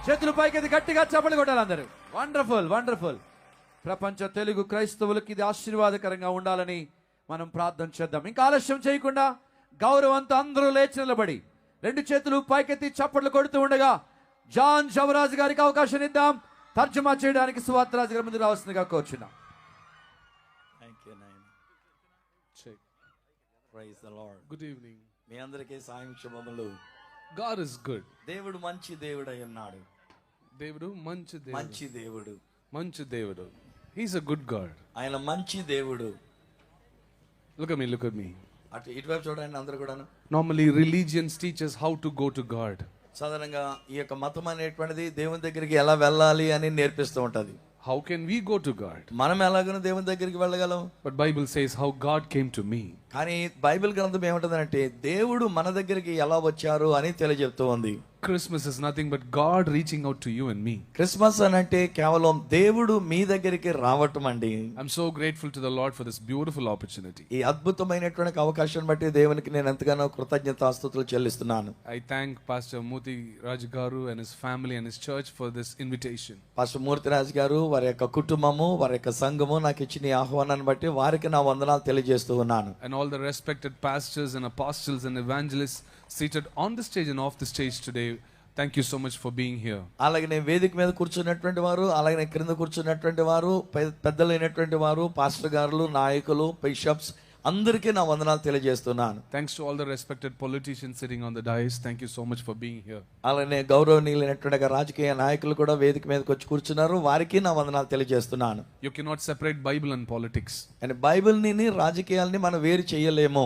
చేతులు పైకి గట్టిగా చప్పట్లు కొట్టాలి అందరూ. Wonderful wonderful. ప్రపంచ తెలుగు క్రైస్తవులకి ఇది ఆశీర్వాదకరంగా ఉండాలని మనం ప్రార్థన చేద్దాం. ఇంకా ఆలస్యం చేయకుండా గౌరవంతో అందరూ లేచి నిలబడి 2 చేతులు పైకెత్తి చప్పట్లు కొడుతూ ఉండగా జాన్ జవరాజ్ గారికి అవకాశం ఇద్దాం. తర్జుమా చేయడానికి సువార్త రాజు గారి ముందు రావాల్సిందిగా కోరుచున్నాం. Praise the Lord. Good evening. మీ అందరికీ సాయం శుభములు. God is good. దేవుడు మంచి దేవుడై ఉన్నాడు. దేవుడు మంచి దేవుడు. మంచి దేవుడు. మంచి దేవుడు. He's a good God. ఆయన మంచి దేవుడు. Look at me, look at me. అటు ఇటువైపు చూడండి అందరూ కూడాను. Normally religions teach us how to go to God. సాధారణంగా ఈ యొక్క మతం అనేటువంటిది దేవుని దగ్గరికి ఎలా వెళ్ళాలి అని నేర్పిస్తూ ఉంటది. How can we go to God? మనం ఎలాగనో దేవుని దగ్గరికి వెళ్ళగలం? But Bible says how God came to me. కానీ బైబిల్ గ్రంథం ఏమంటుందంటే దేవుడు మన దగ్గరికి ఎలా వచ్చారు అని తెలియజెప్తూ ఉంది. Christmas is nothing but God reaching out to you and me. Christmas అంటే కేవలం దేవుడు మీ దగ్గరికి రావటం అండి. I'm so grateful to the Lord for this beautiful opportunity. ఈ అద్భుతమైనటువంటి అవకాశం బట్టి దేవునికి నేను ఎంతగానో కృతజ్ఞతాస్తుతులు చెల్లిస్తున్నాను. I thank Pastor Muti Raj Garu and his family and his church for this invitation. Pastor Murthyraju గారు, వారి యొక్క కుటుంబము, వారి యొక్క సంఘము నాకు ఇచ్చిన ఈ ఆహ్వానాన్ని బట్టి వారికి నా వందనాలు తెలియజేస్తూ ఉన్నాను. And all the respected pastors and apostles and evangelists seated on the stage and off the stage today, thank you so much for being here. అలాగే వేదిక మీద కూర్చున్నటువంటి వారు, అలాగే క్రింద కూర్చున్నటువంటి వారు, పెద్దలైనటువంటి వారు, పాస్టర్ గారులు, నాయకులు, బిషప్స్ అందరికీ నా వందనాలు తెలియజేస్తున్నాను. Thanks to all the respected politicians sitting on the dais, thank you so much for being here. అలాగే గౌరవనీయులైనటువంటి రాజకీయ నాయకులు కూడా వేదిక మీదకి వచ్చి కూర్చున్నారు, వారికి నా వందనాలు తెలియజేస్తున్నాను. You cannot separate Bible and politics. And బైబిల్ని రాజకీయాలని మనం వేరు చేయలేము.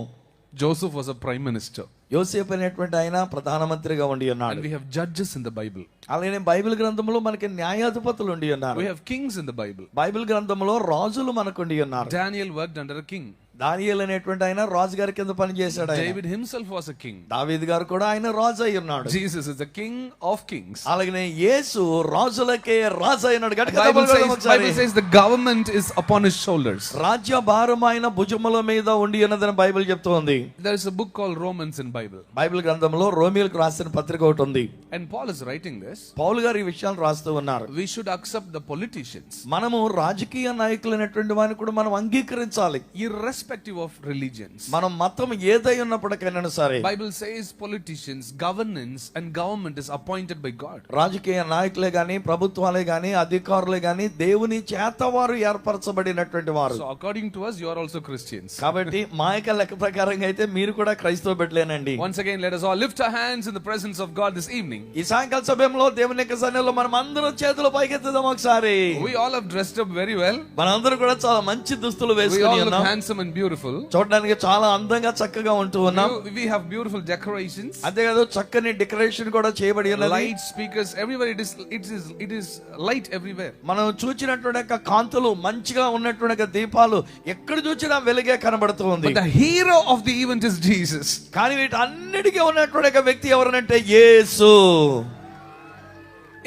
Joseph was a prime minister. యోసేపు అనేటువంటి ఆయన ప్రధానమంత్రిగా ఉండి ఉన్నాడు. And we have judges in the Bible. అలాగే బైబిల్ గ్రంథంలో మనకి న్యాయాధిపతులు ఉండి ఉన్నారు. We have kings in the Bible. Bible గ్రంథంలో రాజులు మనకు ఉండి ఉన్నారు. Daniel worked under a king. దానియేలు అనేటువంటి ఆయన రాజు గారి కింద పనిచేశాడు. David himself was a king. దావీదు గారు కూడా ఆయన రాజు అయి ఉన్నాడు. Jesus is the king of kings. అలాగే యేసు రాజులకే రాజు అయినాడు. Bible says the government is upon his shoulders. రాజ్య భారం ఆయన భుజముల మీద ఉండి ఉన్నదని బైబిల్ చెప్తోంది. There is a book called Romans in Bible. Bible గ్రంథంలో రోమియోలకు రాసిన పత్రిక ఒకటి ఉంది. And Paul is writing this. పౌలు గారు ఈ విషయాలు రాస్తూ ఉన్నారు. We should accept the politicians. మనము రాజకీయ నాయకులైనటువంటి వారిని కూడా మనం అంగీకరించాలి. Irrespective of religions. మనం మతం ఏదై ఉన్నప్పటికైనా సరే. Bible says politicians, governance and government is appointed by God. రాజకీయ నాయకులే గాని, ప్రభుత్వాలే గాని, అధికారులే గాని దేవుని చేత వారు ఏర్పరచబడినటువంటి వారు. So according to us you are also Christians. కాబట్టి మా యొక్క లెక్క ప్రకారంగా అయితే మీరు కూడా క్రైస్తవ బిడ్డలేనండి. Once again let us all lift our hands in the presence of God this evening. ఈ సాయంకాల సమయంలో దేవుని యొక్క సన్నిధిలో మనం అందరం చేతులు పైకెత్తుదాం ఒకసారి. We all have dressed up very well. మనందరం కూడా చాలా మంచి దుస్తులు We వేసుకొని all look ఉన్నాం. handsome and beautiful. చూడడానికి చాలా అందంగా చక్కగా ఉంటూ ఉన్నాం. We have beautiful decorations. అంతేకాదు చక్కని డెకరేషన్ కూడా చేయబడి ఉన్నది. Light speakers everywhere. It is light everywhere. మనం చూచినటువంటి కాంతులు, మంచిగా ఉన్నటువంటి దీపాలు ఎక్కడ చూసినా వెలుగే కనబడుతూ ఉంది. But the hero of the event is Jesus. కానీ వీటన్నిటికీ ఉన్నటువంటి వ్యక్తి ఎవరంటే యేసు.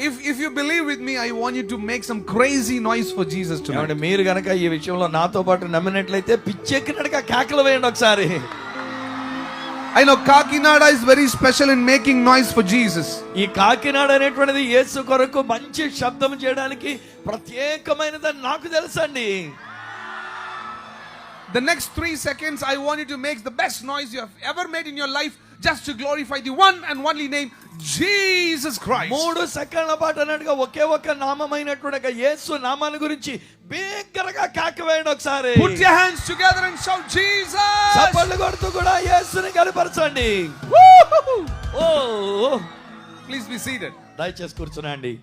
If you believe with me, I want you to make some crazy noise for Jesus tonight. మీరు గనక ఈ విషయంలో నాతో పాటు నమ్మినట్లయితే పిచ్చెక్కినట్టుగా కేకలు వేయండి ఒకసారి. I know Kakinada is very special in making noise for Jesus. ఈ కాకినాడ అనేటువంటిది యేసు కొరకు మంచి శబ్దం చేయడానికి ప్రత్యేకమైనదని నాకు తెలుసండి. The next 3 seconds I want you to make the best noise you have ever made in your life just to glorify the one and only name Jesus Christ. 3 సెకన్ల పాటు అన్నట్టుగా ఒకే ఒక నామమైనటువంటి యేసు నామాన్ని గురించి బిగ్గరగా కేక వేయండి ఒకసారి. Put your hands together and shout Jesus. చప్పట్లు కొడుతూ కూడా యేసుని కనపరచండి. ఓ Please be seated. దయచేసి కూర్చునండి.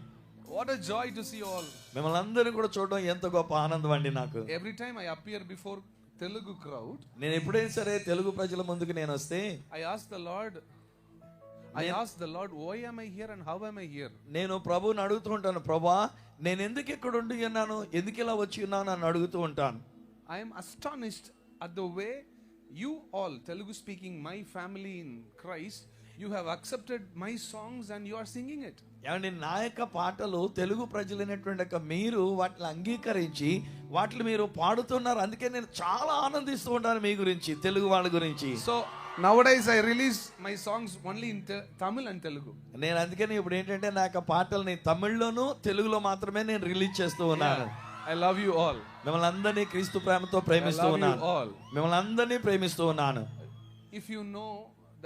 What a joy to see you all. మిమ్మల్ని అందరినీ కూడా చూడడం ఎంత గొప్ప ఆనందం అండి నాకు. Every time I appear before Telugu crowd, నేను ఎప్పుడైనా సరే తెలుగు ప్రజల ముందుకు నేను వస్తే I ask the Lord, why am I here and how am I here? నేను ప్రభువుని అడుగుతూ ఉంటాను, ప్రభా నేను ఎందుకు ఇక్కడ ఉండి ఉన్నాను, ఎందుకు ఇలా వచ్చి ఉన్నాను అని అడుగుతూ ఉంటాను. I am astonished at the way you all, Telugu speaking, my family in Christ, you have accepted my songs and you are singing it. ఏమండి, నా యొక్క పాటలు తెలుగు ప్రజలైనటువంటి మీరు వాటిని అంగీకరించి వాటిని మీరు పాడుతున్నారు. అందుకే నేను చాలా ఆనందిస్తూ ఉంటాను మీ గురించి, తెలుగు వాళ్ళ గురించి. So Nowadays I release my songs only in Tamil and Telugu. నేను అందుకని ఇప్పుడు ఏంటంటే నా యొక్క పాటల్ని తమిళ్లోను తెలుగులో మాత్రమే నేను రిలీజ్ చేస్తూ ఉన్నాను. I love you all. మిమ్మల్ని అందరినీ క్రీస్తు ప్రేమతో ప్రేమిస్తూ I love you ఉన్నాను. all. మిమ్మల్ని అందరినీ ప్రేమిస్తూ ఉన్నాను. If you know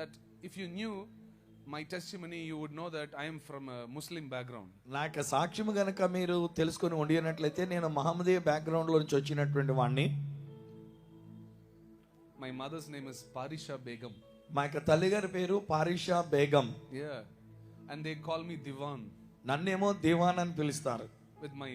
that, if you knew my testimony, you would know that I am from a Muslim background. నా యొక్క సాక్ష్యం గనక మీరు తెలుసుకొని ఉండినట్లయితే నేను మహమ్మదీయ బ్యాక్గ్రౌండ్ లో నుంచి వచ్చినటువంటి వాడిని. My mother's name is Parisha Begum. మా యొక్క తల్లిగారి పేరు పారిషా Begum. Yeah. And they call me Diwan. నన్నేమో దివాన్ అని పిలుస్తారు. With my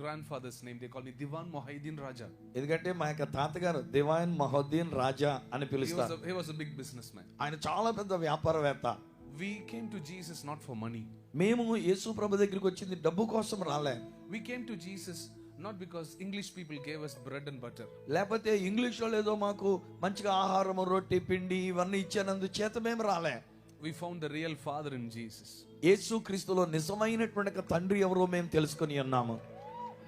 grandfather's name, they call me Diwan Mohiuddin Raja. ఎందుకంటే మా యొక్క తాతగారు దివాన్ మహోద్దీన్ రాజా అని పిలుస్తారు. He was a big businessman. ఆయన చాలా పెద్ద వ్యాపారవేత్త. We came to Jesus not for money. మేము యేసు ప్రభు దగ్గరికి వచ్చింది డబ్బు కోసం రాలే. We came to Jesus not because English people gave us bread and butter. లేకపోతే ఇంగ్లీష్ లో ఏదో మాకు మంచిగా ఆహారము రొట్టె పిండి ఇవన్నీ ఇచ్చేనందు చేత మేము రాలే. We found the real father in Jesus. యేసు క్రీస్తులో నిజమైనటువంటి తండ్రి ఎవరో మేము తెలుసుకొని ఉన్నాము.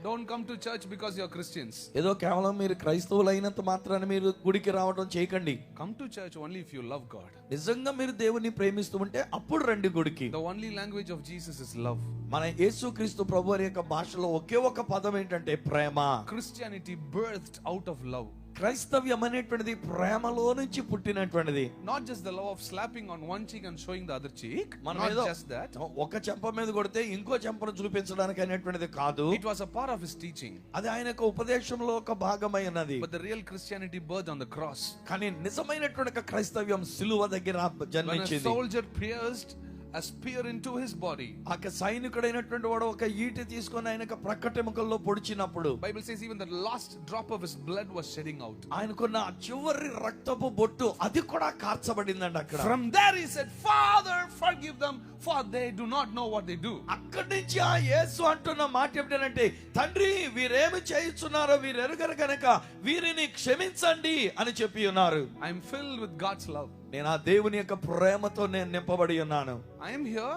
Don't come to church because you are Christians. ఏదో కేవలం మీరు క్రైస్తవులైనంత మాత్రాన మీరు గుడికి రావడం చేయకండి. Come to church only if you love God. నిజంగా మీరు దేవుని ప్రేమిస్తూ ఉంటే అప్పుడు రండి గుడికి. The only language of Jesus is love. మన యేసు క్రీస్తు ప్రభు వారి యొక్క భాషలో ఒకే ఒక పదం ఏంటంటే ప్రేమ. Christianity birthed out of love. క్రైస్తవ్యం అనేటువంటిది ప్రేమలో నుంచి పుట్టినటువంటిది. Not just the love of slapping on one cheek and showing the other cheek. మనం Not ఏదో just that. ఒక చెంప మీద కొడితే ఇంకో చెంపను చూపించడానికి అనేటువంటిది కాదు. It was a part of his teaching. అది ఆయన యొక్క ఉపదేశంలో ఒక భాగమై ఉన్నది. But the real Christianity birthed on the cross. కానీ నిజమైనటువంటి క్రైస్తవ్యం సిలువ దగ్గర When a జన్మించింది. soldier pierced a spear into his body. ఆ సైనికుడైనటువంటి వాడు ఒక ఈటె తీసుకొని ఆయన ప్రక్కటెముకల్లో పొడిచినప్పుడు Bible says even the last drop of his blood was shedding out. ఆయనకున్న చివరి రక్తపు బొట్టు అది కూడా కార్చబడిందండి అక్కడ. From there he said, Father, forgive them, for they do not know what they do. అక్కడి నుంచి ఆ యేసు అంటున్న మాట ఏమిటంటే, తండ్రి వీరేమి చేయుచున్నారో వీరు ఎరుగరు కనుక వీరిని క్షమించండి అని చెప్పి ఉన్నారు. I am filled with God's love. నేను ఆ దేవుని యొక్క ప్రేమతో నేను నింపబడి ఉన్నాను. I am here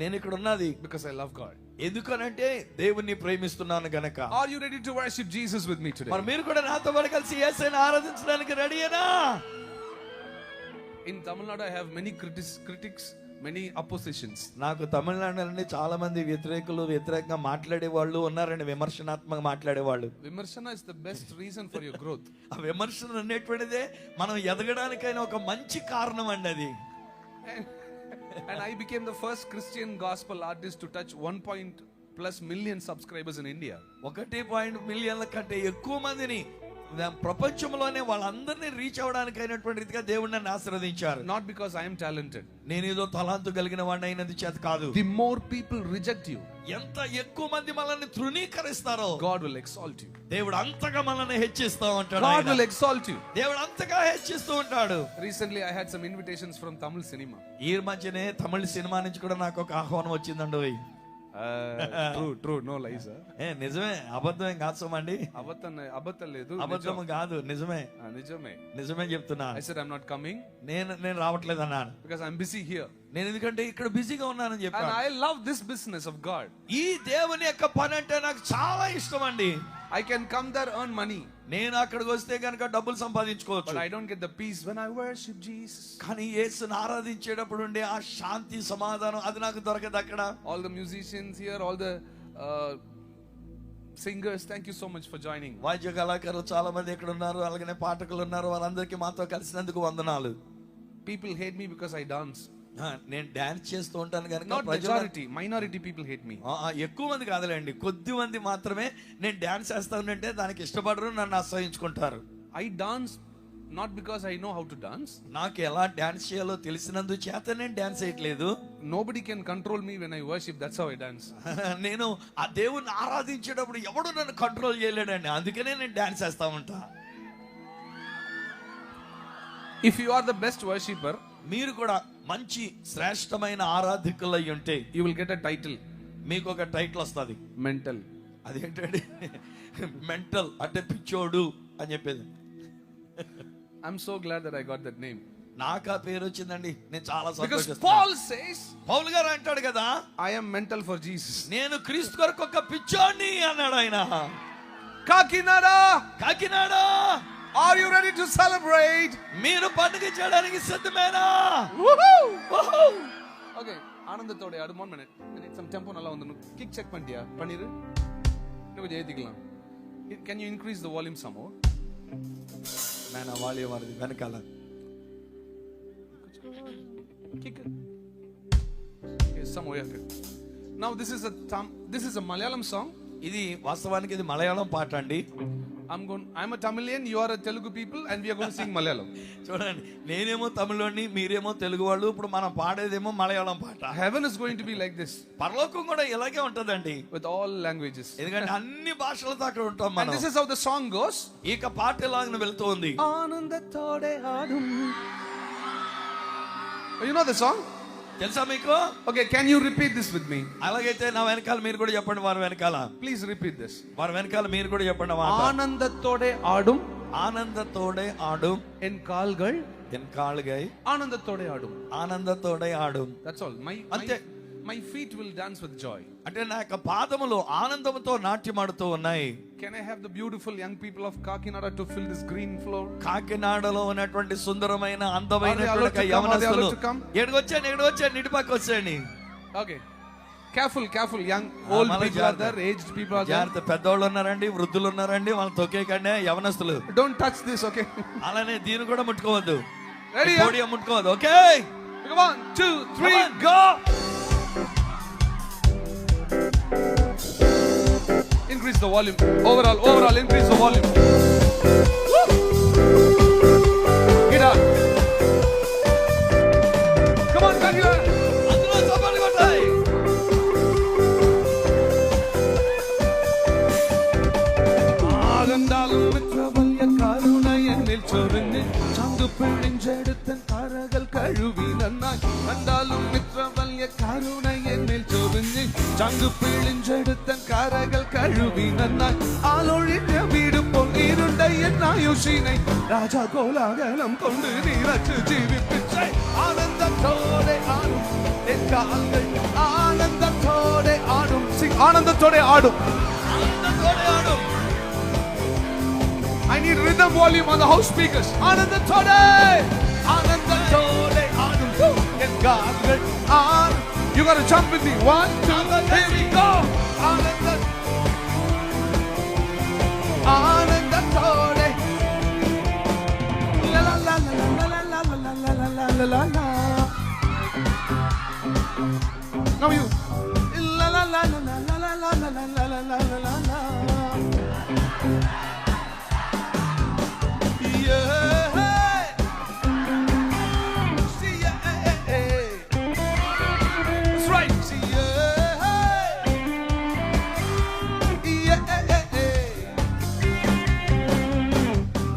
నేను ఇక్కడ ఉన్నది because I love God. ఎందుకనంటే దేవుణ్ణి ప్రేమిస్తున్నాను గనక. Are you ready to worship Jesus with me today? మరి మీరు కూడా నాతో పాటు కలిసి యేసుని ఆరాధించడానికి రెడీయేనా? In Tamil Nadu I have many critics, many oppositions. నాకు తమిళనాడులోని చాలా మంది వ్యతిరేకంగా మాట్లాడే వాళ్ళు ఉన్నారండి, విమర్శనాత్మకంగా మాట్లాడే వాళ్ళు. Vimarshana is the best reason for your growth. ఆ విమర్శన అనేటువంటిదే మనం ఎదగడానికైనా ఒక మంచి కారణం అండి అది. And I became the first Christian gospel artist to touch 1+ million subscribers in India. 1 మిలియన్ల కంటే ఎక్కువ మందిని ప్రపంచంలోనే వాళ్ళందరినీ రీచ్ అవడానికి అయినటువంటి రీతిగా దేవుడు నన్ను ఆశీర్వదించారు. Not because I am talented. నేనేదో తలాంతు కలిగిన వాడిని అయినది చేత కాదు. The more people reject you, ఎంత ఎక్కువ మంది మనల్ని తృణీకరిస్తారో God will exalt you. దేవుడు అంతగా మనల్ని హెచ్చిస్తూ ఉంటాడు. God will exalt you. దేవుడు అంతగా హెచ్చిస్తూ ఉంటాడు. Recently I had some invitations from Tamil cinema. ఈ మధ్యనే తమిళ సినిమా నుంచి కూడా నాకు ఒక ఆహ్వానం వచ్చిందండి. True, no lies. నిజమే, అబద్ధం ఏం కాదు సోమండి. అబద్ధం లేదు, అబద్ధం కాదు, నిజమే నిజమే చెప్తున్నా. I said I'm not coming. నేను రావట్లేదు అన్నాను. Because I'm busy here. నేను ఎందుకంటే ఇక్కడ బిజీగా ఉన్నానని And చెప్పాను. I love this business of God. ఈ దేవుని యొక్క పని అంటే నాకు చాలా ఇష్టం అండి. I can come there, earn money. నేను అక్కడికి వస్తే కనుక డబ్బులు సంపాదించుకోవచ్చు. But I don't get the peace when I worship Jesus. కానీ యేసుని ఆరాధించేటప్పుడు ఉండే ఆ శాంతి సమాధానం అది నాకు దొరకదు అక్కడ. All the musicians here, all the singers, thank you so much for joining. వాద్య కళాకారులు చాలా మంది ఇక్కడ ఉన్నారు, అలాగనే పాఠకులు ఉన్నారు, వాళ్ళందరికీ మాతో కలిసినందుకు వందనాలు. People hate me because I dance. నేను డాన్స్ చేస్తూ ఉంటాను కనుక Not majority, minority people hate me. ఎక్కువ మంది కాదులేండి, కొద్ది మంది మాత్రమే నేను డాన్స్ చేస్తా ఉంటే దానికి ఇష్టపడరు, నన్ను అసహించుకుంటారు. I dance not because I know how to dance. నాకు ఎలా డాన్స్ చేయాలో తెలిసినందు చేత నేను డాన్స్ చేయట్లేదు. Nobody can control me when I worship, that's how I dance. నేను ఆ దేవుణ్ణి ఆరాధించేటప్పుడు ఎవడు నన్ను కంట్రోల్ చేయలేడండి, అందుకనే నేను డాన్స్ చేస్తా ఉంటా. If you are the best worshipper, మీరు కూడా మంచి శ్రేష్టమైన ఆరాధకులై ఉంటే you will get a title. మీకు ఒక టైటిల్ వస్తుంది, Mental. అదేంటండి మెంటల్ అంటే పిచ్చోడు అని చెప్పేది. I'm so glad that I got that name. నాకు ఆ పేరు వచ్చిందండి, నేను చాలా Because సంతోషిస్తున్నాను. Paul says, పౌలు గారు అంటాడు కదా, I am mental for Jesus. నేను క్రీస్తు కొరకు ఒక పిచ్చోడిని అన్నాడు ఆయన. Kakinada, Kakinada Are you ready to celebrate? మీరు పండుగ చేయడానికి సిద్ధమేనా? Okay, ஆனந்தத்தோட ஆடு. 1 minute. Some tempo நல்லா வந்து kick check பண்ணிட்டியா? பண்ணிரு. இன்னும் கொஞ்சம் ஏத்திக்கலாம். Can you increase the volume some more? నేను వాల్యూమ్ వరది వెనకాల. Kick it. Okay, some more. Now this is a Malayalam song. ఇది వాస్తవానికి ఇది మలయాళం పాట అండి. I'm a Tamilian, you are a Telugu people, and we are going to sing Malayalam. చూడండి, నేనేమో తమిళోని, మీరేమో తెలుగు వాళ్ళు. ఇప్పుడు మనం పాడేదేమో మలయాళం పాట. Heaven is going to be like this. పరలోకం కూడా ఇలాగే ఉంటదండి, with all languages. ఎందుకంటే అన్ని భాషలతో అక్కడ ఉంటాం మనం. And this is how the song goes. ఇక పాట ఇలాగనే వెళ్తూ ఉంది. ఆనందతోడే ఆడుం. You know the song? తెలుసా మీకు? Okay, can you repeat this with me? అలాగైతే నా వెనకాల మీరు కూడా చెప్పండి. వారి వెనకాల Please repeat this. వారి వెనకాల మీరు కూడా చెప్పండి. ఆనందతోడే ఆడుం. ఆనందతోడే ఆడుం. ఎన్ కాల్గల్ ఎన్ కాలుగై ఆనందతోడే ఆడుం. ఆనందతోడే ఆడుం. That's all. My feet will dance with joy. అంటే నా యొక్క పాదములు ఆనందంతో నాట్యమాడుతూ ఉన్నాయి. Can I have the beautiful young people of Kakinada to fill this green floor? కాకినాడలో ఉన్నటువంటి సుందరమైన అందమైనటువంటి యవనస్తులు ఎడగొచ్చాను ఇటుపక్క వచ్చేయండి. Okay, careful, young old people are there, aged people are there. జాగ్రత్త, పెద్దోళ్ళు ఉన్నారండి, వృద్ధులు ఉన్నారండి, వాళ్ళని తొక్కేకండి యవనస్తులు. Don't touch this, okay? అలానే దీన్ని కూడా ముట్టుకోవద్దు. Ready? పోడియం ముట్టుకోవద్దు. Okay, come on, 2, 3, go. Increase the volume. Overall, increase the volume. Woo! Get up. Come on, Kagila. అందులో చప్పట్లు కొట్టాయి. ആകണ്ടാലും എത്ര വലിയ കരുണ എന്നിൽ ചൊരിഞ്ഞ് ചങ്കു പിഴിഞ്ചെടുത്തൻ കരകൾ കഴുകി നന്നായി. കണ്ടാലും എത്ര വലിയ കരുണ എന്നിൽ ചൊരിഞ്ഞ് ചങ്കു പിഴിഞ്ചെടുത്തൻ കരകൾ കഴുകി നന്നായി. ആളൊഴിഞ്ഞ വീട് പൊന്നിരുണ്ട എന്നായുഷിനെ രാജകോലാഹലം കൊണ്ട് നിറച്ച് ജീവിപ്പിച്ച് ആനന്ദത്തോടെ ആടും എൻ കാൽകൾ. ആനന്ദത്തോടെ ആടും. ആനന്ദത്തോടെ ആടും. ఆనందంతోడే ఆడుం. I need rhythm volume on the house speakers. Anandathode aadum en gaalgal aan. You got to jump with me. 1, 2, here we go. Anandathode la la la la la la la la la la la la. Now you la la la la la la la la la la la la la.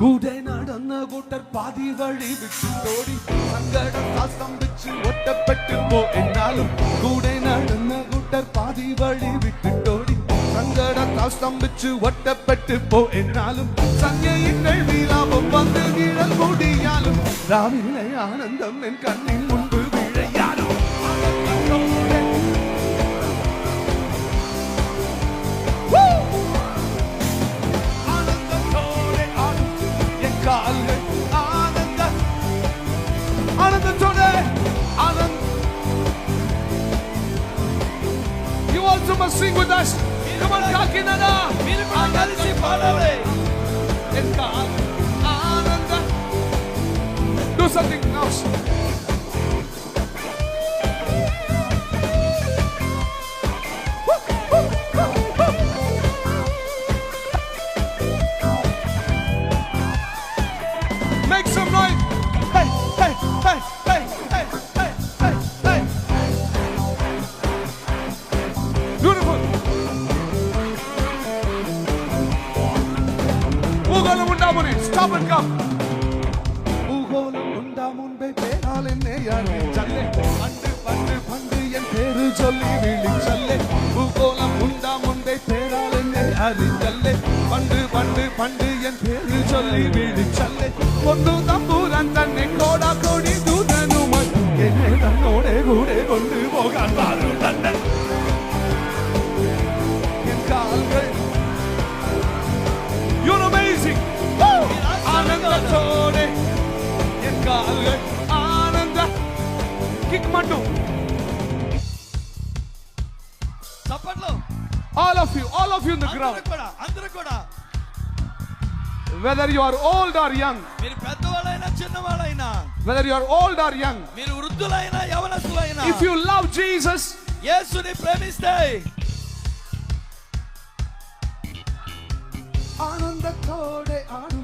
കൂടെ നടന്ന കൂട്ടർ പാതി വഴി വിട്ടുതോടി സങ്കടത്താൽ സ്തംഭിച്ച് ഒറ്റപ്പെട്ടു പോ. എന്നാലും കൂടെ നടന്ന കൂട്ടർ പാതി വഴി വിട്ടുതോടി സങ്കടത്താൽ സ്തംഭിച്ച് ഒറ്റപ്പെട്ടു പോ. എന്നാലും സംഖ്യയിങ്ങൾ വീലാപം വന്ന് വീഴൽ കൂടിയാലും രാവിലെ ആനന്ദം എൻ കണ്ണിൽ മുൻപ് വീഴയാലും You also must sing with us. Come on, Kakinada. మీరు కూడా కలిసి పాడాలి. Do something now. Make some noise. Hey, hey, hey, hey, hey, hey, hey, hey. Beautiful. Ugolam undamuni. Stop and come. Ugolam undamunbe peralenne yaari challe. Pandu en peru solli vili challe. Ugolam undamunbe peralenne yaari challe. Pandu en peru solli vili challe. Kondu tamburan tanne koda kodi dudanumai enne tannode kude kondu pogan varu tanne. En kaalgal. You're amazing. Woo! మన్ను. చప్పట్లు. All of you in the ground. అందరూ కూడా Whether you are old or young, మీరు పెద్దవాళ్ళైనా చిన్నవాళ్ళైనా, whether you are old or young, మీరు వృద్ధులైనా యవనస్తులైనా, if you love Jesus, యేసుని ప్రేమిస్తే ఆనందతోడే ఆడు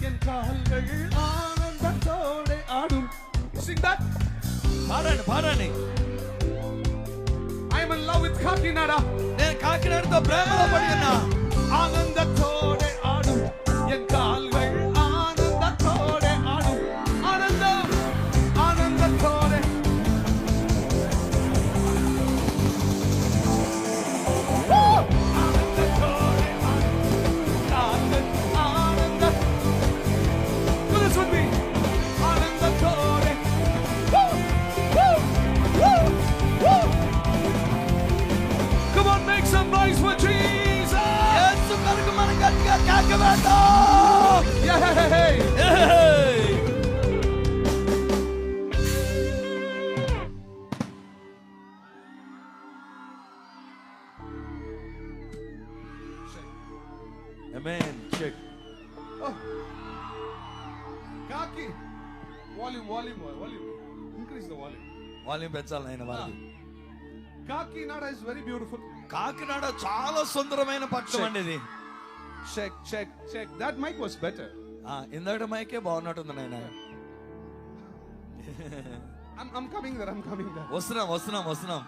ఎన్ కాల్கள் ఆనందతోడే ఆడు. Sing that. పాడండి. I am in love with Kakinada. నేను కాకినాడతో ప్రేమలో పడి ఉన్నా. ఆనందతోడే ఆడు ఎన్ కాల్கள் ఆనందతోడే ఆడు. ఆనందతోడే యేసు కొరకు మనం గట్టిగా కేక వేద్దాం. Amen. Check. Kaki. Volume. Increase the volume. Volume పెంచాలి నాయన వాళ్ళకి. Kakinada is very beautiful. Kakinada చాలా సుందరమైన పట్టణం అండి ఇది. Check. That mic was better. ఇందాక మైకే బాగున్నట్టుంది నాయన. I'm coming there. వస్తున్నాం.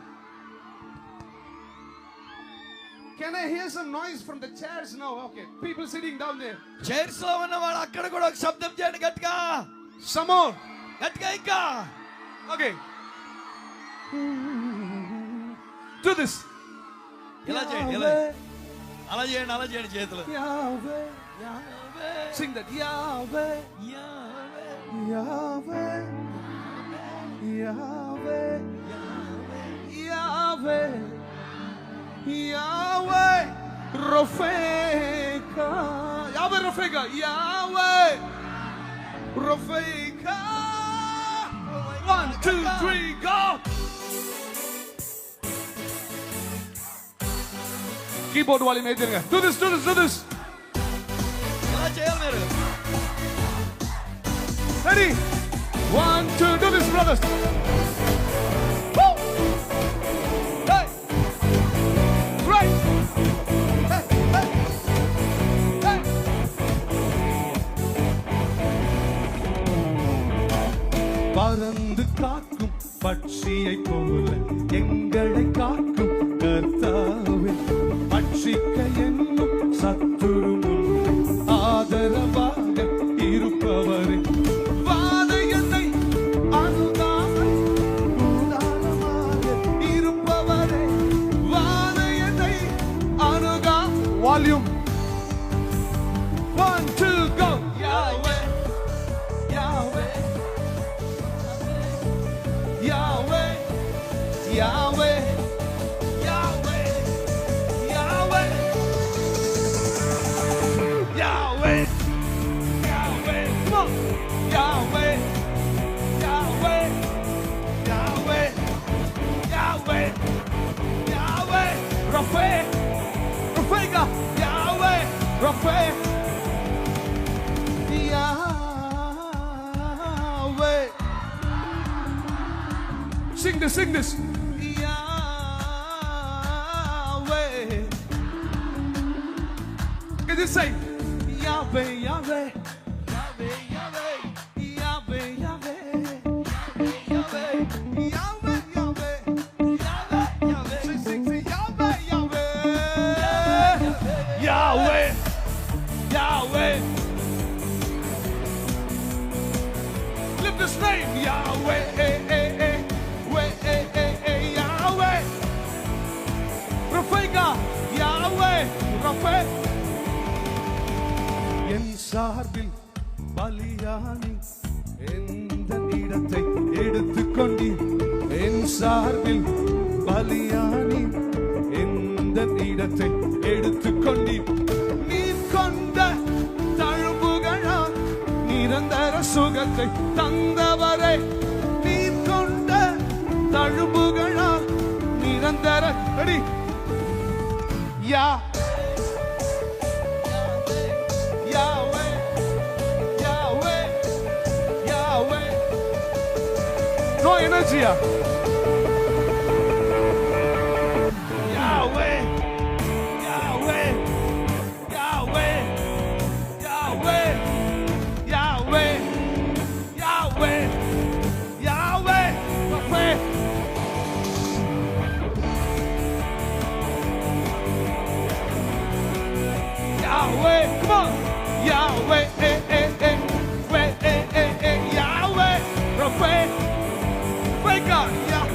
Can I hear some noise from the chairs now? Okay. People sitting down there. Chairs లో ఉన్న వాళ్ళు అక్కడ కూడా ఒక శబ్దం చేయండి గట్టిగా. Some more. గట్టిగా ఇంకా. Okay. Do this. ఇలా చేయండి. అలా చేయండి చేతులు. Yahweh. Sing that. Yahweh. Rofeka. Yahweh. Rofeka. 1, 2, 3, go. Keyboard volume major. Do this. ఇలా చేయాలి మీరు. Ready? 1, 2, do this, brothers. Woo! Hey! Right! Hey! பறந்து காக்கும் பட்சியை போல எங்களை காக்கும் கர்த்தாவே, பட்சிக்க என்னும் சத்துரு ஆதரவாக இருப்பவரே, வாதையத்தை அனுதானமாக இருப்பவரே, வாதையத்தை அனுகா. Volume. 1, 2, go. Yahweh. Come on. Yahweh. Rafega. Yahweh. Sing this. Yahweh. Can you say Yahweh? Yahweh. Lift his name. Yahweh. Yahweh. Rafega. Yahweh. என் சார்பில் பலியானி எந்த இடத்தை எடுத்துக்கொண்டீர். என் சார்பில் பலியானி எந்த இடத்தை எடுத்துக்கொண்டீர். நீர் கொண்ட தழும்புகளால் நிரந்தர சுகத்தை தந்தவரே, நீர் கொண்ட தழும்புகளா நிரந்தர ready yeah Yahweh Yahweh Yahweh no energy Yahweh Yahweh Yahweh Yahweh Yahweh Yahweh Yahweh Yahweh Yahweh, come on. Yahweh, Yahweh, Raphael, play God, yeah.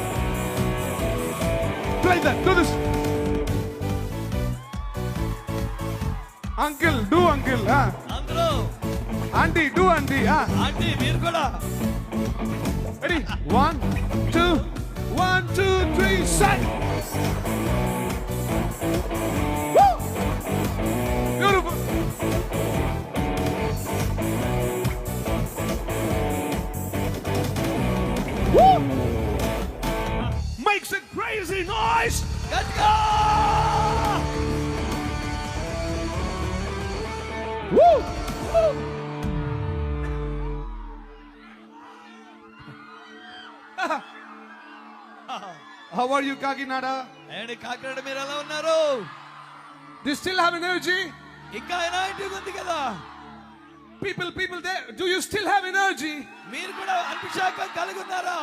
Play that, do this. Uncle, do uncle, huh? అందరూ Auntie, do auntie, huh? Aunty మీరు కూడా Ready? 1, 2, 1, 2, 3, set. Woo! Beautiful. Woo! Makes a crazy noise. గట్టిగా Woo! Woo! How are you, Kakinada? ఏంటి కాకినాడ మీరు ఎలా ఉన్నారు? Do you still have energy? ఇంకా energy ఉంది కదా? People there, do you still have energy? మీరు కూడా అభిషేకం కలిగి ఉన్నారా?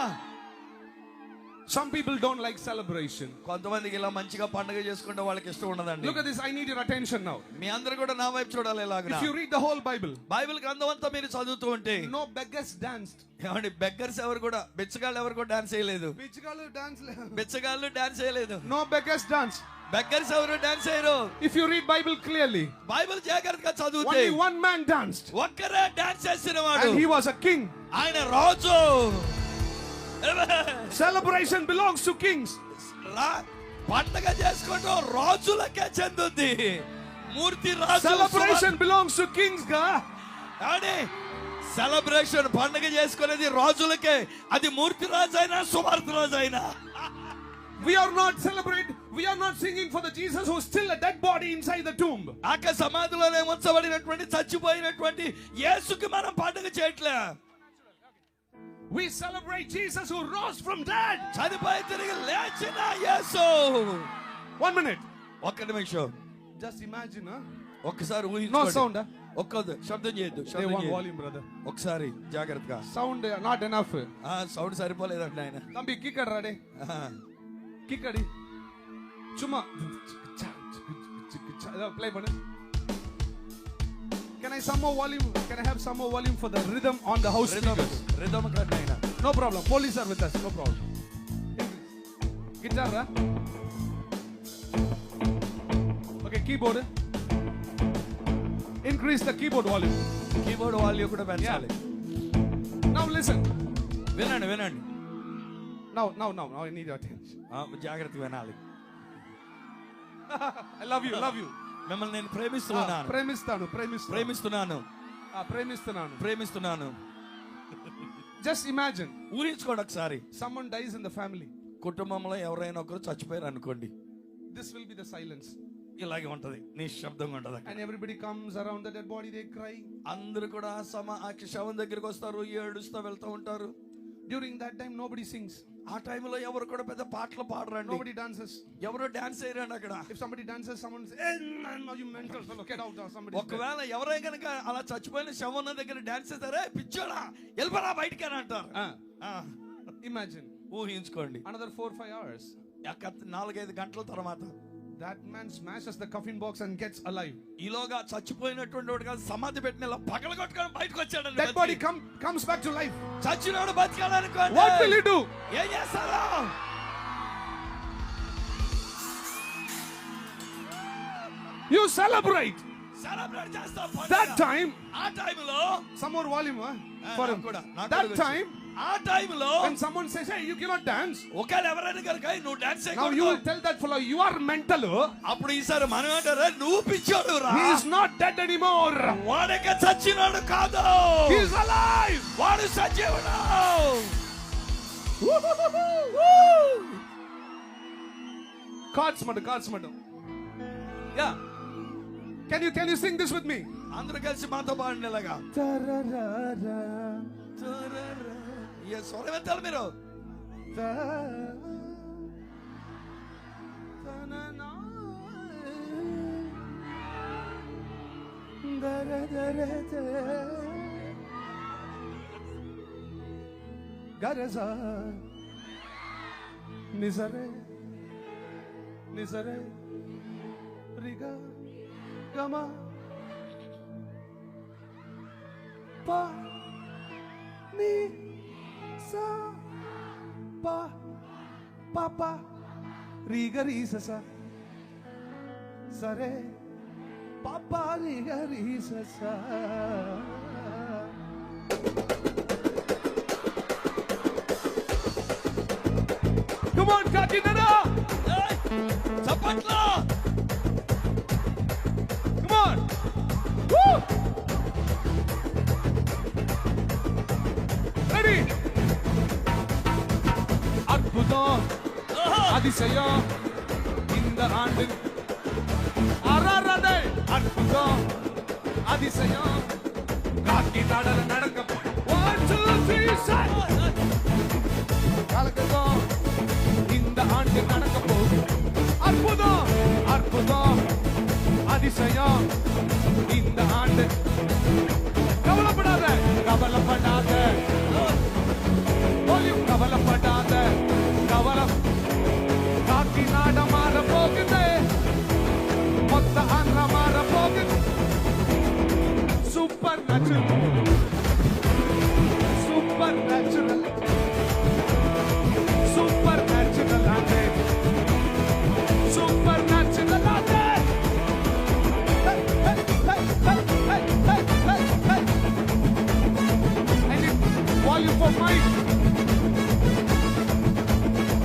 Some people don't like celebration. కొంతమందికి ఇలా మంచిగా పండుగ చేసుకుంటే వాళ్ళకి ఇష్టం ఉండదండి. Look at this, I need your attention now. మీ అందరూ కూడా నా వైపు చూడాలి ఇలాగనా. If you read the whole Bible, Bible గ్రంథం అంతా మీరు చదువుతూ ఉంటే no beggars danced. ఏమండి బెగ్గర్స్ ఎవరు కూడా బెచ్చగాళ్ళు ఎవరు కూడా డాన్స్ చేయలేదు. Bichgalu dance. బెచ్చగాళ్ళు డాన్స్ చేయలేదు. No beggars dance. బెగ్గర్స్ ఎవరు డాన్స్ చేయరు. If you read Bible clearly, Bible జాగ్రత్తగా చదివితే only one man danced. ఒక్కరే డాన్స్ చేసినవాడు. And he was a king. ఆయన రాజు. Celebration belongs to kings. పండగ చేసుకోవడం రాజులకే చెందుద్ది. మూర్తి రాజు. Celebration belongs to kings, ga. అని సెలబ్రేషన్ పండగ చేసుకునేది రాజులకే. అది మూర్తి రాజు అయినా సువార్త రాజు అయినా. We are not singing for the Jesus who's still a dead body inside the tomb. ఆక సమాధిలోనే ఉంచబడినటువంటి చచ్చిపోయినటువంటి యేసుకి మనం పండుగ చేయట్లే. We celebrate Jesus who rose from dead. చనిపోయి తిరిగి లేచిన యేసు. 1 minute. ఒక్క నిమిషం. Just imagine, huh? ఒక్కసారి No ఊహించుకోండి. sound, huh? ఒక్కదు శబ్దం చేయొద్దు. They శబ్దం want చేయొద్దు. volume, brother. ఒకసారి జాగ్రత్తగా. Sound not enough. సౌండ్ సరిపోలేదండి ఆయన. Thambi, kick it, ready? Kick it. Chuma. Play, buddy. Can I have some more volume for the rhythm on the house speakers? Rhythm cut అయినా. No problem. Police are with us. No problem. Guitar, huh? Okay, keyboard. Increase the keyboard volume. Keyboard volume కూడా పెంచాలి. Now listen. వినండి వినండి. Now I need your attention. జాగ్రత్త వినాలి. I love you. మిమ్మల్ని నేను ప్రేమిస్తున్నాను. ప్రేమిస్తున్నాను. Just imagine. ఊహించుకోండి ఒకసారి. Someone dies in the family. కుటుంబంలో ఎవరైనా ఒకరు చచ్చిపోయారు అనుకోండి. This will be the silence. ఇలాగే ఉంటది. నిశ్శబ్దంగా ఉంటది. And everybody comes around the dead body, they cry. అందరూ కూడా ఆ శవం దగ్గరికి వస్తారు, ఏడుస్తూ వెళ్తూ ఉంటారు. During that time nobody sings. ఆ టైంలో ఎవరు కూడా పెద్ద పాటలు పాడరండి. Nobody dances. ఎవరు డాన్స్ చేయరండి అక్కడ. If somebody dances, someone says, "Hey, no, you mental fellow, get out of somebody." ఒకవేళ ఎవరైనా కనుక అలా చచ్చిపోయిన శవం ఉన్న దగ్గర డాన్స్ చేస్తారే, పిచ్చోడా వెళ్ళిపోరా బయటికి అని అంటారు. Imagine. ఊహించుకోండి. Another 4-5 hours. 4-5 గంటల తర్వాత that man smashes the coffin box and gets alive. ఈలోగా చచ్చిపోయినటువంటి వాడు కాదు, సమాధి పెట్టిన పగలగొట్టుకొని బయటకు వచ్చాడు. That body comes back to life. చచ్చినోడు బతికాలనుకోండి. What will you do? ఏం చేస్తారో? You celebrate. సెలబ్రేట్ చేస్తాం. That time, ఆ టైంలో some more volume, for him. కూడా That time, ఆ టైంలో when someone says, "Hey, you cannot dance," ఒకవేళ ఎవరైనా కనుక నువ్వు dance now you will tell that fellow, "You are mental." అప్పుడు ఈసారి మనం అంటారా, నువ్వు పిచ్చోడు రా. He is not dead anymore. వాడిక చచ్చినాడు కాదు, He is alive. వాడు సజీవుడు. కార్డ్స్ మటు. Yeah, can you sing this with me? అందరూ కలిసి మాతో పాడండి ఇలాగా. తరరరా, ఏ స్వరం ఎత్తాలి మీరు? తననా, దరదరద, గరజా, నిజరే రిగా గమా పా ని సా పా పాపా రిగా రీససా సరే పాపా రిగా రీససా. Come on, Kakinada! చప్పట్లో. Come on! Woo! Ready? அற்புதம் அதிசயம் இந்த ஆண்டு ஆராதனை. அற்புதம் அதிசயம் காக்கி நடல நடக்க 1 2 3 கலக்கதம் இந்த ஆண்டு நடக்க போகுது. அற்புதம் அதிசயம் இந்த ஆண்டு. கவலைப்படாத காக்கி நாட மாற போகுது, மொத்த ஆந்திர மாற போகுது. சூப்பர் நேச்சுரல் ஆண்டு. Super natural ante. Hey, hey, hey, hey, hey, hey, hey, hey. I need volume for mic.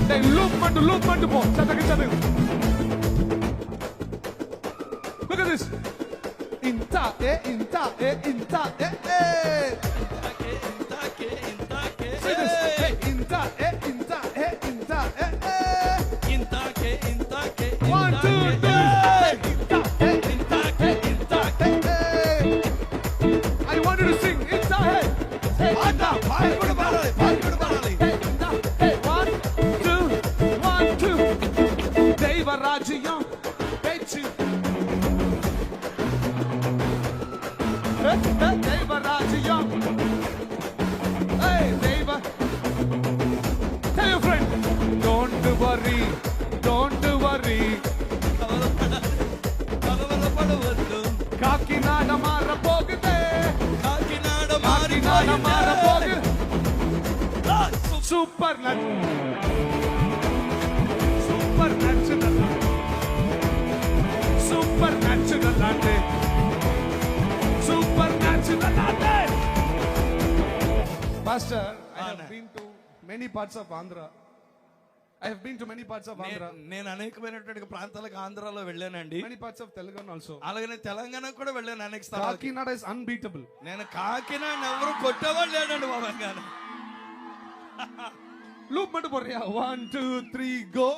Hey, loop mandu po. Chadagi. Look at this. Inta, eh. Say this. Hey, inta, eh. One, two, three. I wanted to sing. It's a hey. పాడి కూడా పాడాలి. 1, 2. దైవరాజ్యం పెంచు. దైవరాజ్యం. Hey, tell your friend. Don't worry. Kakinada మార పోగుదే. Supernatural అంటే. Pastor, I have been to many parts of Andhra. నేను అనేకమైనటువంటి ప్రాంతాలకు ఆంధ్రాలో వెళ్ళానండి. Many parts of Telangana also. అలాగే తెలంగాణ కూడా వెళ్ళాను అనేక స్థలాలకు. Kakinada is unbeatable. నేను కాకినాడ ఎవరు కొట్టేవాళ్ళు లేడండి బాబాగాను. Loop matu porriya. 1, 2, 3 go.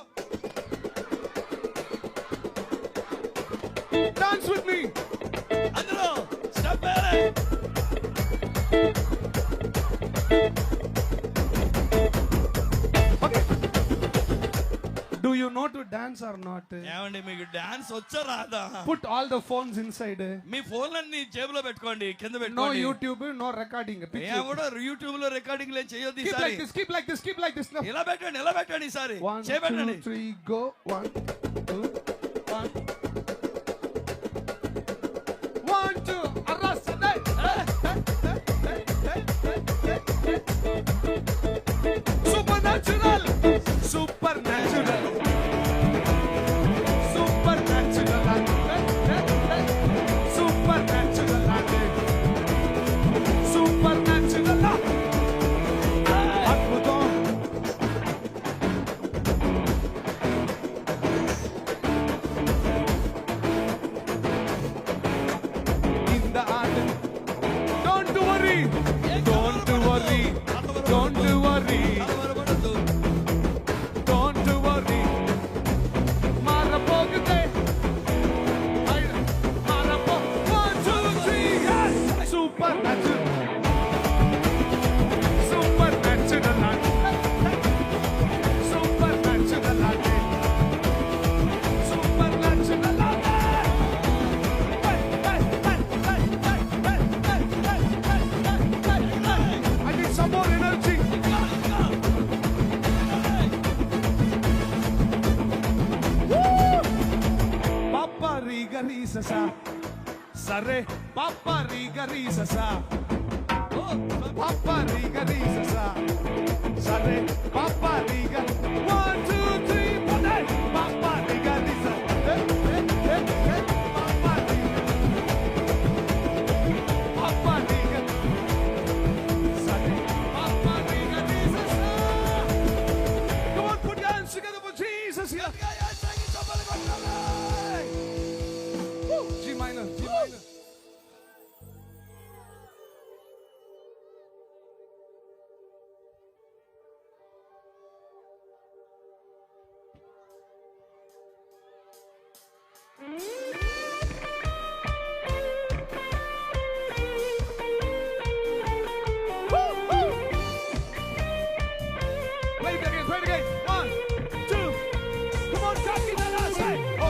Dance with me. అందులో స్టెప్ వేయాలి. Do you know to dance or not? ఏమండి మీకు డాన్స్ వచ్చా రాదా? Put all the phones inside. మీ ఫోన్లన్నీ జేబులో పెట్టుకోండి, కింద No పెట్టుకోండి. YouTube, no recording. ఎవడో యూట్యూబ్ లో రికార్డింగ్ లే చేయొద్దు Keep ఈసారి. like this. No. ఇలా పెట్టండి ఈసారి. 1, చేయబెట్టండి. 2, 3 go. 1, 2, 1. 1, 2. Arrasane. Supernatural. రీససా సరే పాపా రీగ రీససా పాపా రీగ రీససా సరే పాపా రీగ 1 2 3 4 పాపా రీగ రీసా పాపా రీగ సరే పాపా రీగ రీససా. Come on, put your hands together for Jesus here. G minor, G minor. Play it again, play it again. 1, 2. Come on, talk it out, say. Oh,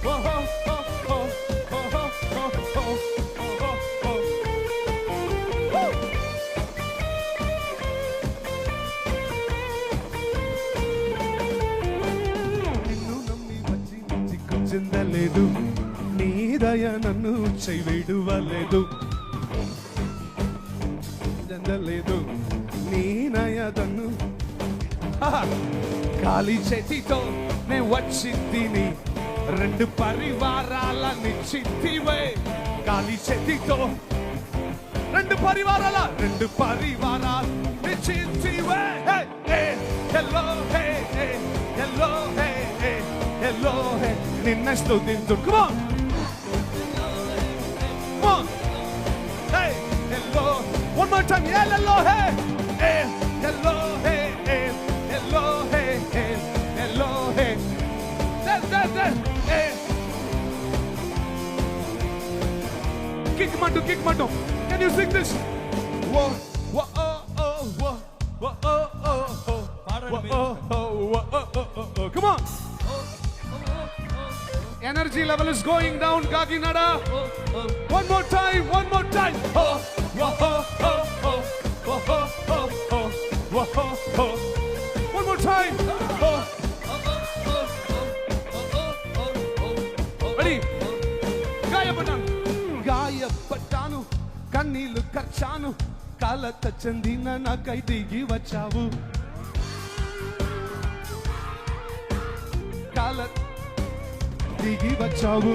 oh, oh, oh, oh, oh, oh, oh, oh, oh, oh. Woo! నిన్ను నమ్మి వచ్చి చిక్కు చెందలేదు నీ దయ నన్ను చేయవేడువలేదు చెందలేదు నీ నయదన్ను ఖాళీ చేతితో నే వచ్చి తిని రెండు పరివారాల నిశ్చితివే ఖాళీ చేతితో రెండు పరివారాల నిశ్చితివే hello hey hello hey hello hey నిన్న స్తుతించు come on hey hello one more time hello hey hello hey hello hey hey hello hey hey kick mando can you sing this whoa whoa oh oh whoa whoa oh oh oh oh come on energy level is going down Kakinada one more time oh whoa oh oh oh oh oh oh oh one more time. Oh. Ready? గాయపడ్డాను కన్నీళ్లు కర్చాను కాలత చెందిన నాకై దిగి వచ్చావు దిగి వచ్చావు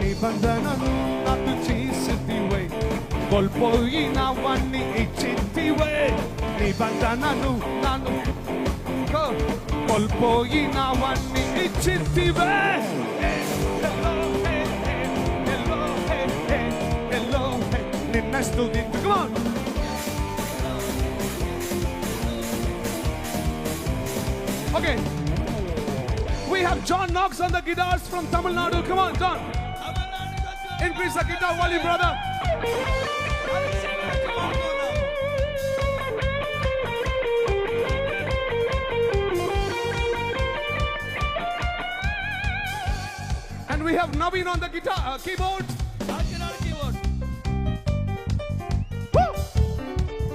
నిబంధనను నాకు చేసితివే కోల్పోయినవన్నీ ఇచ్చితివే నిబంధనను నన్ను కోల్పోయినవన్నీ ఇచ్చితివే నిన్న స్తుతించు come on okay we have John Knox on the guitars from Tamil Nadu come on John increase the guitar volume brother and we have Naveen on the guitar keyboard. Woo!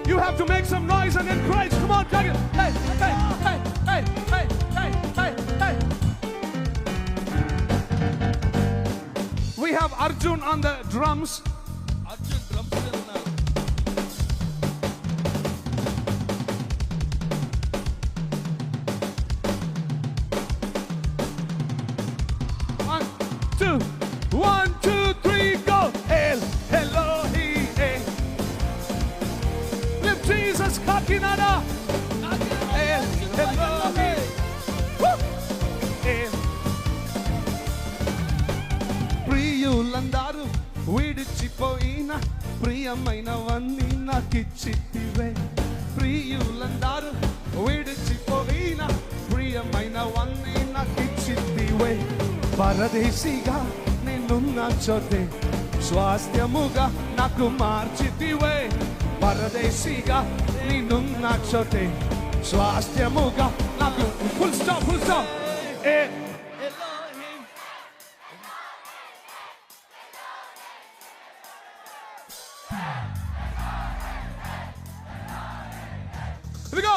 You have to make some noise and encourage. Come on, take it. Hey, hey, hey, hey, hey, hey, hey, hey. We have Arjun on the drums. Arjun drums. 1, 2, 3, go. Hail, hello, he, hey. Lift Jesus, Kakinada. Hail, hello, he. Woo. Hail. ప్రియులందరూ విడిచిపోయిన ప్రియమైనవన్నీ నాకిచ్చితివే ప్రియులందరూ విడిచిపోయిన ప్రియమైనవన్నీ నాకిచ్చితివే పరదేశిగా నేనున్న చోటే స్వాస్థ్యముగా నాకు మార్చితివే పరదేశిగా నేనున్న చోటే స్వాస్థ్యముగా నాకు full stop Here we go.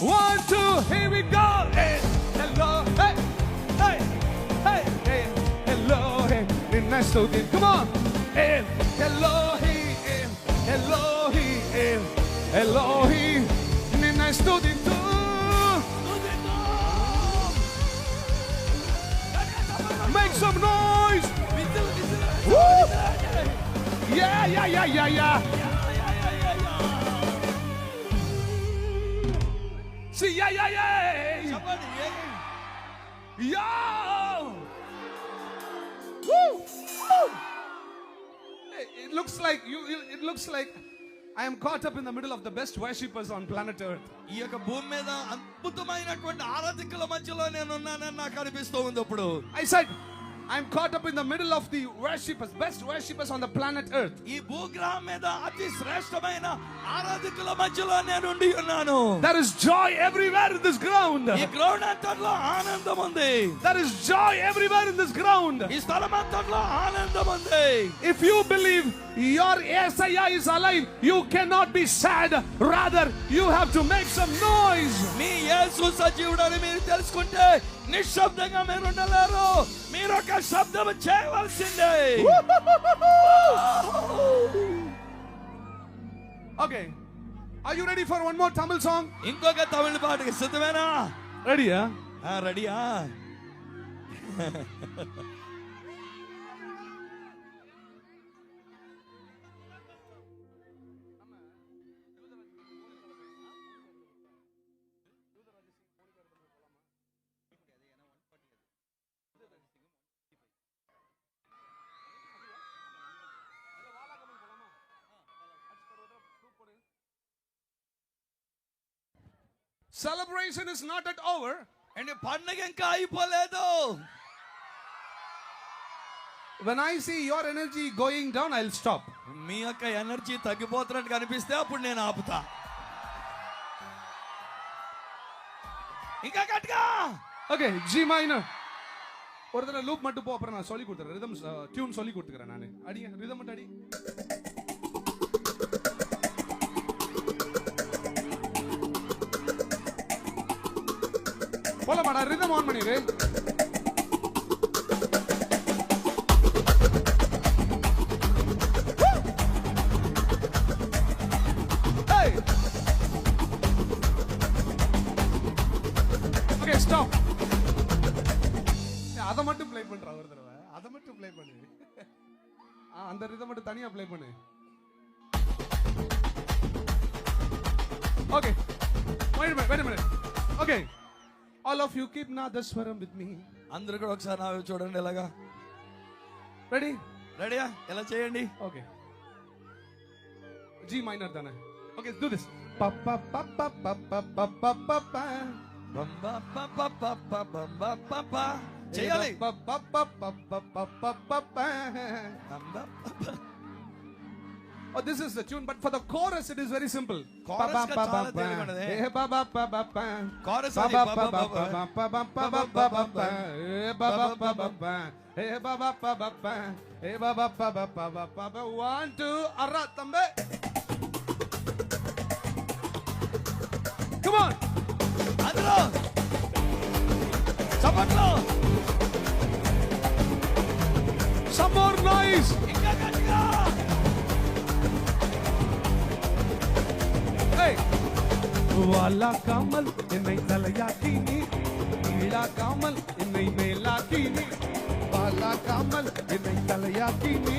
1, 2, here we go. Hey, hello, hey, hey, hey, hey, hello, hey. నిన్న స్తుతి. Come on. Elohim, Elohim, Elohim, నిన్ను స్తుతిస్తూ. Make some noise. Woo! Yeah. See, yeah. Yo! Woo! It looks like it looks like I am caught up in the middle of the best worshippers on planet Earth. ఈ యొక్క భూమి మీద అద్భుతమైనటువంటి ఆరాధకుల మధ్యలో నేను ఉన్నానని నాకు అనిపిస్తూ ఉంది ఇప్పుడు. I said, I'm caught up in the middle of the worshippers, best worshippers on the planet Earth. ఈ భూగ్రహం మీద అతి శ్రేష్టమైన ఆరాధకుల మధ్యలో నేను ఉండి ఉన్నాను. There is joy everywhere in this ground. ఈ గ్రౌండ్ అంతట్లో ఆనందం ఉంది. There is joy everywhere in this ground. ఈ స్థలం అంతట్లో ఆనందం ఉంది. If you believe your Messiah is alive, you cannot be sad. Rather, you have to make some noise. మీ యేసు సజీవుడని మీరు తెలుసుకుంటే నిశ్శబ్దంగా మీరు ఉండలేరు. మీరు ఒక శబ్దం చేయవలసిందే. Okay. Are you ready for one more Tamil song? ఇంకొక తమిళ పాటకి సిద్ధమేనా? Ready, huh? రెడీయా? Celebration is not at over. And పండుగ ఇంకా అయిపోలేదు. When I see your energy going down, I'll stop. మీ యొక్క ఎనర్జీ తగ్గిపోతున్నట్టు కనిపిస్తే అప్పుడు నేను ఆపుతా. ఇంకా గట్టిగా. Okay, G minor. ஒரு தடவை லூப் மட்டும் போ, அப்புறம் நான் சொல்லி கொடுத்துறேன். ரிதம் டியூன் சொல்லி கொடுத்துக்கிறேன் நான். அடிங்க, ரிதம் மட்டும் அடி. போல மாடா, ரிதம் ஆன் பண்ணிரு. Hey! Okay, stop. அதை மட்டும் ப்ளே பண்றா ஒரு தடவை. அதை மட்டும் ப்ளே பண்ணு. அந்த ரிதம் மட்டும் தனியா ப்ளே பண்ணு. Okay. Wait a minute. Okay. All of you keep Nadaswaram with me. అందరూ కూడా ఒకసారి నా వైపు చూడండి ఇలాగా. Ready? రెడీయా? ఎలా చేయండి? Okay. G minor dana. Okay, do this. Pa pa pa pa pa pa pa pa pa pa. బం బ ప ప ప ప బం బ ప ప. చేయాలి. Pa pa pa pa pa pa pa pa pa. బం బ ప ప. Oh, this is the tune, but for the chorus it is very simple. Chorus Pa, ka pa, pa, chala pa, teligunade. eh, ba, ba, pa, ba, pa. Chorus Pa, ali, ba, pa, pa, ba, ba, ba, pa, pa, ba, pa, ba, pa, ba, pa. Eh, ba, ba, pa, ba, pa. Eh, ba, ba, pa, ba, pa. Eh, ba, ba, pa, ba, pa, ba, pa, ba. 1, 2, arra, tambe. Come on. అందరూ చప్పట్లు. Some more noise. ఇంకా గట్టిగా. Hey. வாலா காமல் என்னை தலையாக்கி நீ, நீளா காமல் என்னை மேலாக்கி நீ. வாலா காமல் என்னை தலையாக்கி நீ,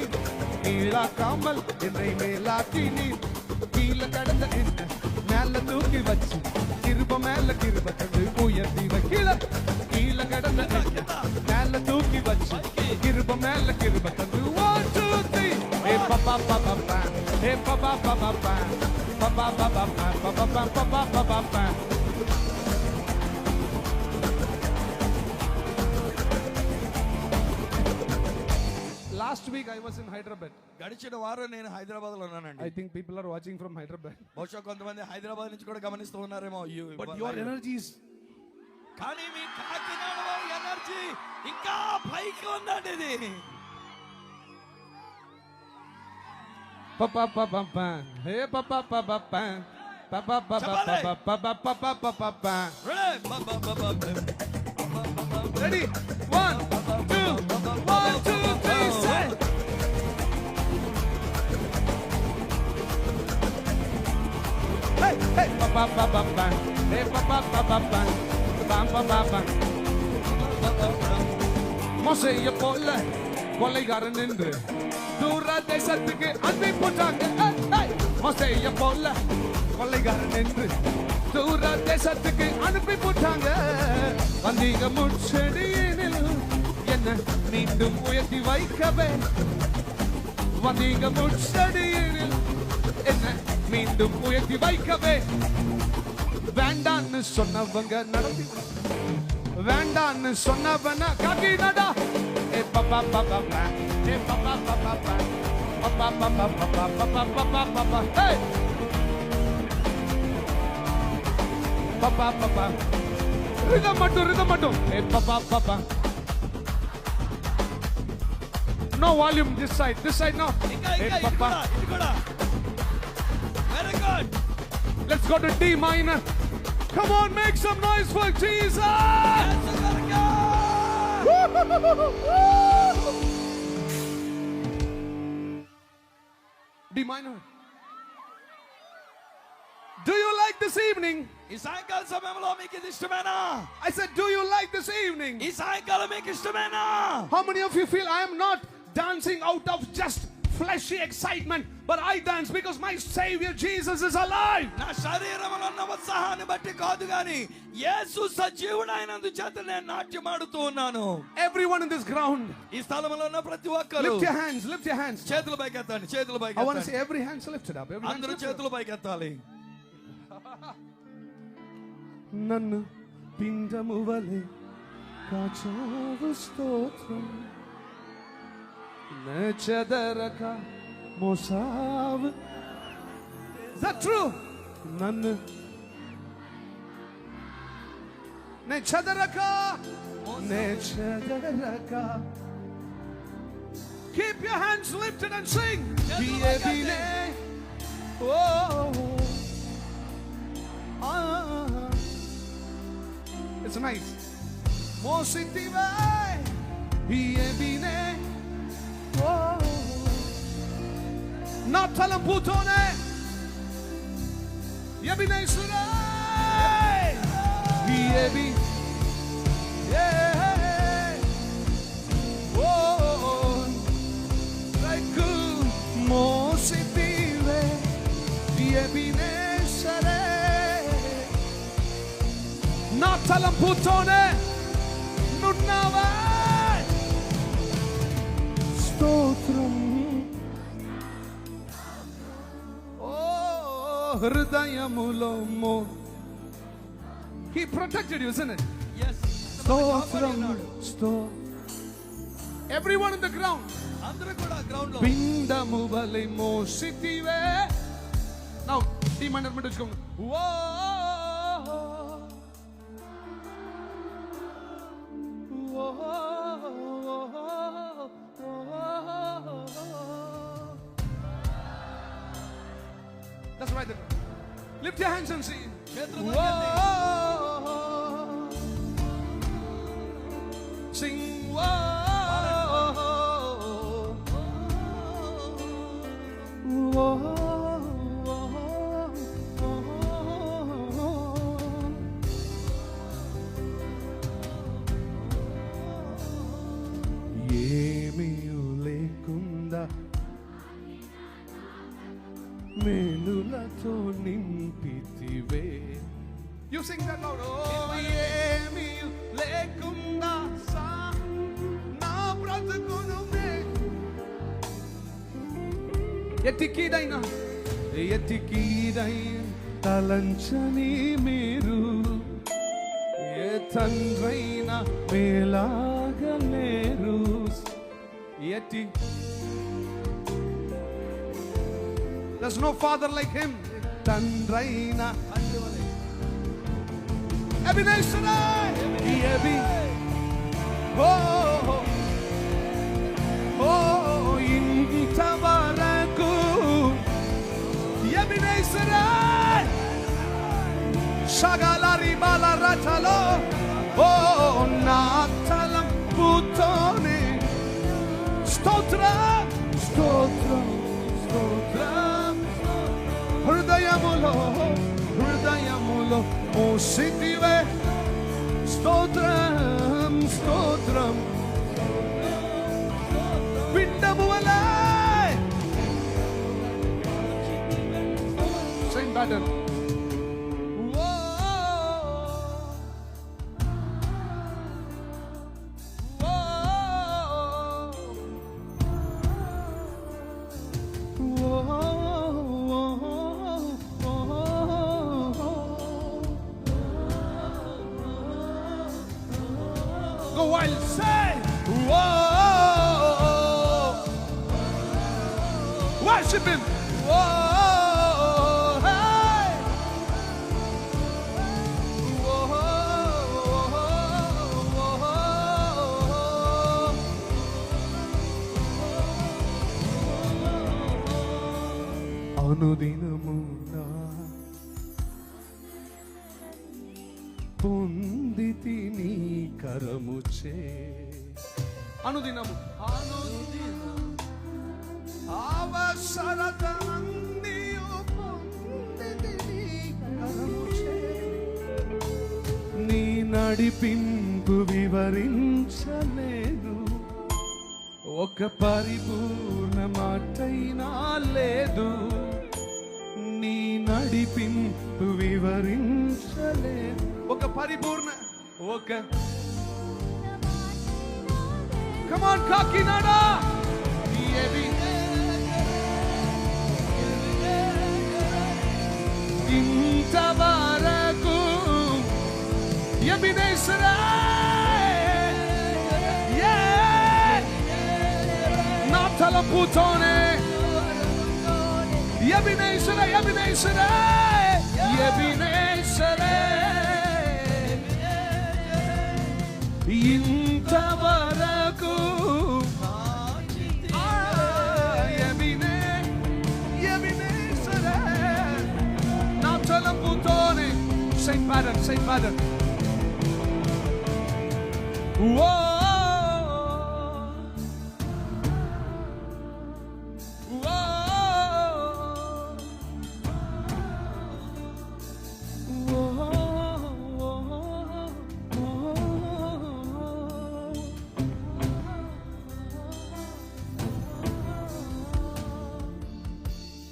நீளா காமல் என்னை மேலாக்கி நீ. கீழே கடந்த என்ன மேல தூக்கி வச்சு, கிருப மேல கிருப தந்து உயர்த்தி வைக்கல. கீழே கடந்த என்ன மேல தூக்கி வச்சு, கிருப மேல கிருப தந்து 1, 2, 3. Hey pa pa pa pa pa. Hey pa pa pa pa pa. Pa pa pa pa pa pa pa pa pa pa pa pa pa. Last week I was in Hyderabad. గడిచిన వారం నేను హైదరాబాద్ లో ఉన్నానండి. I think people are watching from Hyderabad. బహుశా కొంతమంది హైదరాబాద్ నుంచి కూడా గమనిస్తూ ఉన్నారేమో. But your energy is కానీ మీ కాకినాడ వారి ఎనర్జీ ఇంకా పైకి ఉందండి. ఇది pa pa pa pa pa. Hey pa pa pa pa pa. Pa pa pa pa pa pa pa pa pa pa pa pa pa. Ready? 1, 2, 1, 2, 3, say. ba ba ba ba. Hey ba ba ba ba ba. Ba ba ba ba. மோசேயை போல கொலைகாரன் என்று தூர தேசத்துக்கு அன்பை போட்டாங்க. மோசேயை போல கொலைகாரன் என்று தூர தேசத்துக்கு அனுப்பி போட்டாங்க. வந்தீங்க முச்செடியினில் என்ன மீண்டும் உயர்த்தி வைக்கவே. வந்தீங்க முச்செடியினில் என்ன மீண்டும் உயர்த்தி வைக்கவே. வேண்டான்னு சொன்னவங்க நடத்தி, வேண்டான்னு சொன்னவன காட்டி நடா. ஏ பாப்பா பாப்பா பா, ஏ பாப்பா பாப்பா பா, பாப்பா பாப்பா பாப்பா பாப்பா பாப்பா பாப்பா. ஹே பாப்பா பாப்பா, ரிதம் மட்டும். ஏ பாப்பா பாப்பா. No volume this side no. Hey papa, very good. let's go to D minor. Come on, make some noise for Jesus. D minor. Do you like this evening? ఈ సాయంకాల సమయంలో మీకు ఇది ఇష్టమేనా? I said, do you like this evening? ఈ సాయంకాలం మీకు ఇష్టమేనా? How many of you feel I am not dancing out of just fleshy excitement, but I dance because my Savior Jesus is alive? నా శరీరంలో ఉన్న ఉత్సాహాన్ని బట్టి కాదు గాని యేసు సజీవుడైనందు చేత నేను నాట్యం ఆడుతూ ఉన్నాను. Everyone in this ground, ఈ స్థలంలో ఉన్న ప్రతి ఒక్కరు lift your hands, lift your hands. చేతులు పైకెత్తండి, చేతులు I want to పైకెత్తండి. see every hands lifted up. Every hands అందరూ lifted up. చేతులు పైకెత్తాలి. నన్ను పిండము వలె కాచావు స్తోత్రం, నే చెదరక మోసావు. Is that true? నన్ను నే చెదరక. Keep your hands lifted and sing. It's nice. Mositive, Biebine, Natalam Putone, Yebine Surai, Biebi, yeah, oh, like Mositive, Biebine Sare. Natalam Putone, Nunava, Stotram. Oh, Hridayamulomo. He protected you, isn't it? Yes. Stotram. Everyone in the ground. అందరూ కూడా ground లో Pindamu vale mositive. Now, D minor mid come. Whoa. That's right. Lift your hands and sing. Sing. మేలులతో నింపితివే. You sing that loud. Oh, ఏమీ లేకుండా నా బ్రతుకును ఎతికిదైనా తలంచని మీరు ఏ తండ్రైనా మేలాగలేరు. ఎతి There's no father like him. Tandraina. Ebenezer. Ebi. Oh. Oh. Intavaraku. Ebenezer. Shagalari balaratalo. Oh. Natalam putone. Stotra. Stotra. Stotra. Hridayamulo, Hridaya గాయములో మోసితివే స్తోత్రం స్తోత్రం పిండము వలె Same pattern. Go wild, say, whoa, worship Him, whoa, hey, whoa, అనుదినము నా పొందితి నీ కరముచే అనుదినము అవసరతనందియు పొందితి నీ కరముచే నీ నడిపింపు వివరించలేదు ఒక పరిపూర్ణ మాటైనా లేదు నీ నడిపింపు వివరించలేదు ఒక పరిపూర్ణ ఒక కమాన్ కాకినాడా ఇంతవరకు ఎబినేసరా నా తలపుతోనే ఎబినేసరా ఎబినేసరా ఎబినేసరా ఇంతవరకు ఎబినేసరా నా తలపుతోనే Same pattern, same pattern. Whoa.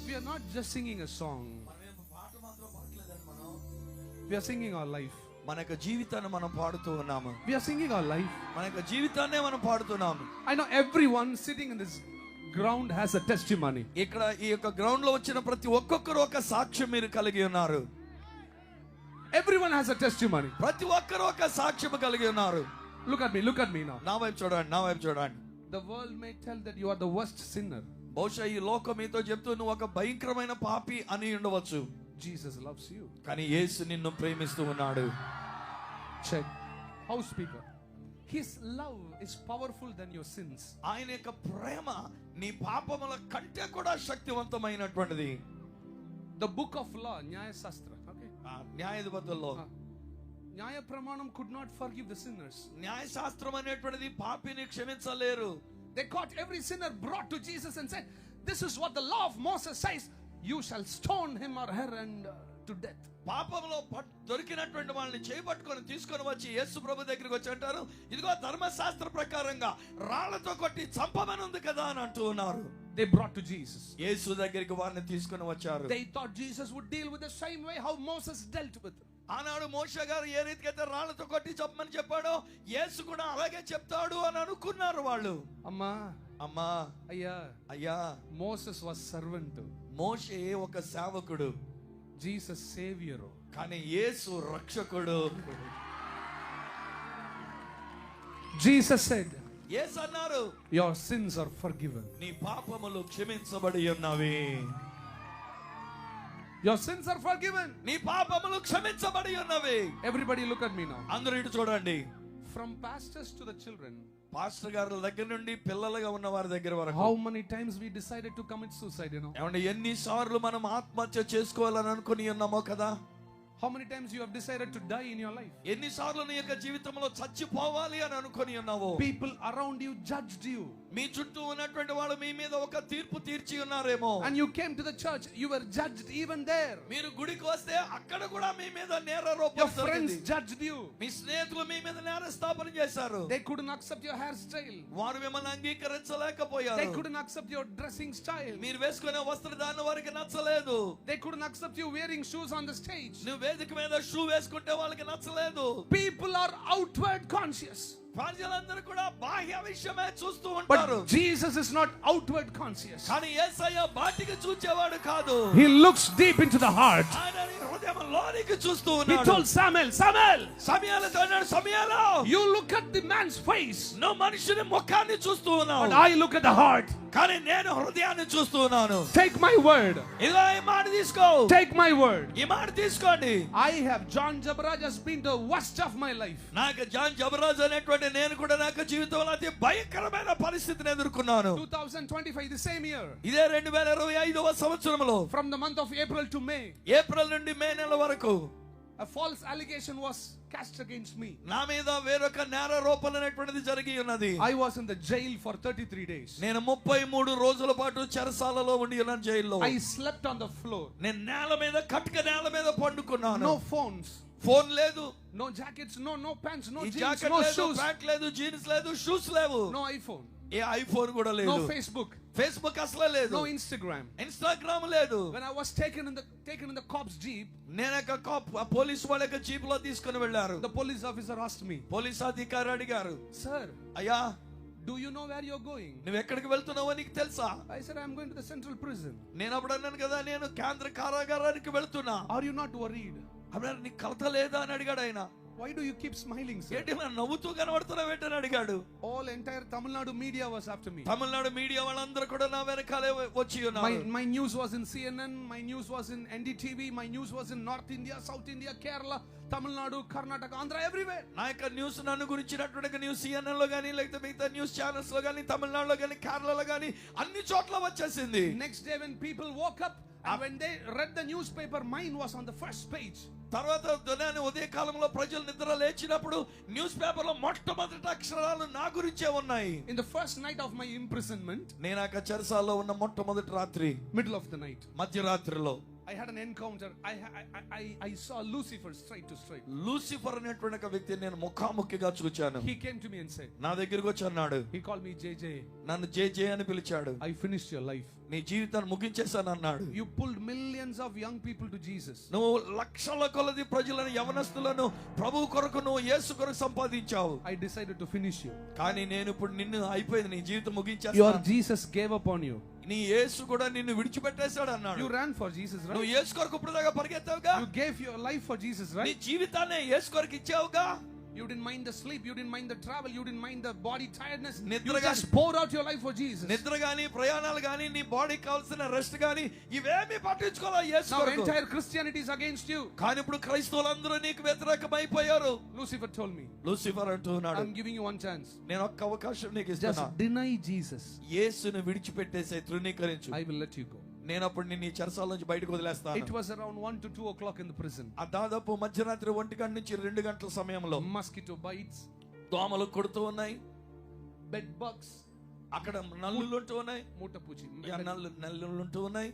We are not just singing a song. We are singing our life. మన యొక్క జీవితాన్ని మనం పాడుతూ ఉన్నాము. We are singing our life. మన యొక్క జీవితాన్నే మనం పాడుతున్నాము. I know everyone sitting in this ground has a testimony. ఇక్కడ ఈ యొక్క గ్రౌండ్ లో వచ్చిన ప్రతి ఒక్కొక్కరు ఒక సాక్ష్యం మీరు కలిగి ఉన్నారు. Everyone has a testimony. ప్రతి ఒక్కరు ఒక సాక్ష్యం కలిగి ఉన్నారు. Look at me now. నా వైపు చూడండి, నా వైపు చూడండి. The world may tell that you are the worst sinner. బహుశా ఈ లోకం మీతో చెప్తూ నువ్వు ఒక భయంకరమైన పాపి అని ఉండవచ్చు. Jesus loves you. కానీ యేసు నిన్ను ప్రేమిస్తూ ఉన్నాడు. Check. House speaker. His love is powerful than your sins. ఆయన యొక్క ప్రేమ నీ పాపముల కంటే కూడా శక్తివంతమైనటువంటిది. The book of law, Nyaya Shastra. Okay. న్యాయాధిపతుల్లో Nyaya Pramanam could not forgive the sinners. న్యాయశాస్త్రం అనేటువంటిది పాపిని క్షమించలేరు. They caught every sinner, brought to Jesus and said, this is what the law of Moses says. You shall stone him or her and to death. పాపంలో దొరికినటువంటి వాళ్ళని చేయబట్టుకొని తీసుకొని వచ్చి యేసు ప్రభు దగ్గరికి వచ్చి అంటారు, ఇదిగో ధర్మశాస్త్ర ప్రకారంగా రాళ్లతో కొట్టి చంపమని ఉంది కదా అని అంటూ ఉన్నారు. They brought to Jesus. యేసు దగ్గరికి వారిని తీసుకొని వచ్చారు. They thought Jesus would deal with the same way how Moses dealt with them. ఆనాడు మోషే గారు ఏ రీతికైతే రాళ్లతో కొట్టి చంపమని చెప్పాడో యేసు కూడా అలాగే చెప్తాడు అని అనుకున్నారు వాళ్ళు. అమ్మా అయ్యా Moses was servant. మోషే ఒక సేవకుడు, Jesus savior. కానీ యేసు రక్షకుడు. Jesus said, యేసు అన్నారు, your sins are forgiven. నీ పాపములు క్షమించబడి ఉన్నవి. Your sins are forgiven. నీ పాపములు క్షమించబడి ఉన్నవి. Everybody look at me now. అందరూ ఇటు చూడండి. From pastors to the children. Pastor గారి దగ్గర నుండి పిల్లలుగా ఉన్న వారి దగ్గర వరకు. How many times we decided to commit suicide, you know? ఏమంటే ఎన్ని సార్లు మనం ఆత్మహత్య చేసుకోవాలని అనుకుని ఉన్నామో కదా. How many times you have decided to die in your life? ఎన్నిసార్లు నీ యొక్క జీవితంలో చచ్చిపోవాలి అని అనుకొని ఉన్నావో? People around you judged you. మీ చుట్టూ ఉన్నటువంటి వాళ్ళు మీ మీద ఒక తీర్పు తీర్చి ఉన్నారేమో. And you came to the church, you were judged even there. మీరు గుడికి వస్తే అక్కడ కూడా మీ మీద నేరారోపణ Your friends judged you. మీ స్నేహితులు మీ మీద నేరస్థాపన చేశారు. They couldn't accept your hairstyle. వారు మిమ్మల్ని అంగీకరించలేకపోయారు. They couldn't accept your dressing style. మీరు వేసుకునే వస్త్రధారణ వారికి నచ్చలేదు. They couldn't accept you wearing shoes on the stage. నువ్వు వేదిక మీద షూ వేసుకుంటే వాళ్ళకి నచ్చలేదు. People are outward conscious. ప్రజలందరూ కూడా బాహ్య విషయమే చూస్తూ But ఉంటారు. Jesus is not outward conscious. కానీ యేసయ్య బయటికి చూచేవాడు కాదు. He looks deep into the heart. ఆయన నీ హృదయంలోనికి చూస్తూ He ఉన్నాడు. told Samuel, Samuel, సమయాలతో అన్నాడు, సమయాలో you look at the man's face, నువ్వు మనుషుని ముఖాన్ని చూస్తూ but ఉన్నావు, I look at the heart. కానీ నేను హృదయాన్ని చూస్తూ ఉన్నాను. Take my word. ఇలా ఈ మాట తీసుకో. Take my word. ఈ మాట తీసుకోండి. I have, John Jabaraj has been the worst of my life. నాకు జాన్ జబరాజ్ అనేటువంటి నేను కూడా నాకు జీవితంలో అతి భయంకరమైన పరిస్థితిని ఎదుర్కొన్నాను. 2025, the same year. ఇదే 2025వ సంవత్సరంలో From the month of April to May, April నుండి మే నెల వరకు a false allegation was cast against me. నా మీద వేరొక నేరారోపణ అనేటువంటిది జరిగి ఉన్నది. I was in the jail for 33 days. నేను 33 రోజుల పాటు చెరసాలలో ఉండి ఉన్నాను జైల్లో. I slept on the floor. నేను నేల మీద కటిక నేల మీద పండుకున్నాను. No phones, ఫోన్ లేదు, no jackets, no pants, no ఈ jeans, జాకెట్ no లేదు, shoes, ప్యాంట్ లేదు, జీన్స్ లేదు, షూస్ లేవు, no iPhone, ఏ ఐఫోన్ కూడా లేదు, no Facebook, ఫేస్బుక్ అసలు లేదు, no Instagram. ఇన్స్టాగ్రామ్ లేదు. When I was taken in the cop's jeep, నేను పోలీసు వాళ్ళ యొక్క జీప్ లో తీసుకుని వెళ్ళారు. the police officer asked me, police అధికారి అడిగారు, sir, అయ్యా do you know where you're going? నువ్వు ఎక్కడికి వెళ్తున్నావో నీకు తెలుసా? I said, I'm going to the central prison. నేను అప్పుడు అన్నాను కదా, నేను కేంద్ర కారాగారానికి వెళ్తున్నా. Are you not worried? అప్పుడు నీకు కలత లేదా అని అడిగాడు ఆయన. Why do you keep smiling, sir? ఏంటి నన్ను నవ్వుతూ కనబడుతున్నావు ఏంటని అడిగాడు. All entire Tamil Nadu media was after me. Tamil Nadu media వాళ్ళందరూ కూడా నా వెనకాలే వచ్చి ఉన్నారు. My news was in CNN, my news was in NDTV, my news was in North India, South India, Kerala, Tamil Nadu, Karnataka, Andhra, everywhere. నా యొక్క news నన్ను గురించినటువంటి న్యూస్ CNN లో గానీ లేకపోతే మిగతా న్యూస్ ఛానల్స్ లో గానీ తమిళనాడులో గానీ కేరళలో గానీ అన్ని చోట్ల వచ్చేసింది. Next day when people woke up and when they read the newspaper, mine was on the first page. తర్వాత ఉదయ కాలంలో ప్రజలు నిద్ర లేచినప్పుడు న్యూస్ పేపర్ లో మొట్టమొదటి అక్షరాలు నా గురించే ఉన్నాయి. In the first night of my imprisonment, నేను ఆ చెరసాలలో ఉన్న మొట్టమొదటి రాత్రి, middle of the night, మధ్యరాత్రిలో I had an encounter. I saw Lucifer straight to straight. Lucifer అనేటువంటి ఒక వ్యక్తిని నేను ముఖాముఖిగా చూచాను. He came to me and said, నా దగ్గరికి వచ్చి అన్నాడు, he called me JJ. నన్ను జే అని పిలిచాడు. I finished your life. నీ జీవితాన్ని ముగించేశాను అన్నాడు. You pulled millions of young people to Jesus. నువ్వు లక్షల కొలది ప్రజలను యవనస్తులను ప్రభు కొరకు నువ్వు యేసు కొరకు సంపాదించావు. I decided to finish you. కానీ నేను ఇప్పుడు నిన్ను అయిపోయింది, నీ జీవితం Your ముగించేస్తాను. Jesus gave up on you. నీ యేసు కూడా నిన్ను విడిచిపెట్టేశాడు అన్నాడు. You ran for Jesus, right? నువ్వు యేసు కొరకు ఇప్పుడు దాకా పరిగెత్తావుగా. You gave your life for Jesus, నీ right? జీవితాన్ని యేసు కొరకు ఇచ్చావుగా. You didn't mind the sleep, you didn't mind the travel, you didn't mind the body tiredness. You నిద్ర just poured out your life for Jesus. నిద్ర గాని ప్రయాణాలు గాని నీ బాడీకి కావాల్సిన రెస్ట్ గాని ఇవేమీ పట్టించుకోలే యేసు Now కొరకు. entire Christianity is against you. కానీ ఇప్పుడు క్రైస్తవులందరూ నీకు వ్యతిరేకమైపోయారు. Lucifer told me, లూసిఫర్ అంటున్నాడు, I'm giving you one chance. నేను ఒక్క అవకాశం నీకు ఇస్తున్నా. Just deny Jesus. యేసును విడిచిపెట్టేసే తృణీకరించు. I will let you go. నేను అప్పుడు నిన్ను ఈ చెరసాల నుంచి బయటకు వదిలేస్తాను. It was around 1 to 2 o'clock in the prison. ఆ దాదాపు మధ్యరాత్రి 1 గంట నుంచి 2 గంటల సమయంలో Mosquito bites, దోమలు కొడుతూ ఉన్నాయి, bed bugs, అక్కడ నల్లులు ఉంటూ ఉన్నాయి, mutapuchi, నల్లులు ఉంటూ ఉన్నాయి.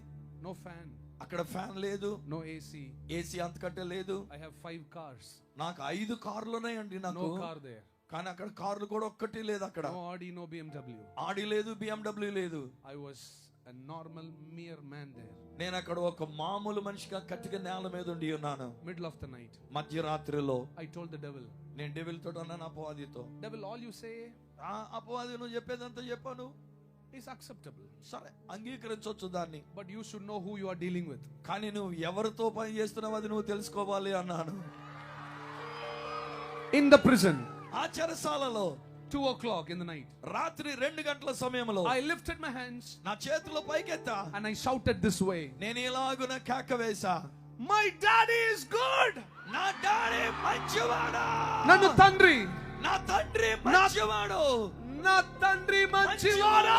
no fan, అక్కడ ఫ్యాన్ లేదు, no AC. ఏసీ అంతకంటే లేదు. I have 5 cars. నాకు 5 కార్లు ఉన్నాయండి నాకు. No car there. కానీ అక్కడ కార్లు కూడా ఒక్కటి లేదు. అక్కడ No Audi, no BMW. ఆడి లేదు, BMW లేదు. I was a normal mere man there. నేను అక్కడ ఒక మామూలు మనిషిగా కట్టిక నేల మీద ఉండి ఉన్నాను. Middle of the night, మధ్యరాత్రిలో I told the devil, నేను డెవిల్ తోటి అన్నాను, అపవాదితో, devil, all you say అపవాది నువ్వు చెప్పేదంతా చెప్పాను, is acceptable, సరే అంగీకరించవచ్చు దాన్ని, but you should know who you are dealing with. కానీ నువ్వు ఎవరితో పని చేస్తున్నావు అది నువ్వు తెలుసుకోవాలి అన్నాను. In the prison, ఆ చెరసాలలో 2 o'clock in the night, రాత్రి 2 గంటల సమయంలో I lifted my hands నా చేతులు పైకెత్తా, and I shouted this way, నేను ఇలాగున కేక వేసా, my daddy is good. నా డాడీ మంచివాడా, Nannu tandri, నా తండ్రి మంచివాడు, na tandri manchivada.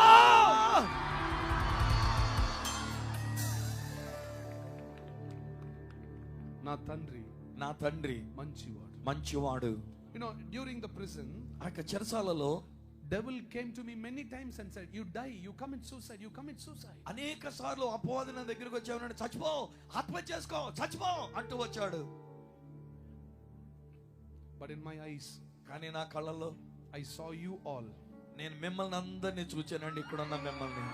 Na tandri నా తండ్రి మంచివాడు. మంచివాడు. You know, during the prison, ఆ యొక్క చెరసాలలో devil came to me many times and said, you die, you commit suicide, you commit suicide. అనేక సార్లు అపవాది నా దగ్గరికి వచ్చాడు, చచ్చిపో, ఆత్మహత్య చేసుకో, చచ్చిపో అంటూ వచ్చాడు. But in my eyes, కానీ నా కళ్ళల్లో I saw you all. నేను మిమ్మల్ని అందరినీ చూచానండి, ఇక్కడ ఉన్న మిమ్మల్ని.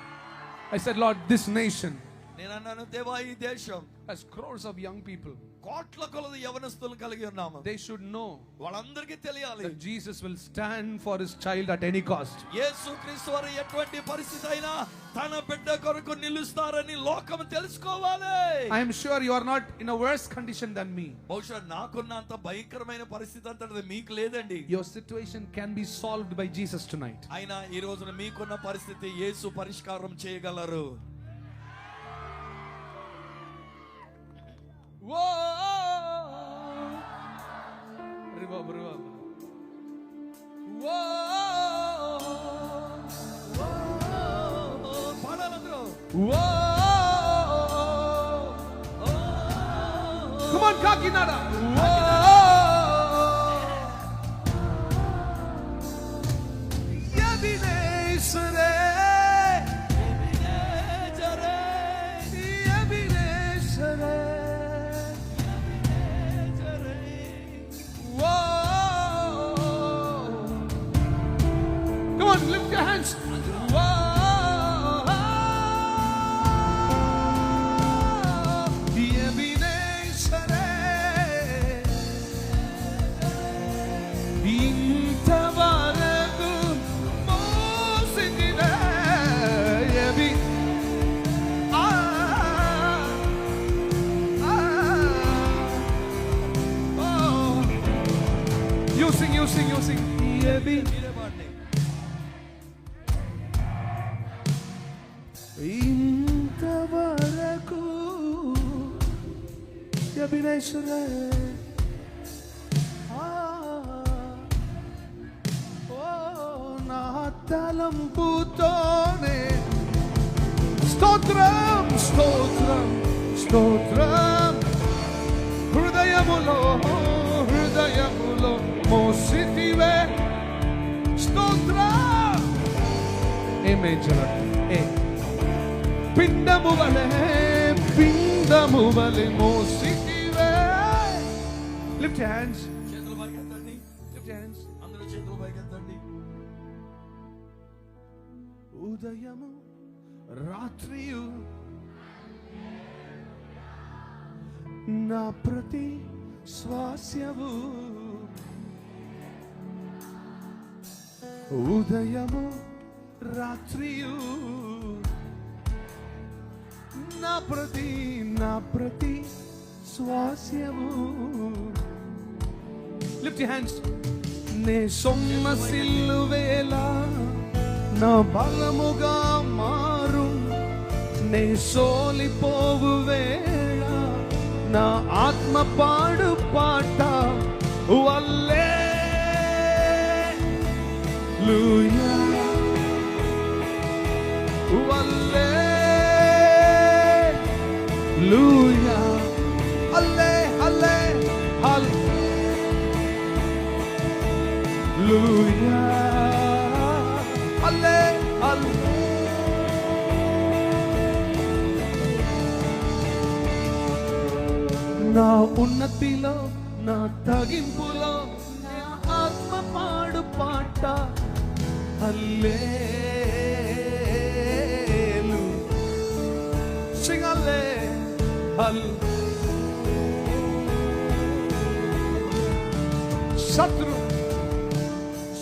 I said, Lord, this nation నేను అన్నాను, దేవా ఈ దేశం has crores of young people. కోట్ల కొలది యవనస్తులు కలిగి ఉన్నాము. They should know వాళ్ళందరికీ తెలియాలి that Jesus will stand for his child at any cost. యేసుక్రీస్తు వారు ఎటువంటి పరిస్థితి అయినా తన బిడ్డ కొరకు నిలుస్తారని లోకం తెలుసుకోవాలి. I am sure you are not in a worse condition than me. బహుశా నాకున్నంత భయంకరమైన పరిస్థితి అంతటిది మీకు లేదండి. Your situation can be solved by Jesus tonight. అయినా ఈ రోజున మీకున్న పరిస్థితి యేసు పరిష్కారం చేయగలరు. Whoa! Reverb. Whoa! పాడాలందరూ. Whoa! Come on, Kakinada! Whoa! Ebenezer, lift your hands. Whoa. Ebenezer, ఇంతవరకు మోసిందినే You sing. ఇంతవరకు ఎబినేశ్వరే నా తలంపుతోనే స్తోత్రం హృదయములో మోసితివే స్తోత్రం. Amen. పిండము వలె మోసితివే. Lift your hands. చేతులు పైకెత్తండి. Lift your hands. అందరూ చేతులు పైకెత్తండి. ఉదయము రాత్రియు నా ప్రతి శ్వాసవు, ఉదయము రాత్రియు నా ప్రతి శ్వాసము. Lift your hands. నే సొమ్మసిల్లు వేళ నా బలముగా మారు, నే సోలిపోవు వేళ నా ఆత్మ పాడు పాట హల్లెలూయా హల్లెలూయా హల్లెలూయా నా ఉన్నతిలో నా తగింపులో నా ఆత్మ పాడు పాట హల్లెలూయా. Sing hallelujah.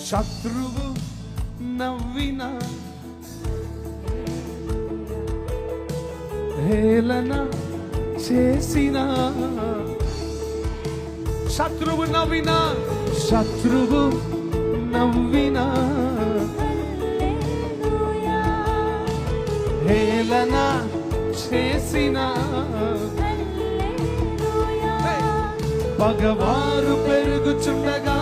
శత్రువు నవ్విన హేళన చేసిన, శత్రువు నవ్విన హేళన చేసిన, పగవారు పెరుగుచుండగా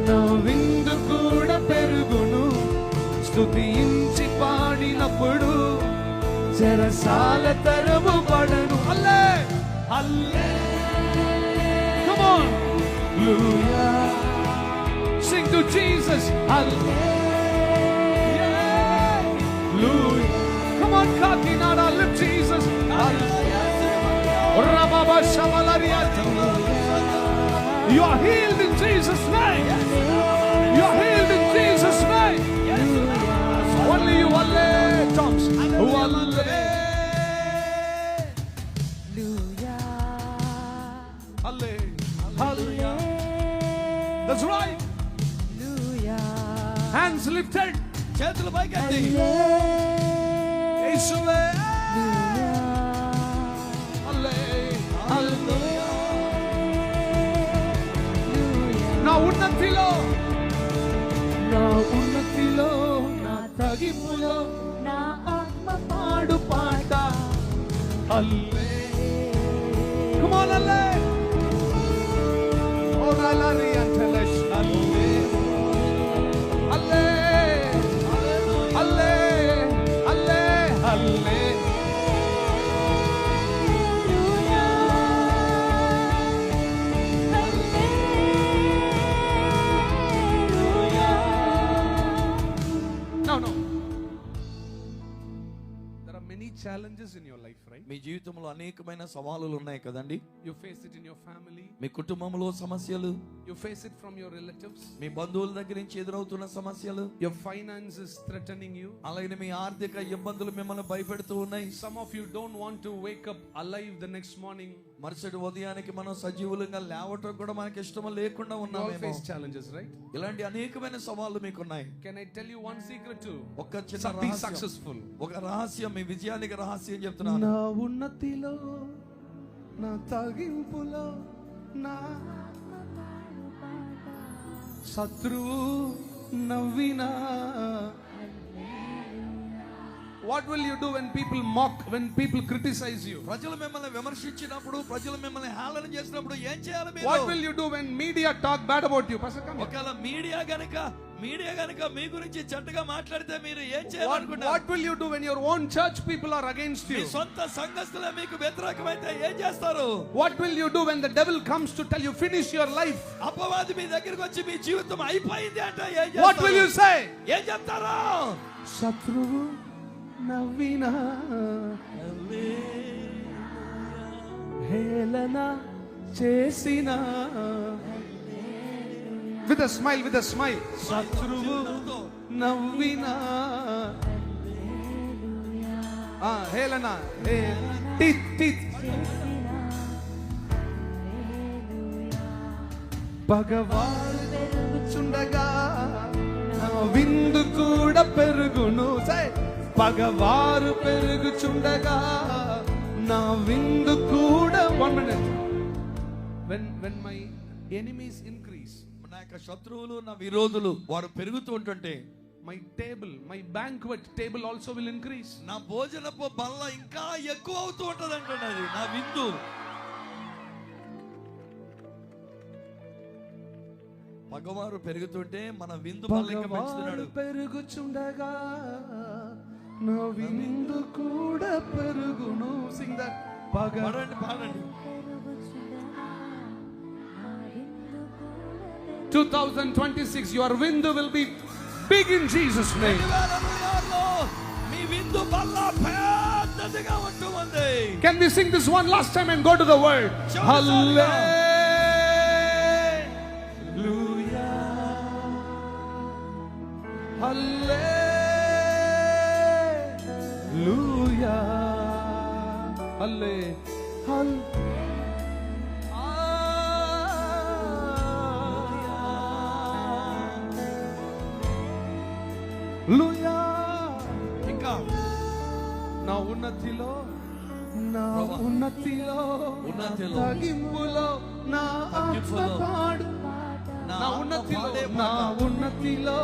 నా విందు కూడా పెరుగును, స్తుతించి పాడినప్పుడు చెరసాల తరము పడను. హల్లెలూయా Sing to Jesus. Hallelujah. Come on, Kakinada, lift Jesus. Rababa Shabalariati. You are healed in Jesus' name. You are healed in Jesus' name. Only you, Alle, Toms. Alle. Hallelujah. That's right. Hands lifted. చేతులు పైకెత్తి యేసువే. Alle. Hallelujah. నా ఉన్నతిలో నా తగ్గింపులో నా ఆత్మ పాడు పాట. Alle. Come on, Alle. Oh, Nalari and Telesh. Alle. Alle. Alle. Alle. Alle. No. There are many challenges in your life, right? మీ జీవితంలో అనేకమైన సవాలులు ఉన్నాయి కదండి. You face it in your family. మీ కుటుంబంలో సమస్యలు, You face it from your relatives. మీ బంధువుల దగ్గర నుంచి ఎదురవుతున్న సమస్యలు, Your finances threatening you. అలాగే మీ ఆర్థిక ఇబ్బందులు మిమ్మల్ని భయపెడుతూ ఉన్నాయి. Some of you don't want to wake up alive the next morning. మరుసటి ఉదయానికి మనం సజీవులంగా లేవటం కూడా మనకి ఇష్టం లేకుండా You all ఉన్నామేమో. face challenges, right? ఇలాంటి అనేకమైన సవాళ్లు మీకున్నాయి. Can I tell you one secret too? ఒక చిన్న Be రహస్యం, successful. ఒక రహస్యం, మీ విజయానికి రహస్యం చెప్తున్నాను. నా ఉన్నతిలో నా తగ్గింపులో నా శత్రువు నవ్వినా. What will you do when people mock, when people criticize you? ప్రజలు మిమ్మల్ని విమర్శించినప్పుడు, ప్రజలు మిమ్మల్ని హేళన చేసినప్పుడు ఏం చేయాలి మీరు? What will you do when media talk bad about you? Pastor, come here. ఒకవేళ మీడియా గనుక మీ గురించి చెడ్డగా మాట్లాడితే మీరు ఏం చేయాలనుకుంటారు? What will you do when your own church people are against me you? సొంత సంఘస్థులే మీకు వ్యతిరేకమైతే ఏం చేస్తారు? What will you do when the devil comes to tell you finish your life? అపవాది మీ దగ్గరికి వచ్చి మీ జీవితం అయిపోయింది అంటే ఏం చేస్తారు? What will you say? ఏం చెప్తారు? శత్రువు నవ్వినా హేళన చేసినా. With a smile. శత్రువు నవ్వినా హేళన టీత్ పగవారు పెరుగుచుండగా నా విందు కూడా పెరుగును. పగవారు పెరుగుచుండగా నా విందు కూడా. 1 minute. When my enemies increase, నా యొక్క శత్రువులు, నా విరోధులు వారు పెరుగుతూ ఉంటుంటే my table, my banquet table also will increase. నా భోజనపు బల్ల ఇంకా ఎక్కువ అవుతూ ఉంటది అంటున్నది నా విందు. పగవారు పెరుగుతుంటే మన విందు బల్ల ఇంకా పెంచుతున్నాడు. పెరుగుచుండగా నా విందు కూడా పెరుగును. Sing that. పాడండి. 2026, your window will be big in Jesus' name. 2026లో మీ విందు బల్ల పెద్దదిగా ఉంటుంది. Can we sing this one last time and go to the word? Hallelujah. Hallelujah. ఇంకా నా ఉన్నతిలో తగ్గింపులో నా ఆత్మ పాడు. నా ఉన్నతిలో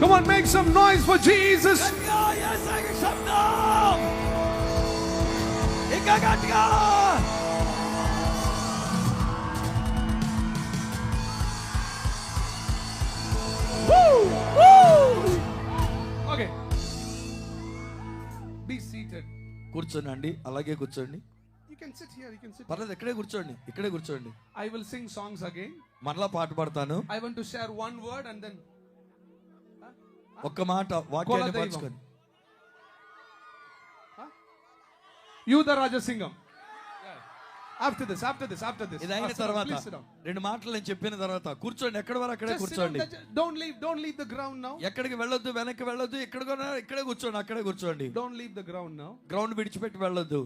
Come on, make some noise for Jesus. ఇంకా గట్టిగా కూర్చోనండి, అలాగే కూర్చోండి. You can sit here, you can sit. పర్లేదు, ఇక్కడే కూర్చోండి, ఇక్కడే కూర్చోండి. I will sing songs again. మరలా పాట పాడతాను. I want to share one word and then ఒక్క మాట వాక్యాన్ని కులదైవం. పంచుకొని. Yudha Rajasingam. After this. ఇది అయిన Pastor, తర్వాత please sit down. 2 మాటలు నేను చెప్పిన తర్వాత కూర్చోండి, ఎక్కడ వరకు అక్కడే Just sit కూర్చోండి. down, don't leave the ground now. ఎక్కడికి వెళ్ళొద్దు, వెనక్కి వెళ్ళొద్దు, ఇక్కడే కూర్చోండి, అక్కడే కూర్చోండి. Don't leave the ground now. Ground విడిచిపెట్టి వెళ్ళొద్దు.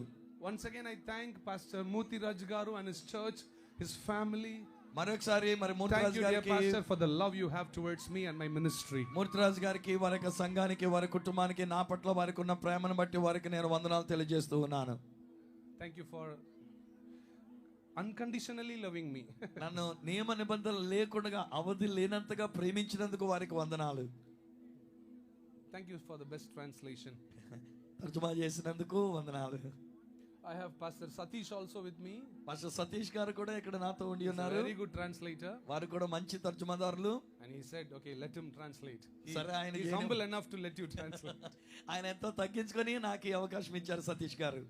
Once again I thank Pastor Muti Raj Garu and his church, his family. మరొకసారి మరి Thank మూర్తిరాజు you, dear గారికి, Pastor, for the love you have towards me and my ministry. Murthyraju గారికి, వారి యొక్క సంఘానికి, వారి కుటుంబానికి, నా పట్ల వారికి ఉన్న ప్రేమను బట్టి వారికి నేను వందనాలు తెలియజేస్తూ ఉన్నాను. Thank you for unconditionally loving me. నన్ను నియమ నిబంధనలు లేకుండా అవధి లేనంతగా ప్రేమించినందుకు వారికి వందనాలు. Thank you for the best translation. తర్జుమా చేసినందుకు వందనాలు. I have Pastor Satish also with me. Master Satish గారు కూడా ఇక్కడ నాతో ఉండి He's a ఉన్నారు. very good translator. వారు కూడా మంచి తర్జుమాదారులు. And he said, okay, let him translate. సరే, ఆయన He's humble enough to let you translate. ఆయన ఎంతో తగ్గించుకొని నాకు ఈ అవకాశం ఇచ్చారు సతీష్ గారు.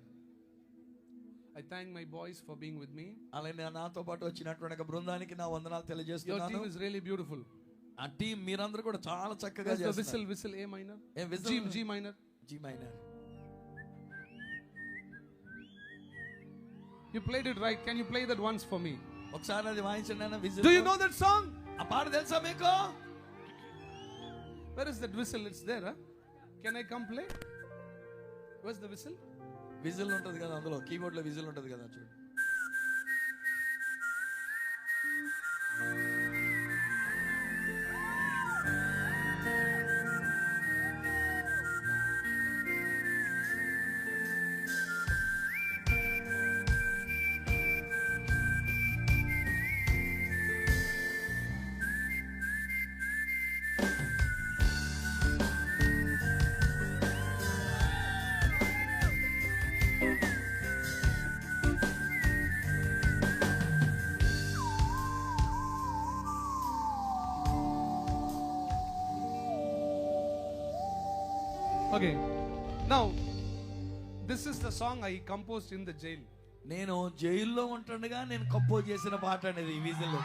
I thank my boys for being with me. అలాగే నాతో పాటు వచ్చినటువంటి ఒక బృందానికి నా వందనాలు Your తెలియజేస్తున్నాను. team is really beautiful. ఆ టీం మీరందరూ కూడా చాలా చక్కగా Where's the చేస్తున్నారు. whistle A minor? ఏ whistle? G minor. G minor. You played it right. Can you play that once for me? ఒకసారి అది వాయించండి అన్న whistle. Do you know that song? ఆ పాట తెలుసా మీకు? Where is that whistle? It's there, huh? Can I come play? Where's the whistle? Whistle ఉంటది కదా, అందులో కీబోర్డ్ లో విజిల్ ఉంటది కదా, చూడు. Okay. Now, this is the song I composed in the jail. నేను జైల్లో ఉంటుండగా నేను కంపోజ్ చేసిన పాట అనేది ఈ whistle.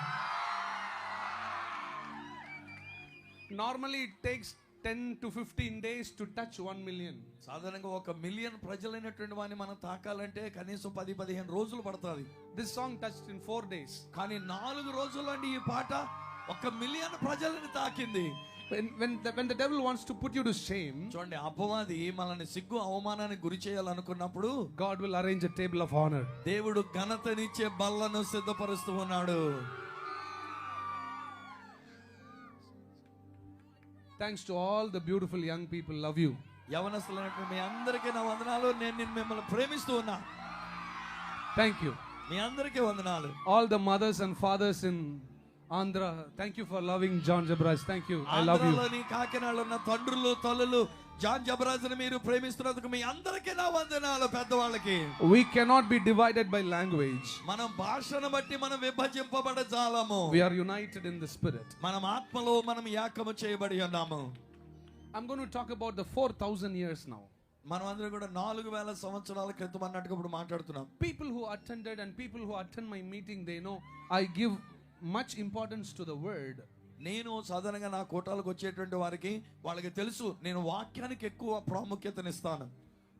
Normally it takes 10 to 15 days to touch 1 million. సాధారణంగా 1 మిలియన్ ప్రజలైనటువంటి వాడిని మనం తాకాలంటే కనీసం 10-15 రోజులు పడుతుంది. This song touched in 4 days. కానీ 4 రోజుల్లో ఈ పాట 1 మిలియన్ ప్రజలను తాకింది. When the devil wants to put you to shame, చూడండి, అపవాది మనల్ని సిగ్గు అవమానానికి గురి చేయాలనుకున్నప్పుడు God will arrange a table of honor. దేవుడు ఘనతనిచ్చే బల్లను సిద్ధపరుస్తూ ఉన్నాడు. Thanks to all the beautiful young people, love you. యవనస్తులైనటువంటి మీ అందరికీ నా వందనాలు. నేను మిమ్మల్ని ప్రేమిస్తూ ఉన్నా. Thank you. మీ అందరికీ వందనాలు. All the mothers and fathers in Andhra, thank you for loving John Jabraj. Thank you. I love you. ఆంధ్రాలోని కాకినాడలో ఉన్న తండ్రులు తల్లులు జాన్ జబరాజ్ని మీరు ప్రేమిస్తున్నందుకు మీ అందరికీ నా వందనాలు. పెద్దవాళ్ళకి We cannot be divided by language. మనం భాషను బట్టి మనం విభజింపబడజాలము. We are united in the spirit. మనం ఆత్మలో మనం ఏకము చేయబడి ఉన్నాము. I'm going to talk about the 4,000 years now. మనం అందరం కూడా 4000 సంవత్సరాల క్రితం అన్నట్టుగా ఇప్పుడు మాట్లాడుతున్నాం. People who attended and people who attend my meeting, they know I give much importance to the word. నేను సాధారణంగా నా కోటాలకు వచ్చేటువంటి వారికి వాళ్ళకి తెలుసు నేను వాక్యానికి ఎక్కువ ప్రాముఖ్యతనిస్తాను.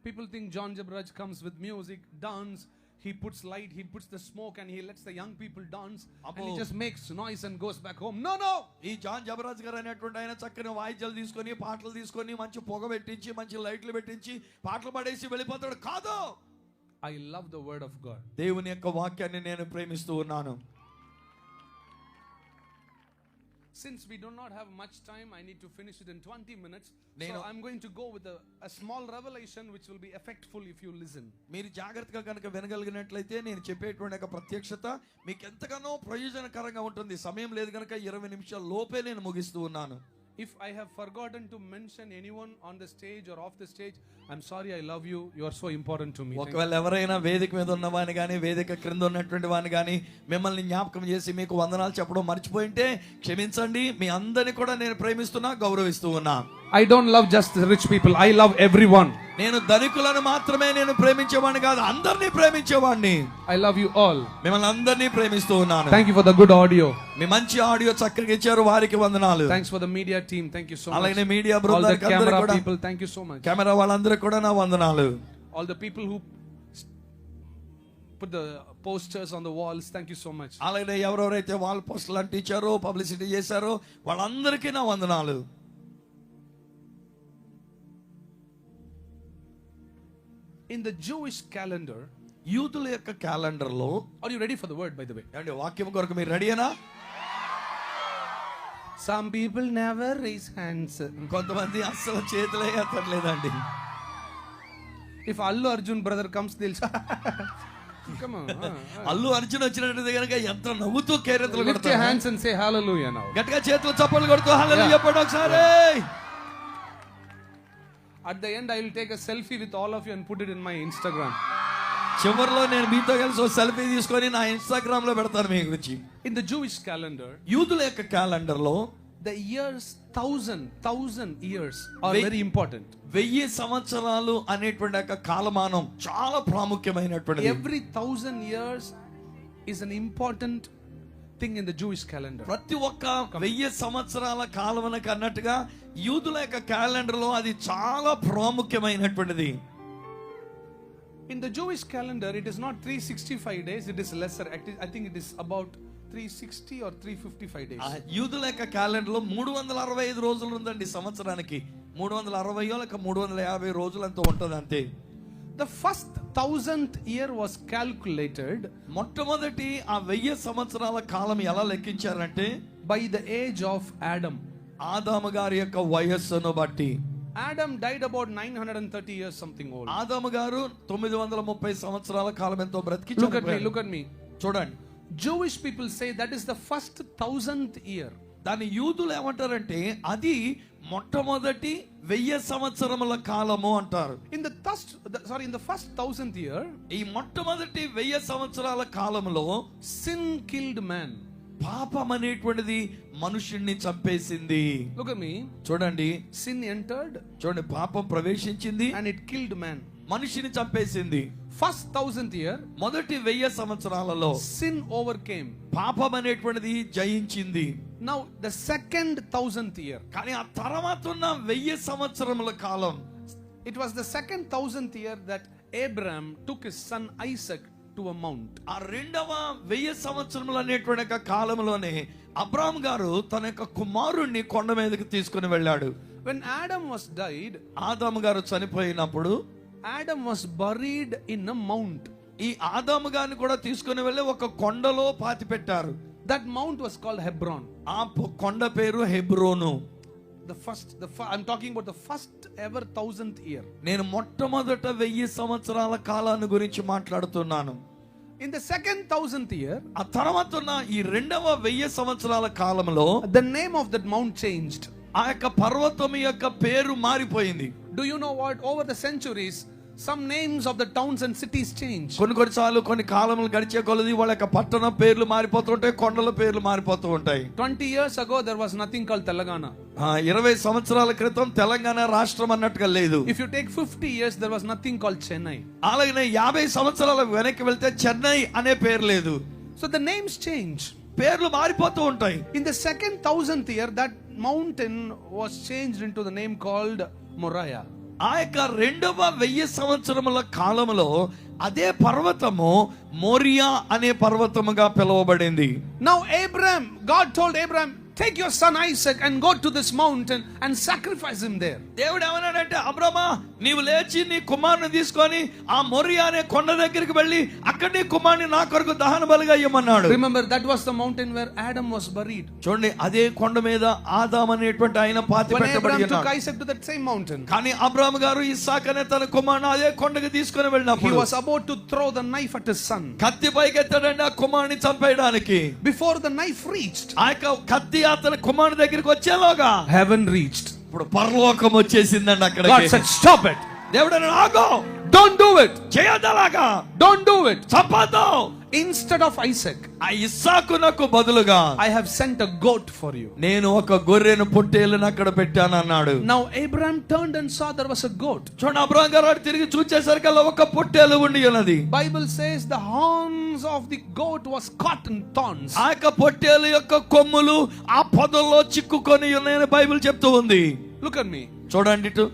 People think John Jabraj comes with music, dance, he puts light, he puts the smoke and he lets the young people dance and he just makes noise and goes back home. No. ఈ John Jabaraj గారు అనేటువంటి ఆయన చక్కని వాయిద్యాలు తీసుకొని పాటలు తీసుకొని మంచి పొగ పెట్టించి మంచి లైట్లు పెట్టించి పాటలు పాడేసి వెళ్ళిపోతాడు. కాదు, I love the word of God. దేవుని యొక్క వాక్యాన్ని నేను ప్రేమిస్తూ ఉన్నాను. Since we do not have much time, I need to finish it in 20 minutes. So I'm going to go with a small revelation which will be effectful if you listen. మీరు జాగ్రత్తగా కనుక వినగలిగినట్లయితే నేను చెప్పేటువంటి ఒక ప్రత్యక్షత మీకు ఎంతగానో ప్రయోజనకరంగా ఉంటుంది. సమయం లేదు కనుక 20 నిమిషాల లోపే నేను ముగిస్తూ ఉన్నాను. If I have forgotten to mention anyone on the stage or off the stage, I'm sorry, I love you. You are so important to me. ఒకవేళ ఎవరైనా వేదిక మీద ఉన్నవాని కానీ వేదిక క్రింద ఉన్నటువంటి వాని కానీ మిమ్మల్ని జ్ఞాపకం చేసి మీకు వందనాలు చెప్పడం మర్చిపోయింటే క్షమించండి. మీ అందరినీ కూడా నేను ప్రేమిస్తున్నా, గౌరవిస్తూ ఉన్నా. I don't love just the rich people. I love everyone. నేను ధనికులను మాత్రమే నేను ప్రేమించేవాడిని కాదు, అందరినీ ప్రేమించేవాడిని. I love you all. మిమ్మల్ని అందరినీ ప్రేమిస్తూ ఉన్నాను. Thank you for the good audio. మీ మంచి ఆడియో చక్కగా ఇచ్చారు, వారికి వందనాలు. Thanks for the media team. Thank you so much. అలాగే మీడియా All the బృందానికి అందరికీ camera కూడా, people. Thank you so much. Camera వాళ్ళందరికీ కూడా నా వందనాలు. All the people who put the posters on the walls. Thank you so much. అలాగే ఎవరెవరైతే వాల్ పోస్టర్లు అంటించారో, పబ్లిసిటీ చేశారో వాళ్ళందరికీ నా వందనాలు. In the Jewish calendar, యూదుల యొక్క క్యాలెండర్ లో, are you ready for the word, by the way? ఏమండి వాక్యం కొరకు మీరు రెడీనా? Some people never raise hands. కొంతమంది అస్సలు చేతులే ఎత్తట్లేదండి. If Allu Arjun brother comes, they'll come on. Allu Arjun వచ్చినట్టు కనుక ఎంత నవ్వుతూ కేరింతలు Lift your కొడతారు. hands and say hallelujah now. గట్టిగా చేతులు చప్పట్లు కొడుతూ హల్లెలూయా చెప్పండి ఒకసారి. At the end, I will take a selfie with all of you and put it in my Instagram. చివరిలో నేను మీతో కలిసి ఒక సెల్ఫీ తీసుకొని నా ఇన్స్టాగ్రామ్ లో పెడతాను మీ గురించి. In the Jewish calendar, యూదుల యొక్క క్యాలెండర్ లో the years, thousand years are Ve- very important. 1000 సంవత్సరాలు అనేటువంటి యొక్క కాలమానం చాలా ప్రాముఖ్యమైనటువంటిది. Every 1000 years is an important thing in the Jewish calendar. ప్రతి ఒక్క 1000 సంవత్సరాల కాలమునకు అన్నట్టుగా యూదుల యొక్క క్యాలెండర్ లో అది చాలా ప్రాముఖ్యమైనటువంటిది. In the Jewish calendar, it is not 365 days, it is lesser. I think it is about 360 or 355 days. యూదుల యొక్క క్యాలెండర్ లో 365 రోజులు ఉందండి సంవత్సరానికి. 360 లేక 350 రోజులు అంత ఉంటుంది అంతే. The first 1000th year was calculated మొట్టమొదటి ఆ 1000 సంవత్సరాల కాలం ఎలా లెక్కించారంటే by the age of Adam. ఆదాము గారి యొక్క వయస్సును బట్టి. Adam died about 930 years something old. ఆదాము గారు 930 సంవత్సరాల కాలం ఎంతో బ్రతికి Look at me, చనిపోయారు. look at me. చూడండి, Jewish people say that is the first 1000th year. దాని యూదులు ఏమంటారంటే అది మొట్టమొదటి 1000 సంవత్సరముల కాలము అంటారు. In the first 1000th year, ఈ మొట్టమొదటి 1000 సంవత్సరాల కాలంలో sin killed man. పాపం అనేటువంటిది మనుషుణ్ణి చంపేసింది. Look at me. చూడండి, Sin entered చూడండి, పాపం ప్రవేశించింది, and it killed man. మనిషిని చంపేసింది. First 1000th year, మొదటి 1000 సంవత్సరాలలో sin overcame. పాపం అనేటువంటిది జయించింది. Now the second 1000th year, కానీ ఆ తర్వాత ఉన్న 1000 సంవత్సరముల కాలం, it was the second 1000th year that Abraham took his son Isaac to a mount. ఆ రెండవ 1000 సంవత్సరములు అనేటువంటి యొక్క కాలంలోనే అబ్రాహాం గారు తన యొక్క కుమారుణ్ణి కొండ మీదకి తీసుకుని వెళ్ళాడు. When Adam was died, ఆదాము గారు చనిపోయినప్పుడు Adam was buried in a mount. ఈ ఆదాము గారిని కూడా తీసుకుని వెళ్ళి ఒక కొండలో పాతి పెట్టారు. That mount was called Hebron. ఆ కొండ పేరు హెబ్రోను. I'm talking about the first ever 1000th year. నేను మొట్టమొదట 1000 సంవత్సరాల కాలాన్ని గురించి మాట్లాడుతున్నాను. In the second 1000th year, ఆ తర్వాత ఉన్న ఈ రెండవ 1000 సంవత్సరాల కాలంలో the name of that mount changed. ఆ యొక్క పర్వతం యొక్క పేరు మారిపోయింది. Do you know what? Over the centuries, some names of the towns and cities change. కొన్నిసార్లు కొన్ని కాలములు గడిచే కొలది వాళ్ళ యొక్క పట్టణ పేర్లు మారిపోతూ ఉంటాయి, కొండల పేర్లు మారిపోతూ ఉంటాయి. 20 years ago, there was nothing called Telangana. 20 సంవత్సరాల క్రితం తెలంగాణ రాష్ట్రం అన్నట్టుగా లేదు. If you take 50 years, there was nothing called Chennai. అలాగే 50 సంవత్సరాల వెనక్కి వెళ్తే చెన్నై అనే పేరు లేదు. So the names change. పేర్లు మారిపోతూ ఉంటాయి. In the second 1000th year, that mountain was changed into the name called Moriah. ఆ యొక్క రెండవ 1000 సంవత్సరముల కాలంలో అదే పర్వతము మోరియా అనే పర్వతముగా పిలువబడింది. Now God told Abraham, take your son Isaac and go to this mountain and sacrifice him there. దేవుడు ఏమన్నాడంటే, అబ్రామా నీవు లేచి నీ కుమారుని తీసుకొని ఆ మోరియా అనే కొండ దగ్గరికి వెళ్ళి అక్కడ నీ కుమారుని నా కొరకు దహన బలిగా ఇవ్వమన్నాడు. Remember, that was the mountain where Adam was buried. చూడండి, అదే కొండ మీద ఆదాము అనేటువంటి ఆయన పాతి When పెట్టబడి Abraham took ఉన్నాడు. Isaac to that same mountain, కానీ అబ్రాహాము గారు ఇస్సాకు అనే తన కుమారుని అదే కొండకి తీసుకొని he వెళ్ళినప్పుడు was about to throw the knife at his son. కత్తి పైకి ఎత్తాడండి ఆ కుమారుని చంపేయడానికి. Before the knife reached, ఆ యొక్క కత్తి అతని కుమారుని దగ్గరికి వచ్చేలోగా heaven reached. ఇప్పుడు పరలోకం వచ్చేసిందండి అక్కడ. God said, stop it. దేవుడు అన్నాడు, ఆగు, Don't do it. చేయొద్దలాగా, Don't do it. చంపొద్దు. instead of Isaac, ఆ ఇస్సాకునకు బదులుగా I have sent a goat for you. నేను ఒక గొర్రెను పొట్టేలును అక్కడ పెట్టాను అన్నాడు. Now Abraham turned and saw there was a goat. చూడండి, అబ్రహాం గారు తిరిగి చూచేసరికల్లా ఒక పొట్టేలు ఉండి ఉన్నది. Bible says the horns of the goat was caught in thorns. ఆ యొక్క పొట్టేలు యొక్క కొమ్ములు ఆ పొదల్లో చిక్కుకొని ఉన్నాయని బైబిల్ చెప్తూ ఉంది. Look at me. చూడండి ఇటు.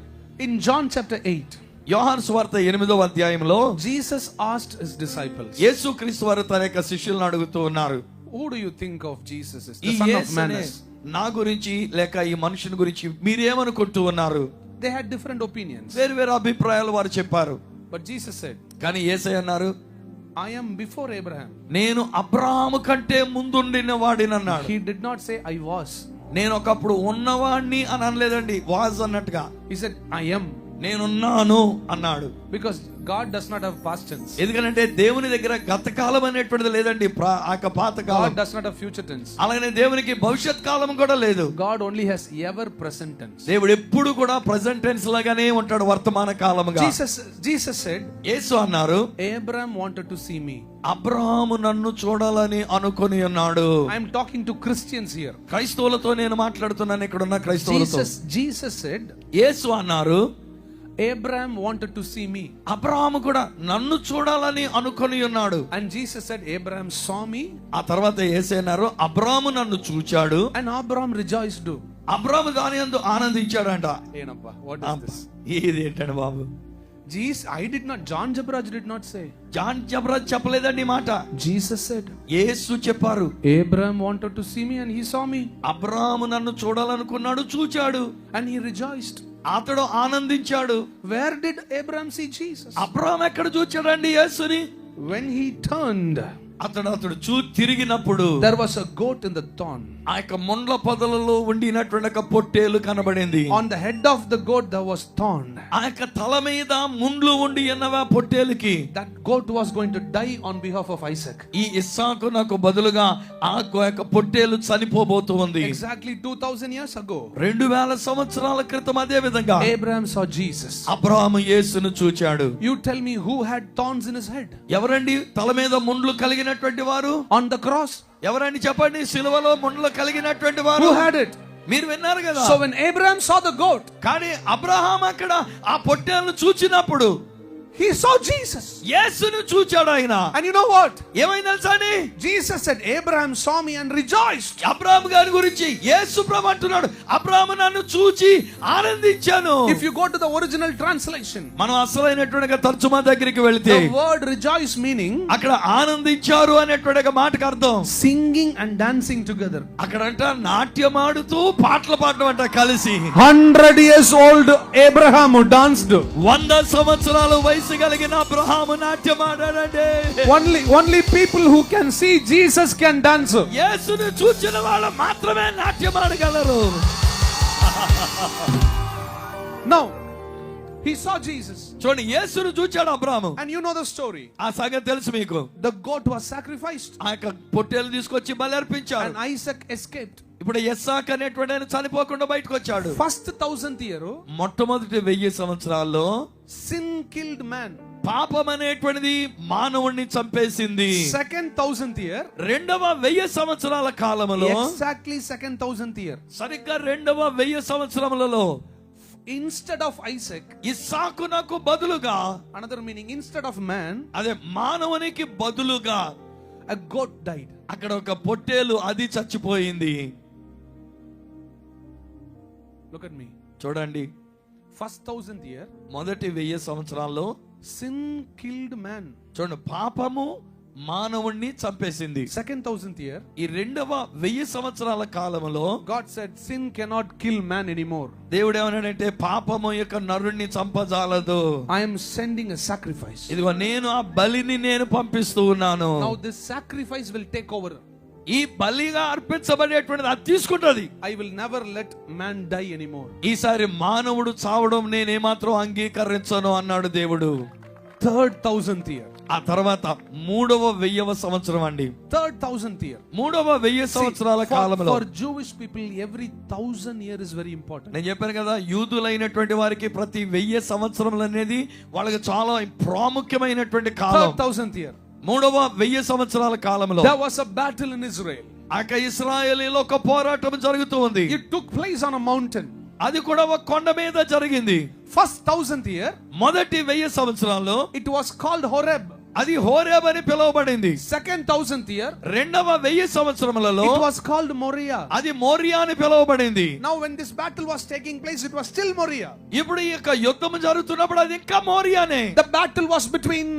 In John chapter 8, యోహాను సువార్త 8వ అధ్యాయంలో Jesus asked his disciples, యేసుక్రీస్తు వారు తన యొక్క శిష్యులను అడుగుతూ ఉన్నారు, who do you think of Jesus is? ఈ The son of man యేసునే is. నా గురించి లేక ఈ మనుషుని గురించి మీరేమనుకుంటూ ఉన్నారు? They had different opinions. వేరు వేరు అభిప్రాయాలు వారు చెప్పారు. But Jesus said, కానీ యేసయ్య అన్నారు, I am before Abraham. నేను అబ్రాహాము కంటే ముందుండిన వాడినన్నాడు. He did not say I was. నేను ఒకప్పుడు ఉన్నవాడిని అని అనలేదండి, వాజ్ అన్నట్టుగా. He said I am. నేనున్నాను అన్నాడు. Because God does not have past tense. ఎందుకంటే దేవుని దగ్గర గతకాలం అనేటువంటిది లేదండి, పాత కాలం. God does not have future tense. అలాగే దేవునికి భవిష్యత్ కాలం కూడా లేదు. God only has ever present tense. దేవుడు ఎప్పుడు కూడా ప్రెసెంట్ టెన్స్ లాగానే ఉంటాడు, వర్తమాన కాలముగా. Jesus said, యేసు అన్నారు, Abraham wanted to see me. Abraham నన్ను చూడాలని అనుకొని ఉన్నాడు. I am talking to Christians here. క్రైస్తవులతో నేను మాట్లాడుతున్నాను, ఇక్కడ ఉన్న క్రైస్తవులతో. Jesus said, యేసు అన్నారు, Abraham wanted to see me. Abraham కూడా నన్ను చూడాలని అనుకొని ఉన్నాడు. And Jesus said, Abraham saw me. ఆ తర్వాత యేసు అన్నారు, అబ్రహాము నన్ను చూచాడు. And Abraham rejoiced. అబ్రహాము దాని యందు ఆనందించాడంట. ಏನಪ್ಪ, what is this? ఇది ఏంటండి బాబు? John Jabraj did not say. John Jabraj చెప్పలేదండి ఈ మాట. Jesus said, యేసు చెప్పారు, Abraham wanted to see me and he saw me. Abraham నన్ను చూడాలనుకున్నాడు, చూచాడు. And he rejoiced. అతడు ఆనందించాడు. Where did Abraham see Jesus? Abraham ఎక్కడ చూచాడండి యేసుని? When he turned, అతడు తిరిగినప్పుడు there was a goat in the thorn. ఆ యొక్క ముండ్ల పొదలలో ఉండినటువంటి ఒక పొట్టేలు కనబడింది. On the head of the goat there was thorn. ఆ యొక్క తల మీద ముండ్లు ఉండి ఉన్నవా పొట్టేలుకి. That goat was going to die on behalf of Isaac. ఈ ఇస్సాకునకు బదులుగా ఆ యొక్క పొట్టేలు చనిపోబోతూ ఉంది. Exactly 2000 years ago, 2000 సంవత్సరాల క్రితం అదే విధంగా Abraham saw Jesus. అబ్రహాము యేసును చూచాడు. You tell me who had thorns in his head? ఎవరండి తల మీద ముండ్లు కలిగినటువంటి వారు? On the cross, ఎవరండి చెప్పండి? సిలువలో ముండ్లు కలిగినటువంటి వారు. who had it? మీరు విన్నారు కదా. So when Abraham saw the goat, కానీ అబ్రహాం అక్కడ ఆ పొట్టేలును చూచినప్పుడు he saw Jesus. యేసును చూచాడు ఆయన. And you know what? ఏమైంది తెలుసా అండి? Jesus said, Abraham saw me and rejoiced. Abraham గారి గురించి యేసు ప్రభు అంటున్నాడు, అబ్రహాము నన్ను చూచి ఆనందించాను. If you go to the original translation, మనం అసలైనటువంటి తర్జుమా దగ్గరికి వెళ్తే the word rejoice meaning అక్కడ ఆనందించారు అనేటువంటి మాటకు అర్థం singing and dancing together. అక్కడంట నాట్యమాడుతూ పాటలు పాడడం అంట కలిసి. 100 years old Abraham danced. 100 సంవత్సరాలు వయసు కలిగిన Abraham నాట్యమాడాడండి. Only people who can see Jesus can dance. యేసును చూచిన వాళ్ళు మాత్రమే నాట్యమాడగలరు. Now, he saw Jesus. చూడండి, యేసును చూచాడు Abraham. And you know the story. ఆ సంగతి తెలుసు మీకు. The goat was sacrificed. ఆ యొక్క పొట్టేలు తీసుకొచ్చి బలి అర్పించారు. And Isaac escaped. ఇప్పుడు ఇస్సాకు అనేటువంటి ఆయన చనిపోకుండా బయటకు వచ్చాడు. First 1000th year, మొట్టమొదటి 1000 సంవత్సరాల్లో sin killed man. పాపం అనేటువంటిది మానవుణ్ణి చంపేసింది. Second 1000th year, రెండవ 1000 సంవత్సరాల కాలంలో, exactly second 1000th year, సరిగ్గా రెండవ 1000 సంవత్సరములలో instead of Isaac, ఇస్సాకునకు బదులుగా, another meaning, instead of man, అదే మానవునికి బదులుగా a goat died. అక్కడ ఒక పొట్టేలు అది చచ్చిపోయింది. Look at me. చూడండి, First 1000th year, మొదటి 1000 సంవత్సరాల్లో sin killed man. చూడండి, పాపము మానవుణ్ణి చంపేసింది. Second 1000th year, ఈ రెండవ 1000 సంవత్సరాల కాలంలో God said sin cannot kill man anymore. దేవుడు ఏమన్నాడంటే, పాపము యొక్క నరుణ్ణి చంపజాలదు. I am sending a sacrifice. ఇదిగో నేను ఆ బలిని నేను పంపిస్తూ ఉన్నాను. Now this sacrifice will take over. ఈ బలిగా అర్పించబడేటువంటిది అది తీసుకుంటది. I will never let man die anymore. ఈసారి మానవుడు చావడం నేనేమాత్రం అంగీకరించను అన్నాడు దేవుడు. Third 1000th year, ఆ తర్వాత 3,100వ సంవత్సరం అండి. third 1000th year, 3,100 సంవత్సరాల కాలంలో, for Jewish people every 1000 year is very important. నేను చెప్పాను కదా, యూదులైనటువంటి వారికి ప్రతి 1000 సంవత్సరములు అనేది వాళ్ళకి చాలా ప్రాముఖ్యమైనటువంటి కాలం. Third 1000th year, మూడవ 1000 సంవత్సరాల కాలంలో there was a battle in Israel. ఇశ్రాయేలీలో ఒక పోరాటం జరుగుతూ ఉంది. It took place on a mountain. అది కూడా ఒక కొండ మీద జరిగింది. First 1000th year, మొదటి 1000 సంవత్సరాల్లో it was called Horeb. అది హోరేబ్ అని పిలువబడింది. Second 1000th year, రెండవ 1000 సంవత్సరములలో it was called Moriah. అది మోరియా అని పిలువబడింది. Now when this battle was taking place, it was still Moriah. ఇప్పుడు ఈ యొక్క యుద్ధం జరుగుతున్నప్పుడు అది ఇంకా మోరియానే. The battle was between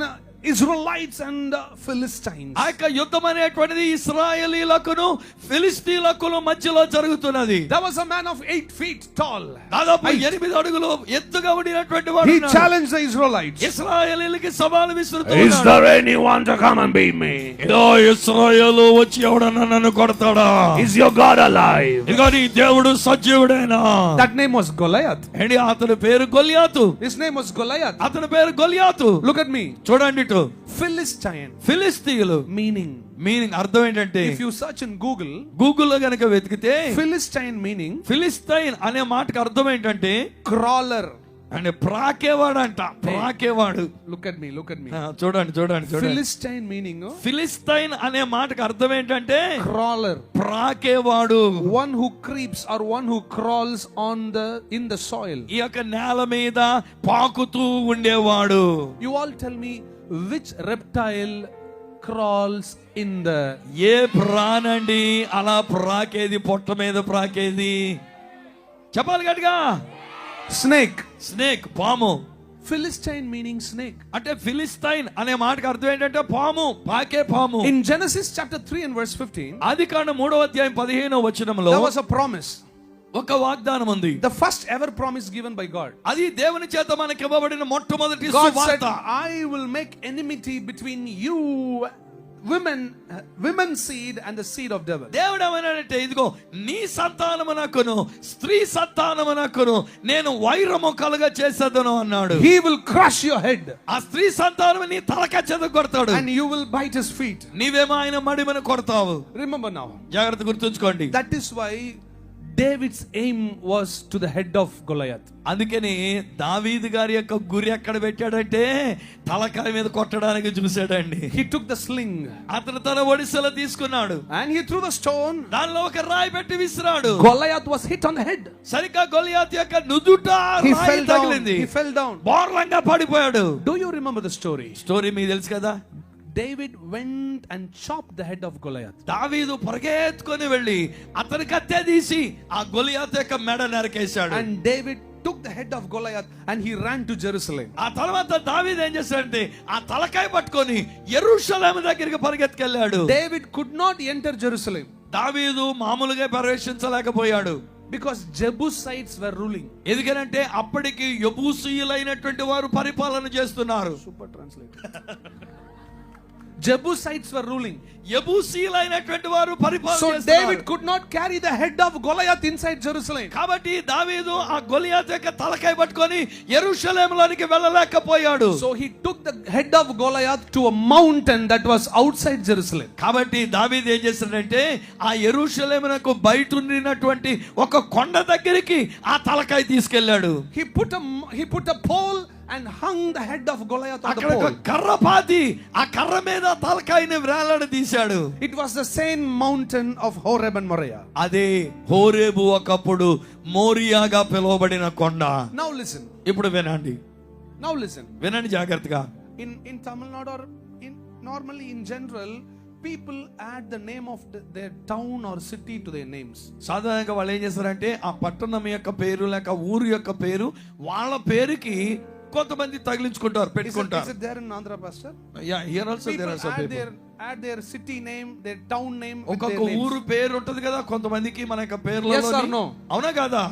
Israelites and Philistines. ఆ యొక్క యుద్ధం అనేటువంటిది ఇశ్రాయేలీలకును ఫిలిస్తీన్లకును మధ్యలో జరుగుతున్నది. There was a man of 8 feet tall. దాదాపు 8 అడుగులు ఎత్తుగా ఉండినటువంటి వాడు He challenged the Israelites. ఇశ్రాయేలీలకి సవాలు విసురుతూ Is ఉన్నాడు. there anyone to come and beat me? ఇదో ఇశ్రాయేలు వచ్చి ఎవడన్నా నన్ను కొడతాడా? Is your God alive? ఇదిగో నీ దేవుడు సజీవుడేనా? That name was Goliath. ఏంటి అతని పేరు గొలియాతు. His name was Goliath. అతని పేరు గొలియాతు. Look at me. చూడండి ఇటు. Philistine. ఫిలిస్తీయులు Meaning అర్థం ఏంటంటే if you search in Google, గూగుల్లో గనక వెతికితే Philistine meaning ఫిలిస్తైన్ అనే మాటకు అర్థం ఏంటంటే crawler. అంటే ప్రాకేవాడు అంట. ప్రాకేవాడు. Look at me. చూడండి. Philistine meaning ఫిలిస్తైన్ అనే మాటకు అర్థం ఏంటంటే crawler. ప్రాకేవాడు. One who creeps or one who crawls in the soil. ఈ యొక్క నేల మీద పాకుతూ ఉండేవాడు. You all tell me which reptile crawls in the ఏ ప్రాణండి అలా ప్రాకేది, పొట్ట మీద ప్రాకేది? చెప్పాలి గట్టిగా. స్నేక్ పాము. Philistine meaning snake. అంటే ఫిలిస్తైన్ అనే మాటకు అర్థం ఏంటంటే పాము, పాకే పాము. In Genesis chapter 3 and verse 15, ఆదికాండం 3వ అధ్యాయం 15వ వచనంలో there was a promise. ఒక వాగ్దానం ఉంది. The first ever promise given by God. అది దేవుని చేత మనకి ఇవ్వబడిన మొట్టమొదటి God said, సువార్త. I will make enmity between you women's seed and the seed of devil. దేవుడు ఏమన్నాడంటే ఇదిగో నీ సంతానమునకును స్త్రీ సంతానమునకును నేను వైరము కలుగా చేసేదను అన్నాడు. He will crush your head. ఆ స్త్రీ సంతానము నీ తలకాయ చెద కొడతాడు. And you will bite his feet. నీవేమో ఆయన మడిమను కొడతావు. Remember now. జాగ్రత్త గుర్తుంచుకోండి. That is why David's aim was to the head of Goliath. అందుకని దావీదు గారి యొక్క గురి ఎక్కడ పెట్టాడంటే తలకాయ మీద కొట్టడానికి చూశాడండి. He took the sling. అతను తన ఒడిసెల తీసుకున్నాడు. And he threw the stone. దానిలో ఒక రాయి పెట్టి విసిరాడు. Goliath was hit on the head. సరిగ్గా గొలియాతు యొక్క నుదుట రాయి తగిలింది. He fell down. బోర్లంగా పడిపోయాడు. Do you remember the story? Story మీకు తెలుసు కదా. David went and chopped the head of Goliath. దావీదు పరిగెత్తుకొని వెళ్ళి అతని కత్తె తీసి ఆ గొలియాతు యొక్క మెడ నరికేశాడు. And David took the head of Goliath and he ran to Jerusalem. ఆ తర్వాత దావీదు ఏం చేశాడంటే ఆ తలకాయ పట్టుకొని యెరూషలేము దగ్గరికి పరిగెత్తుకెళ్ళాడు. David could not enter Jerusalem. దావీదు మామూలుగా ప్రవేశించలేకపోయాడు. Because Jebusites were ruling. ఎందుకంటే అప్పటికి యెబూసీయులైనటువంటి వారు పరిపాలన చేస్తున్నారు. Super translator. Jebusites were ruling. యెబూసీయులైనటువంటి వారు పరిపాలన So చేస్తున్నారు. David could not carry the head of Goliath inside Jerusalem. కాబట్టి దావీదు ఆ గొలియాతు యొక్క తలకాయ పట్టుకొని యెరూషలేములోనికి వెళ్ళలేకపోయాడు. So he took the head of Goliath to a mountain that was outside Jerusalem. కాబట్టి దావీదు ఏం చేశాడంటే ఆ యెరూషలేమునకు బయట ఉన్నటువంటి ఒక కొండ దగ్గరికి ఆ తలకాయ తీసుకెళ్ళాడు. He put a pole and hung the head of Goliath on the అక్కడ ఒక pole. కర్ర పాతి ఆ కర్ర మీద తలకాయని వేలాడదీశాడు. It was the same mountain of Horeb and Moriah. అదే హోరేబు ఒకప్పుడు మోరియాగా పిలువబడిన కొండ. Now listen. ఇప్పుడు వినండి. వినండి జాగ్రత్తగా. In Tamil Nadu or normally in general, people add the name of their town or city to their names. సాధారణంగా వాళ్ళు ఏం చేస్తారంటే ఆ పట్టణం యొక్క పేరు లేక ఊరు యొక్క పేరు వాళ్ళ పేరుకి కొంతమంది తగిలించుకుంటారు, పెట్టుకుంటారు. Is it there in Andhra, Pastor? Yeah, here also there are some people. Add their city name, their town name with ఒక్కొక్క their names. ఊరు పేరు ఉంటది కదా కొంతమందికి మన యొక్క పేర్లలో. Yes or no? అవునా కదా?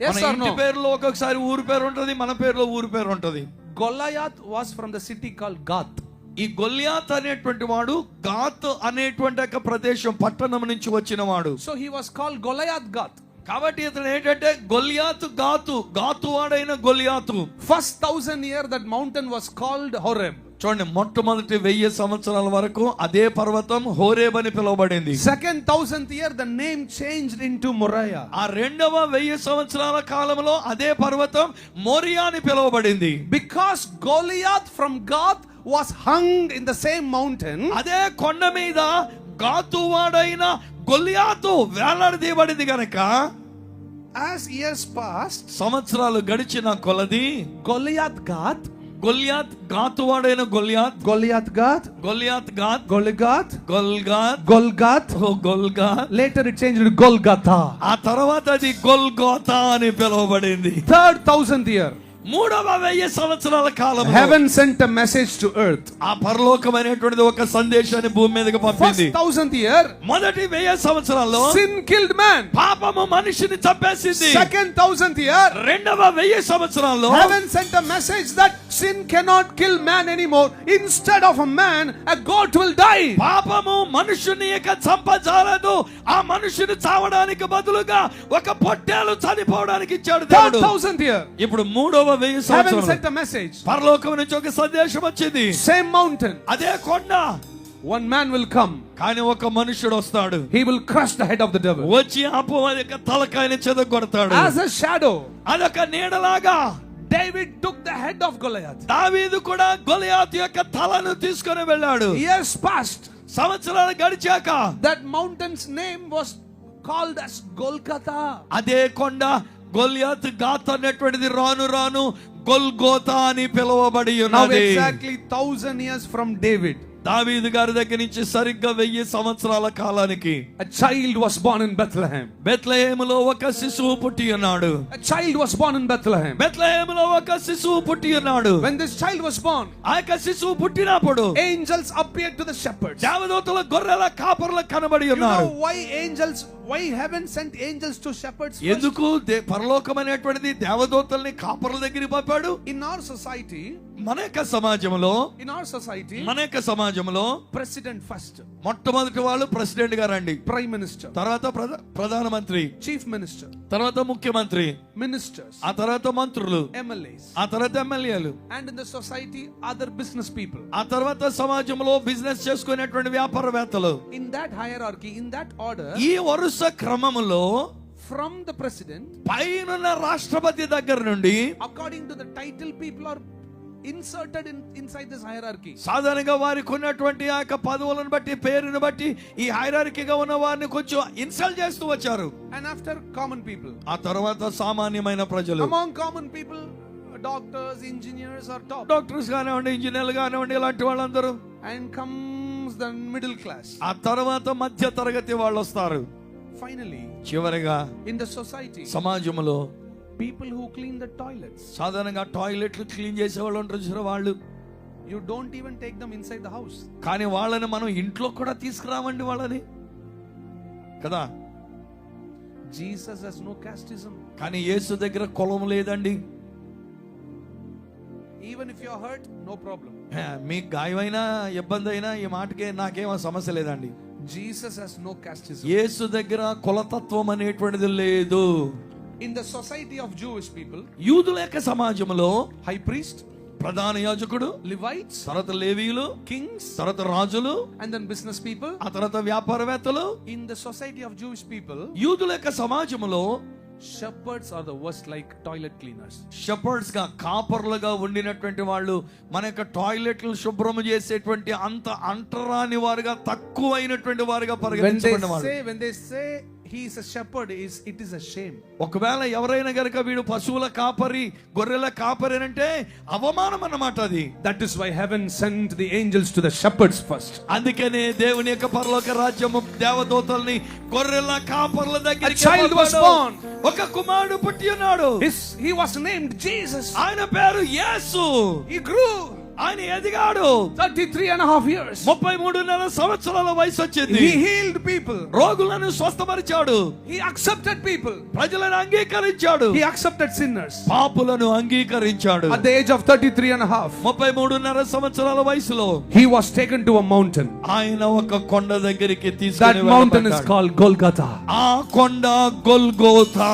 Yes మన or ఇంటి no? పేరులో ఒక్కొక్కసారి ఊరు పేరు ఉంటది, మన పేరులో ఊరు పేరు ఉంటది. Goliath was from the city called Gath. ఈ గొలియాత్ అనేటువంటి వాడు గాత్ అనేటువంటి ఒక ప్రదేశం పట్టణం నుంచి వచ్చిన వాడు. So he was called Goliath Gath. కాబట్టి ఇతను ఏంటంటే గొలియాతు గాతు వాడైన గొలియాతు. First 1000 year that mountain was called Horeb. చూడండి మొట్టమొదటి 1000 సంవత్సరాల వరకు అదే పర్వతం హోరేబ్ అని పిలువబడింది. Second 1000th year the name changed into Moriah. ఆ రెండవ 1000 సంవత్సరాల కాలంలో అదే పర్వతం మోరియా అని పిలువబడింది. Because Goliath from Gath was hung in the same mountain. అదే కొండ మీద గాతువాడైన గొల్లియాతు వేలాడదీయబడింది గనక As years passed, సంవత్సరాలు గడిచిన కొలది Goliath Gath, గొల్లియాత్ గాతువాడైన గొల్లియాత్ Goliath Gath, గొల్లియాత్ గాత్ Goligath, గొల్గాత్ Golgath. గొల్గాత్ Later it changed to Golgotha. ఆ తర్వాత అది గొల్గోతా అని పిలువబడింది. 3,000th year, 3,000 సంవత్సరాల కాలం heaven sent a message to earth. ఆ పరలోకమైనటువంటిది ఒక సందేశాన్ని భూమి మీదకి పంపింది. 1,000th year, మొదటి 1000 సంవత్సరాల్లో sin killed man. పాపము మనిషిని చంపేసింది. 2,000th year, రెండవ 1000 సంవత్సరాల్లో heaven sent a message that sin cannot kill man anymore. Instead of a man, a goat will die. పాపము మనుషుని ఇక చంపజాలదు, ఆ మనుషుని చావడానికి బదులుగా ఒక పొట్టేలు చనిపోవడానికి ఇచ్చాడు దేవుడు. 3,000th year, ఇప్పుడు 3వ 1000 heaven సంవత్సరాలు sent a message. పరలోకం నుంచి ఒక సందేశం వచ్చింది. Same mountain, అదే కొండ, one man will come. కానీ ఒక మనుషుడు వస్తాడు. He will crush the head of the devil. వచ్చి అపవాది యొక్క తలకాయని చెదగొడతాడు. As a shadow, అదొక నీడలాగా David took the head of Goliath. దావీదు కూడా గొలియాతు యొక్క తలను తీసుకొని వెళ్ళాడు. Years passed, సంవత్సరాలు గడిచాక that mountain's name was called as Golgotha. అదే కొండ గొలియాత్ గాత్ అనేటువంటిది రాను రాను గొల్గోతా అని పిలువబడి Now ఉన్నది. exactly 1,000 years from David, దావీదు గారి దగ్గర నుంచి సరిగ్గా 1000 సంవత్సరాల కాలానికి a child was born in Bethlehem. బెత్లెహేములో ఒక శిశువు పుట్టి ఉన్నాడు. A child was born in Bethlehem. బెత్లెహేములో ఒక శిశువు పుట్టి ఉన్నాడు. When this child was born, ఆ యొక్క శిశువు పుట్టినప్పుడు angels appeared to the shepherds. దేవదూతలు గొర్రెల కాపరులకు కనబడి You ఉన్నారు. know why heaven sent angels to shepherds first? ఎందుకు పరలోకం అనేటువంటిది దేవదూతల్ని కాపరుల దగ్గరికి పంపాడు? In our society, మన యొక్క సమాజంలో president first, మొట్టమొదటి వాళ్ళు ప్రెసిడెంట్ గారండి, prime minister, తర్వాత ప్రధానమంత్రి, chief minister, తర్వాత ముఖ్యమంత్రి, ministers, ఆ తర్వాత మంత్రులు, MLAs, ఆ తర్వాత ఎమ్మెల్యేలు, and in the society other business people. ఆ తర్వాత సమాజంలో బిజినెస్ చేసుకునేటువంటి వ్యాపారవేత్తలు. In that hierarchy, in that order, ఈ వరుస క్రమములో from the president, పైనున్న రాష్ట్రపతి దగ్గర నుండి according to the title, people are inserted inside this hierarchy. సాధారణంగా వారికి ఉన్నటువంటి ఆ యొక్క పదవులను బట్టి పేరును బట్టి ఈ హైరార్కీగా ఉన్న వారిని కొంచెం ఇన్సల్ట్ చేస్తూ వచ్చారు. And after common people, ఆ తర్వాత సామాన్యమైన ప్రజలు, among common people, doctors, engineers are top. Doctors కానివ్వండి, ఇంజనీర్లు కానివ్వండి, ఇలాంటి వాళ్ళందరూ. And comes the middle class. ఆ తర్వాత మధ్య తరగతి వాళ్ళు వస్తారు. Finally, చివరిగా in the society, సమాజంలో people who clean the toilets, సాధారణంగా టాయిలెట్లు క్లీన్ చేసే వాళ్ళు ఉంటారు చూసారా, వాళ్ళు. you don't even take them inside the house. కానీ వాళ్ళని మనం ఇంట్లో కూడా తీసుకురామండి వాళ్ళని కదా. Jesus has no casteism. కానీ యేసు దగ్గర కులం లేదండి. Even if you are hurt, no problem. మీకు గాయమైనా ఇబ్బంది అయినా ఈ మాటకే నాకేమో సమస్య లేదండి. Jesus has no casteism. యేసు దగ్గర కులతత్వం అనేటువంటిది లేదు. In the society of Jewish people, యూదుల యొక్క సమాజంలో high priest, ప్రధాన యాజకుడు, Levites, తర్వాత లేవీయులు, kings, తర్వాత రాజులు, and then business people. ఆ తర్వాత వ్యాపారవేత్తలు. In the society of Jewish people, యూదుల యొక్క సమాజంలో shepherds are the worst, like toilet cleaners. Shepherd's గా, కాపర్లుగా ఉండినటువంటి వాళ్ళు మన యొక్క టాయిలెట్లు శుభ్రం చేసేటువంటి అంత అంటరాని వారుగా, తక్కువైనటువంటి వారుగా పరిగణించబడిన వాళ్ళు. When they say he is a shepherd, it is a shame. ఒకవేళ ఎవరైనా గనుక వీడు పశువుల కాపరి, గొర్రెల కాపరి అంటే అవమానం అన్నమాట అది. That is why heaven sent the angels to the shepherds first. అందుకనే దేవుని యొక్క పరలోక రాజ్యము దేవదూతల్ని గొర్రెల కాపర్ల దగ్గరికి A child was born. ఒక కుమారుడు పుట్టి ఉన్నాడు. He was named Jesus. ఆయన పేరు యేసు. He grew. ఆయన ఎదిగాడు. 33.5 years. 33.5 సంవత్సరాల వయసు వచ్చింది. He healed people. రోగులను స్వస్థపరిచాడు. He accepted people. ప్రజలను అంగీకరించాడు. He accepted sinners. పాపులను అంగీకరించాడు. At the age of 33.5, 33.5 సంవత్సరాల వయసులో he was taken to a mountain. ఆయన ఒక కొండ దగ్గరికి That తీసుకొని mountain is వెళ్ళబడ్డాడు. called Golgotha. ఆ కొండ Golgotha.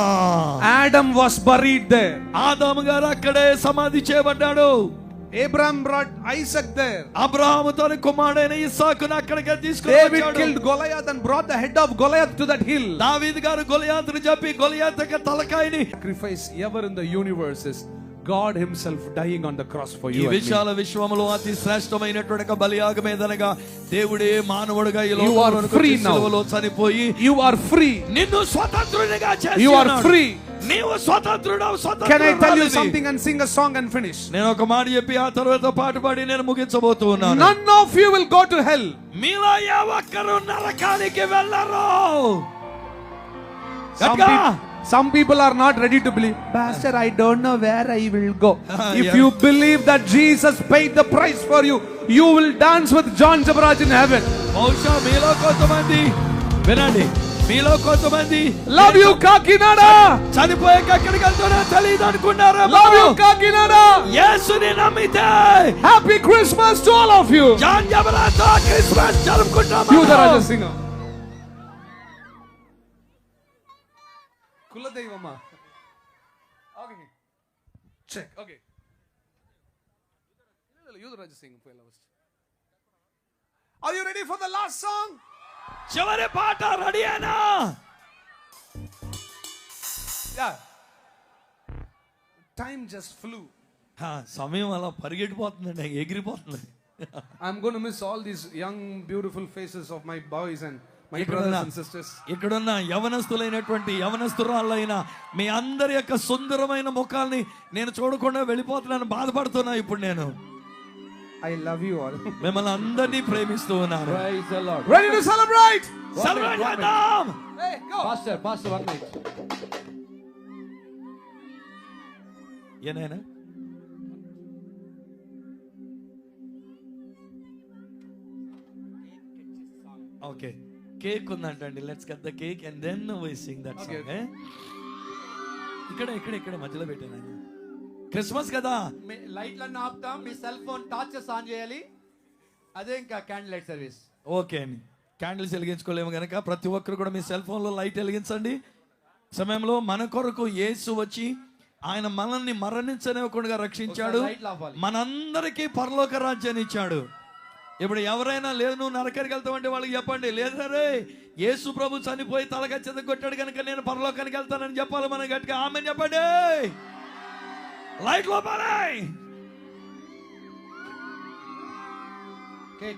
Adam was buried there. ఆదాము గారు అక్కడే సమాధి చేయబడ్డాడు. Abraham brought Isaac there. Abraham తన కుమారుడైన ఇస్సాకును అక్కడికి తీసుకొని David వచ్చాడు. killed Goliath and brought the head of Goliath to that hill. దావీదు గారు గొలియాతును చెప్పి గొలియాతు యొక్క తలకాయని. Sacrifice ever in the universe is God himself dying on the cross for ఈ you and me. విశాల విశ్వములో అతి శ్రేష్టమైనటువంటి ఒక బలియాగమేదనగా దేవుడే మానవుడిగా ఈ You are లోకంలోనికి free వచ్చి now. సిలువలో చనిపోయి You are free. నిన్ను స్వతంత్రునిగా చేసి You are ఉన్నాడు. free. నీవు స్వతంత్రుడవు, Can I tell you స్వతంత్రురాలివి. something and sing a song and finish? నేను ఒక మాట చెప్పి ఆ తర్వాత పాట పాడి నేను ముగించబోతూ ఉన్నాను. None of you will go to hell. మీలో ఏ ఒక్కరు నరకానికి వెళ్ళరు. Some people are not ready to believe. Pastor, I don't know where I will go. If Yeah. you believe that Jesus paid the price for you, you will dance with John Jabaraj in heaven. బహుశా మీలో కొంతమంది వినండి, మీలో కొంతమంది Love you, Kakinada. చనిపోయాక ఎక్కడికి వెళ్తారో తెలియదు అనుకున్నారు. Love you, Kakinada. యేసుని నమ్మితే Happy Christmas to all of you. John జబరాతో క్రిస్మస్ జరుపుకుంటాము. You the Raja singer. Kuladevama. Okay. Check. Okay. You the Raja singer. Are you ready for the last song? చివరి పాట రెడీయేనా? Yeah. Time just flew. సమయం అలా పరిగెట్టిపోతుందండి, ఎగిరిపోతుంది. I'm going to miss all these young, beautiful faces of my boys and my ఇక్కడున్న- brothers and sisters. ఇక్కడున్న యవనస్తులైనటువంటి యవనస్తురాలైన మీ అందరి యొక్క సుందరమైన ముఖాల్ని నేను చూడకుండా వెళ్ళిపోతున్నాను, బాధపడుతున్నా ఇప్పుడు నేను. I love you all. మిమ్మల్ని అందరినీ ప్రేమిస్తూ ఉన్నాను. Praise the Lord. Ready to celebrate? Celebrate చేద్దాం. Hey, go. Pastor, 1 minute. ఏనాయనా? ఓకే, కేక్ ఉందంటండి. Let's get the cake and then we sing that Okay, song. ఇక్కడ మధ్యలో పెట్టాను. క్రిస్మస్ కదా. మీ లైట్లన్నీ ఆపుతాం, మీ సెల్ ఫోన్ టార్చెస్ ఆన్ చేయాలి. అదే ఇంకా క్యాండిల్ లైట్ సర్వీస్. ఓకే అండి, క్యాండిల్స్ వెలిగించుకోలేము కనుక ప్రతి ఒక్కరు కూడా మీ సెల్ ఫోన్లో లైట్ వెలిగించండి. సమయంలో మన కొరకు యేసు వచ్చి ఆయన మనల్ని మరణించనివ్వకుండా రక్షించాడు, ఒకసారి లైట్లు ఆపాలి. మనందరికీ పరలోక రాజ్యాన్ని ఇచ్చాడు. ఇప్పుడు ఎవరైనా లేదు నువ్వు నరకానికి వెళ్తావంటే వాళ్ళకి చెప్పండి, లేదు రే యేసు ప్రభు చనిపోయి తలగచ్చద కొట్టాడు కనుక నేను పరలోకానికి వెళ్తానని చెప్పాలి. మనం గట్టిగా ఆమె చెప్పండి. లైట్ లోపాలి.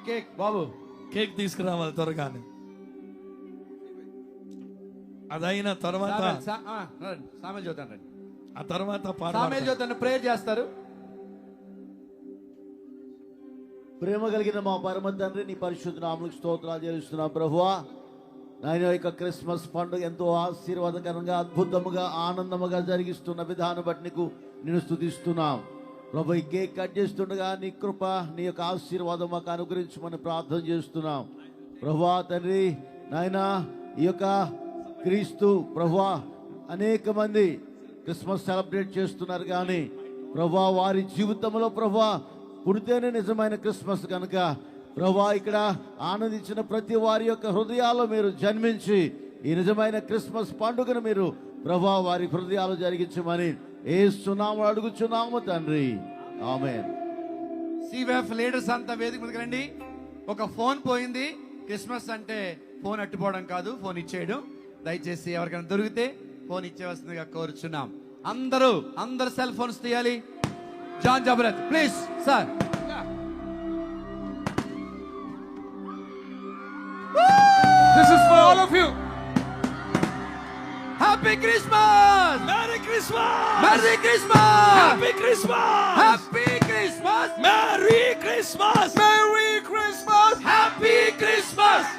కేక్ బాబు, కేక్ తీసుకురావాలి త్వరగానే. అదైన తర్వాత సామెల్ చదువుతాను రండి. ఆ తర్వాత సామెల్ చదువుతాను, ప్రేయర్ చేస్తారు. ప్రేమ కలిగిన మా పరమ తండ్రి, నీ పరిశుద్ధ నామములకు స్తోత్రాలు చెల్లిస్తున్నాం ప్రభువా. నాయన యొక్క క్రిస్మస్ పండుగ ఎంతో ఆశీర్వాదకరంగా, అద్భుతముగా, ఆనందముగా జరిగిస్తున్న విధానం బట్టి నీకు నేను స్తుతిస్తున్నాం ప్రభు. ఈ కేక్ కట్ చేస్తుండగా నీ కృప, నీ యొక్క ఆశీర్వాదం మాకు అనుగ్రహించమని ప్రార్థన చేస్తున్నాం ప్రభువా. తండ్రి నాయన ఈ యొక్క క్రీస్తు ప్రభువా, అనేక మంది క్రిస్మస్ సెలబ్రేట్ చేస్తున్నారు కానీ ప్రభువా వారి జీవితంలో ప్రభువా పుడితేనే నిజమైన క్రిస్మస్ కనుక ప్రభువా ఇక్కడ ఆనందించిన ప్రతి వారి యొక్క హృదయాల్లో మీరు జన్మించి ఈ నిజమైన క్రిస్మస్ పండుగను మీరు ప్రభువా వారి హృదయాలు జరిగించమని యేసునామములో అడుగుచున్నాము తండ్రి, ఆమేన్. సివిఎఫ్ లీడర్స్ అంతా వేదిక మీదకి రండి. ఒక ఫోన్ పోయింది. క్రిస్మస్ అంటే ఫోన్ అట్టుపోవడం కాదు, ఫోన్ ఇచ్చేయడం. దయచేసి ఎవరికైనా దొరికితే ఫోన్ ఇచ్చేవలసిందిగా కోరుచున్నాం. అందరూ సెల్ ఫోన్స్ తీయాలి. John Jabarath please sir. This is for all of you. Happy Christmas, merry Christmas, merry Christmas, happy Christmas, happy Christmas, merry Christmas, Merry Christmas. Happy Christmas.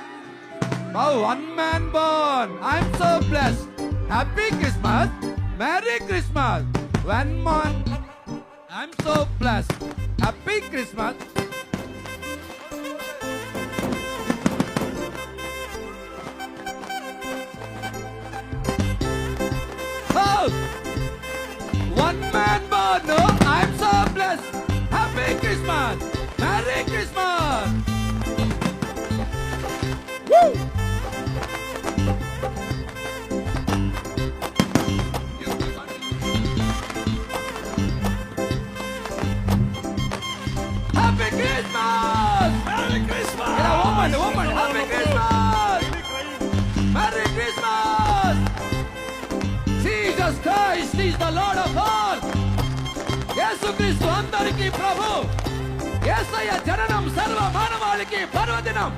Oh, one man born. I'm so blessed. Happy Christmas. Merry Christmas. One man. I'm so blessed. Happy Christmas. Oh, one man born. No, I'm so blessed. Happy Christmas. Merry Christmas. Woo! Happy Christmas! Merry Christmas. Woman, Happy Christmas! Merry Christmas! Jesus Christ is the Lord of all! యేసుక్రీస్తు అందరికీ ప్రభు. యేసయ్య జననం సర్వ మానవాళికి పర్వదినం.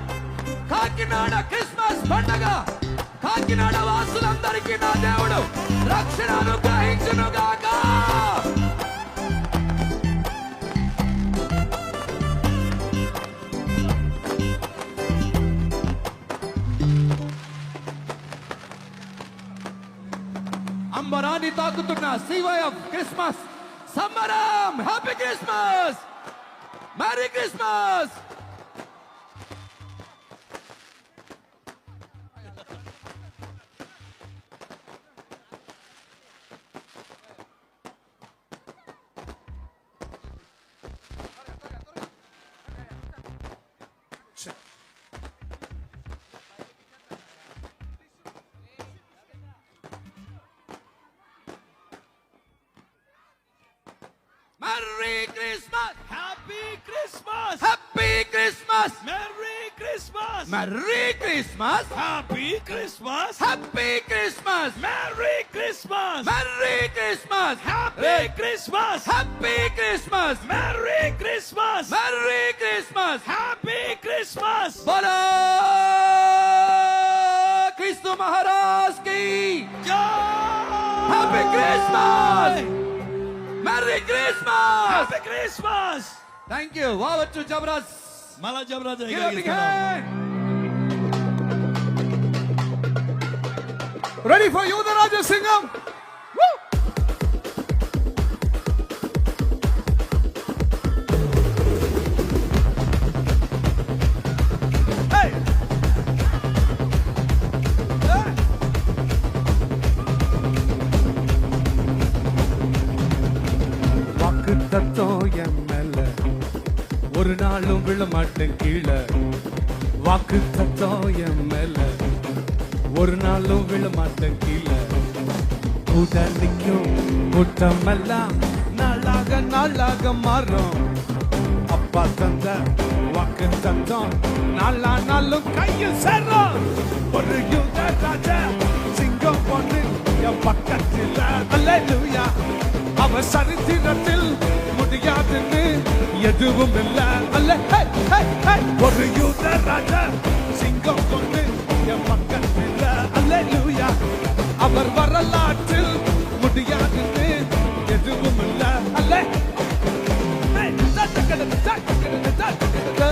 Kakinada Christmas పండగ. కాకినాడ వాసులందరికీ నా దేవుడు రక్షణ అనుగ్రహించును గాక. అంబరాన్ని తాకుతున్న శివయం క్రిస్మస్ సంబరం. Happy Christmas, merry Christmas. Merry Christmas! Happy Christmas, Happy Christmas! Merry Christmas, Merry Christmas! Happy Christmas, Happy Christmas! Merry Christmas, Merry Christmas! Happy Christmas, Happy Christmas! Merry Christmas, Merry Christmas! Happy Christmas. बोलो क्रिस्तु महाराज की Happy Christmas! Merry Christmas! Happy Christmas. Thank you. Wow, to Jabras. మళ్ళా జబరాజు Give a big hand. Ready for you, the Raja Singham? Woo! Hey! Hey! வாக்கு தத்தம் என் மேல ஒரு நாளும் விழ மாட்டேன் கீழே. வாக்கு தத்தம் என் மேல ஒரு நாளும் விழ மாட்டேன் கீழே. கூட நிற்கும் கூட்டமெல்லாம் நாளாக நாளாக மாறும். அப்பா தந்த வாக்கு தத்தம் நாளா நாளும் கையில் சேரும். ஒரு யூத ராஜா சிங்கம் பொண்ணு என் பக்கத்தில். அல்லேலூயா. அவன் சரித்திரத்தில் முடியாதுன்னு எதுவும் இல்ல. அல்ல ஹே, ஹே, ஹே. ஒரு யூத ராஜா சிங்கம் பொண்ணு என் பக்கத்தில். அல்லேலூயா. அவர் வரலாற்றில் முடியாதுன்னு எதுவும் இல்ல. அல்ல ஹே, தட்டக்கட, தட்டக்கட, தட்டக்கட,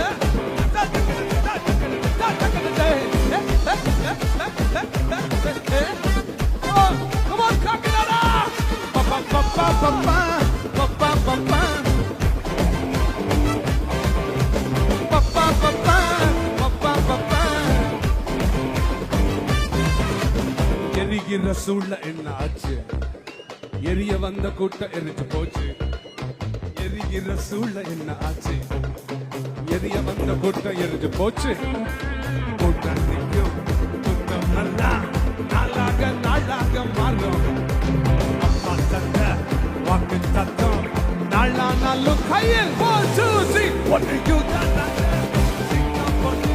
தட்டக்கட, தட்டக்கட. ஹே, ஹே, ஹே, ஹே, ஹே, ஹே. Oh, come on, Kakinada! Pa pa pa pa pa pa pa pa pa pa. Pa pa pa pa pa pa pa pa. எரிகிற சூழ என்ன ஆச்சு? எரிய வந்த கூட்டம் எரிஞ்சு போச்சு. எரிகிற சூழ என்ன ஆச்சு? எரிய வந்த கூட்டம் எரிஞ்சு போச்சு. கூட்டம் நிற்கும் கூட்டம் நல்லா நாளாக நாளாக மாறும். அப்பா தந்த வாக்கு தத்தம் நாளா நாளும் கையில். 1 2 3 ஒன்று யூதா சிங்கம் பொண்ணு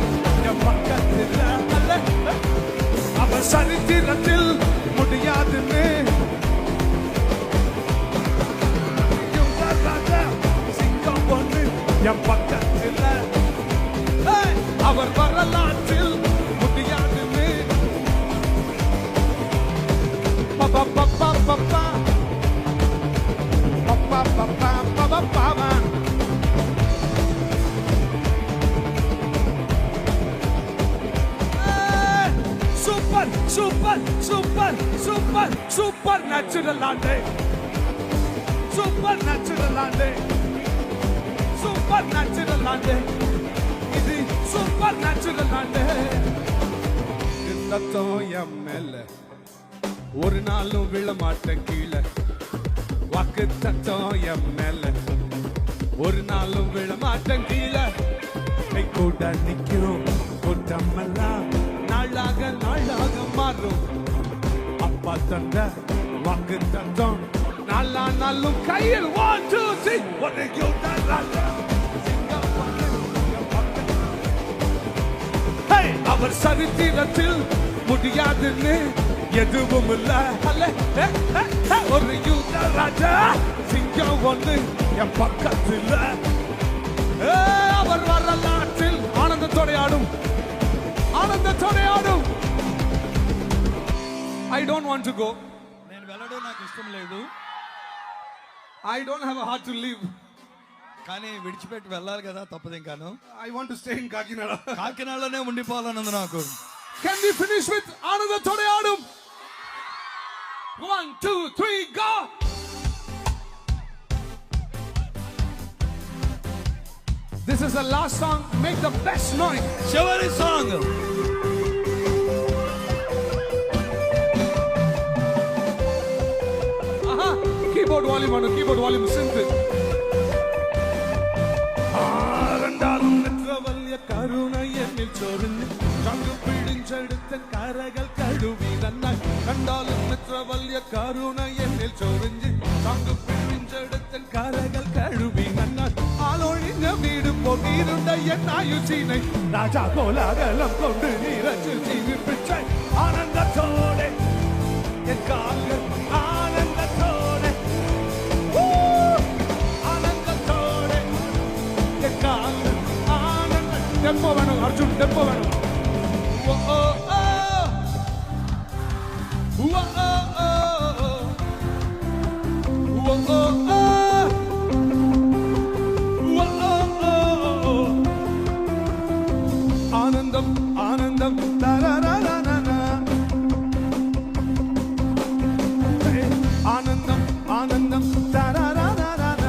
என் பக்கத்தில். அவர் சரித்திரத்தில் முடியாதுன்னு யூதா ராஜா சிங்கம் பொண்ணு என் பக்கத்தில். அவர் வரலாற்றில் முடியாதுன்னு. Pa pa pa pa pa pa pa pa pa pa pa pa pa. Super, super, super, super, supernatural ande. Supernatural ande. Supernatural ande. இது supernatural ande. தத்தம் என் மேல ஒரு நாளும் விழ மாட்டேன் கீழே. வாக்கு தத்தம் என் மேல ஒரு நாளும் விழ மாட்டேன் கீழே. கை கூட நிற்கும் கூட்டமெல்லாம் நாளாக நாளாக மாறும். அப்பா தந்த வாக்கு தத்தம் நாளா நாளும் கையில். 1 2 3 ஒரு யூத ராஜா சிங்கம் பொண்ணு என் பக்கத்தில். அவர் சரித்திரத்தில் முடியாதுன்னு எதுவும் இல்ல ஒரு யூத ராஜா சிங்கம் ஒண்ணு என் பக்கத்துல அவர் வரலாற்றில் ஆனந்தத்தோட ஆடும் I don't want to go. నేను వెళ్ళడం నాకు ఇష్టం లేదు, I don't have a heart to leave. కానీ విడిచిపెట్టి వెళ్ళాలి కదా, తప్పదు. ఇంకాను I want to stay in Kakinada. కాకినాడలోనే ఉండిపోవాలన్నది నాకు. Can we finish with ఆనందతోడ ఆடும்? 1 2 3 go. This is the last song. Make the best noise. చివరి సాంగ్. Keyboard volume synth. ആരണ്ടാലും നിത്രവല്യ കരുണ എന്നിൽ ചൊരിഞ്ഞ് ചങ്കു പിടിച്ചെടുത്ത കരകൾ കഴുകി നന്നായി കണ്ടാലും നിത്രവല്യ കരുണ എന്നിൽ ചൊരിഞ്ഞ് ചങ്കു പിടിച്ചെടുത്ത കരകൾ കഴുകി നന്നായി ആളൊഴിഞ്ഞ വീട് പൊതിരുണ്ട എന്നായുചീനെ രാജാ കോലാഹലം കൊണ്ട് നിറച്ചു ജീവിപ്പിച്ച ആനന്ദത്തോടെ എൻ കാലുകൾ ആനന്ദത്തോടെ ആനന്ദത്തോടെ എൻ കാലുകൾ ആനന്ദ ടെമ്പോ വേണം അർജുൻ, ടെമ്പോ വേണം. ഓ ഓ ഓ ഓ ഓ ഓ ഓ ഓ ആനന്ദം ആനന്ദം തരരരരര. ആനന്ദം ആനന്ദം തരരരരര.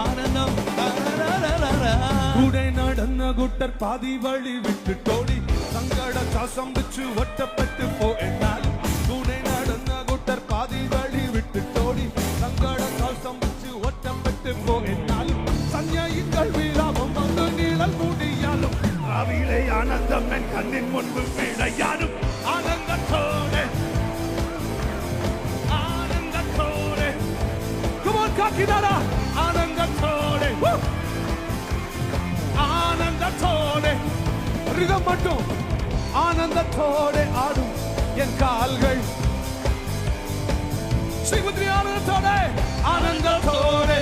ആനന്ദം കൂടെ നടന്ന കൂട്ടർ പാതി വഴി വിട്ടിട്ടോടി സങ്കട ശ്വാസം വെച്ച് ഒറ്റപ്പെട്ടു പോയെന്നാലും കൂടെ നടന്ന കൂട്ടർ പാതി വഴി വിട്ടിട്ടോടി സങ്കട ശ്വാസം വെച്ച് ഒറ്റപ്പെട്ടു പോയെന്നാലും സഞ്ജയികൾ വീഴാവും വന്നു നീളൽ കൂടിയാലും ഭാവിയിലെ ആനന്ദം എൻ കണ്ണിൻ മുൻപ് വീഴയാലും ആനന്ദത്തോടെ ആനന്ദത്തോടെ Come on, Kakinada! ആനന്ദത്തോടെ ആനന്ദത്തോടെ ரிதம் மட்டும் ஆனந்தத்தோടെ ஆடும் என் கால்கள் ஸ்ரீமதி ஆனந்தத்தோടെ ஆனந்தத்தோടെ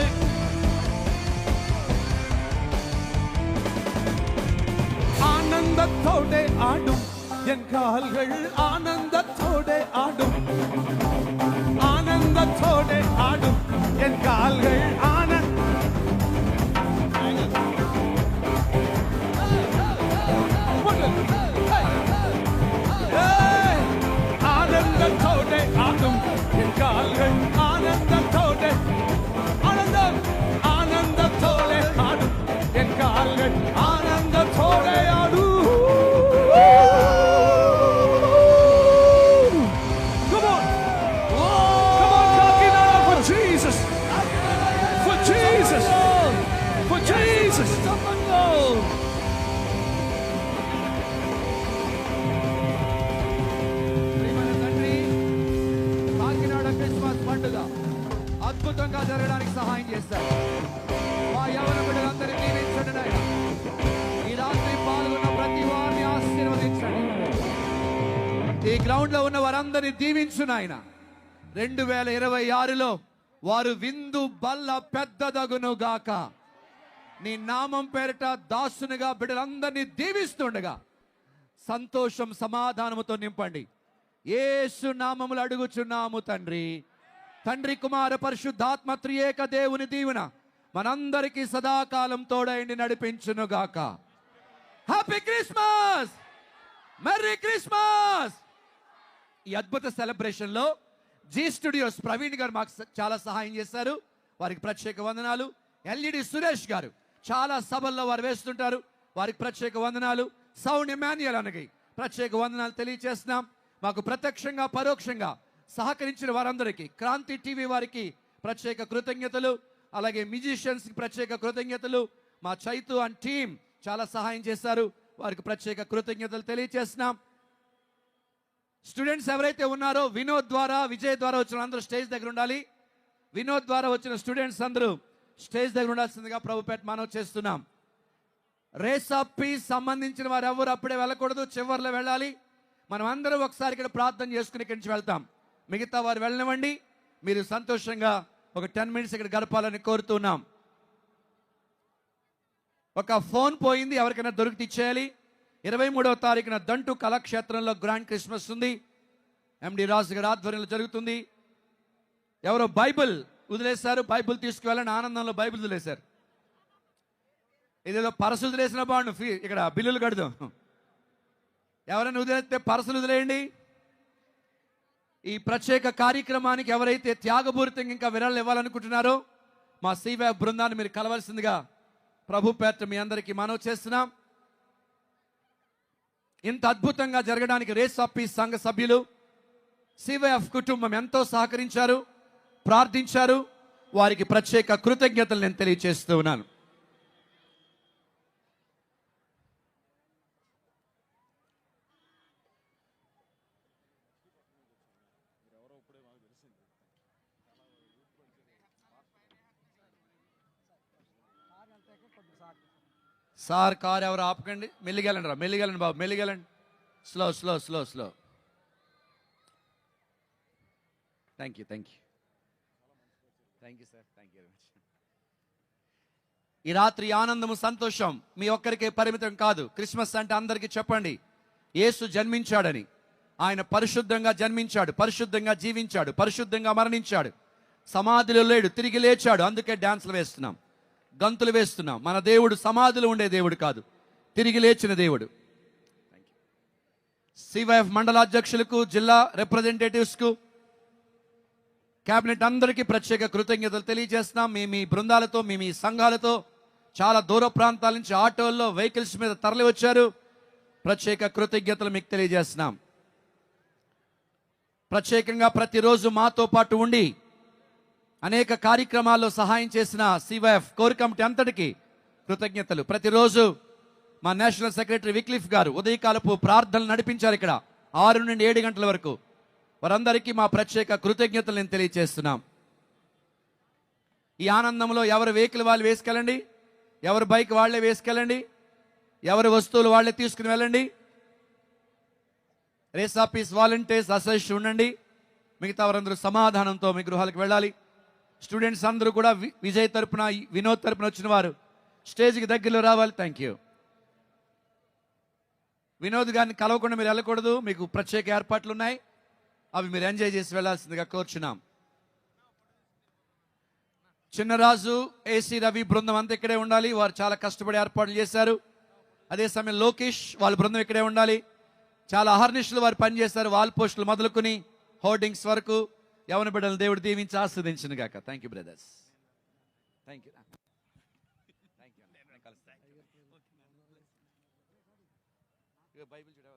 ஆனந்தத்தோടെ ஆடும் என் கால்கள் ஆனந்தத்தோടെ ஆடும் ஆனந்தத்தோടെ ஆடும் என் கால்கள் ஆனந்தத்தோടെ ஆடும் என் கால்கள் ஆனந்தத்தோടെ ஆனந்தம் ஆனந்தத்தோടെ ஆடும் என் கால்கள் ஆனந்தத்தோടെ ஆடும். Come on, come on, Kakinada, for Jesus, for Jesus, for Jesus. ప్రియమైన తండ్రి, కాకినాడ క్రిస్మస్ పండుగ అద్భుతంగా జరగడానికి సహాయం చేస్తారు. మా యవన బిడ్డలందరినీ దీవించండి నాయన. ఈ రాత్రి పాల్గొన్న ప్రతి వారిని ఆశీర్వదించండి. ఈ గ్రౌండ్ లో ఉన్న వారందరినీ దీవించు నాయన. 2026లో వారు విందు బల్ల పెద్దదగును గాక. నీ నామం పేరిట దాసునిగా బిడ్డలందరినీ దీవిస్తుండగా సంతోషం సమాధానముతో నింపండి. యేసు నామములు అడుగుచున్నాము తండ్రి. తండ్రి, కుమార, పరిశుద్ధాత్మ త్రియేక దేవుని దీవెన మనందరికీ సదాకాలం తోడైండి నడిపించును గాక. Happy Christmas, merry Christmas. ఈ అద్భుత సెలబ్రేషన్ లో జీ స్టూడియోస్ ప్రవీణ్ గారు మాకు చాలా సహాయం చేశారు. వారికి ప్రత్యేక వందనాలు. ఎల్ఈడి సురేష్ గారు చాలా సభల్లో వారు వేస్తుంటారు, వారికి ప్రత్యేక వందనాలు. సౌండ్ ఎమాన్యుయల్ అనగా ప్రత్యేక వందనాలు తెలియజేస్తున్నాం. మాకు ప్రత్యక్షంగా పరోక్షంగా సహకరించిన వారందరికీ, క్రాంతి టీవీ వారికి ప్రత్యేక కృతజ్ఞతలు. అలాగే మ్యూజిషియన్స్ కి ప్రత్యేక కృతజ్ఞతలు. మా చైతు అండ్ టీమ్ చాలా సహాయం చేశారు, వారికి ప్రత్యేక కృతజ్ఞతలు తెలియజేస్తున్నాం. స్టూడెంట్స్ ఎవరైతే ఉన్నారో వినోద్ ద్వారా, విజయ్ ద్వారా వచ్చిన అందరూ స్టేజ్ దగ్గర ఉండాలి. వినోద్ ద్వారా వచ్చిన స్టూడెంట్స్ అందరూ స్టేజ్ దగ్గర ఉండాల్సిందిగా ప్రభుపేట మనవి చేస్తున్నాం. రేస్ ఆఫ్ పీస్ సంబంధించిన వారు ఎవరు అప్పుడే వెళ్ళకూడదు, చివర్లో వెళ్ళాలి. మనం అందరం ఒకసారి ఇక్కడ ప్రార్థన చేసుకుని ఇక్కడి నుంచి వెళ్తాం. మిగతా వారు వెళ్ళనివ్వండి. మీరు సంతోషంగా ఒక 10 మినిట్స్ ఇక్కడ గడపాలని కోరుతున్నాం. ఒక ఫోన్ పోయింది, ఎవరికైనా దొరికితే ఇచ్చేయాలి. 23వ తారీఖున దంటు కళాక్షేత్రంలో గ్రాండ్ క్రిస్మస్ ఉంది. ఎండి రాజు గారి ఆధ్వర్యంలో జరుగుతుంది. ఎవరో బైబిల్ వదిలేశారు, బైబిల్ తీసుకువెళ్ళండి. ఆనందంలో బైబిల్ వదిలేశారు. ఇదేదో పరసు వదిలేసిన బాగుండు, ఇక్కడ బిల్లులు కడదాం. ఎవరైనా వదిలేస్తే పరసులు వదిలేయండి. ఈ ప్రత్యేక కార్యక్రమానికి ఎవరైతే త్యాగపూరితంగా ఇంకా విరాళాలు ఇవ్వాలనుకుంటున్నారో మా సివైఎఫ్ బృందాన్ని మీరు కలవాల్సిందిగా ప్రభు పేరిట మీ అందరికీ మనవి చేస్తున్నాం. ఇంత అద్భుతంగా జరగడానికి రేస్ ఆఫ్ పీస్ సంఘ సభ్యులు, సివైఎఫ్ కుటుంబం ఎంతో సహకరించారు, ప్రార్థించారు. వారికి ప్రత్యేక కృతజ్ఞతలు నేను తెలియజేస్తూ ఉన్నాను. సార్ కారు ఎవరు ఆపకండి, మెల్లిగెళ్ళండి రా, మెల్లిగెళ్ళండి బాబు, మెల్లిగెళ్ళండి. Slow slow slow slow. Thank you thank you thank you sir, thank you very much. ఈ రాత్రి ఆనందము సంతోషం మీ ఒక్కరికే పరిమితం కాదు. క్రిస్మస్ అంటే అందరికీ చెప్పండి, యేసు జన్మించాడని. ఆయన పరిశుద్ధంగా జన్మించాడు, పరిశుద్ధంగా జీవించాడు, పరిశుద్ధంగా మరణించాడు, సమాధిలో లేడు, తిరిగి లేచాడు. అందుకే డాన్సులు వేస్తున్నాం, గంతులు వేస్తున్నాం. మన దేవుడు సమాధిలో ఉండే దేవుడు కాదు, తిరిగి లేచిన దేవుడు. సివైఎఫ్ మండలాధ్యక్షులకు, జిల్లా రిప్రజెంటేటివ్స్కు, క్యాబినెట్ అందరికీ ప్రత్యేక కృతజ్ఞతలు తెలియజేస్తున్నాం. మీ బృందాలతో, మీ సంఘాలతో చాలా దూర ప్రాంతాల నుంచి ఆటోల్లో, వెహికల్స్ మీద తరలి వచ్చారు. ప్రత్యేక కృతజ్ఞతలు మీకు తెలియజేస్తున్నాం. ప్రత్యేకంగా ప్రతిరోజు మాతో పాటు ఉండి అనేక కార్యక్రమాల్లో సహాయం చేసిన సివైఎఫ్ కోర్ కమిటీ అంతటికి కృతజ్ఞతలు. ప్రతిరోజు మా నేషనల్ సెక్రటరీ విక్లిఫ్ గారు ఉదయకాలపు ప్రార్థనలు నడిపించారు ఇక్కడ 6 నుండి 7 గంటల వరకు. వారందరికీ మా ప్రత్యేక కృతజ్ఞతలు నేను తెలియజేస్తున్నాం. ఈ ఆనందంలో ఎవరి వెహికల్ వాళ్ళు వేసుకెళ్ళండి, ఎవరి బైక్ వాళ్ళే వేసుకెళ్ళండి, ఎవరి వస్తువులు వాళ్ళే తీసుకుని వెళ్ళండి. Race of peace volunteers association ఉండండి. మిగతా వారందరూ సమాధానంతో మీ గృహాలకు వెళ్ళాలి. స్టూడెంట్స్ అందరూ కూడా విజయ్ తరపున, వినోద్ తరపున వచ్చిన వారు స్టేజ్కి దగ్గరలో రావాలి. Thank you. వినోద్ గారిని కలవకుండా మీరు వెళ్ళకూడదు, మీకు ప్రత్యేక ఏర్పాట్లు ఉన్నాయి, అవి మీరు ఎంజాయ్ చేసి వెళ్ళాల్సిందిగా కోరుచున్నాం. చిన్నరాజు, ఏసీ రవి బృందం అంతా ఇక్కడే ఉండాలి. వారు చాలా కష్టపడి ఏర్పాట్లు చేశారు. అదే సమయం లోకేష్ వాళ్ళ బృందం ఇక్కడే ఉండాలి. చాలా అహర్నిశలు వారు పనిచేశారు, వాల్ పోస్టులు మొదలుకొని హోర్డింగ్స్ వరకు. యవన బిడ్డలు దేవుడు దీవించి ఆస్వాదించును గాక. Thank you brothers, thank you. Bible చూడ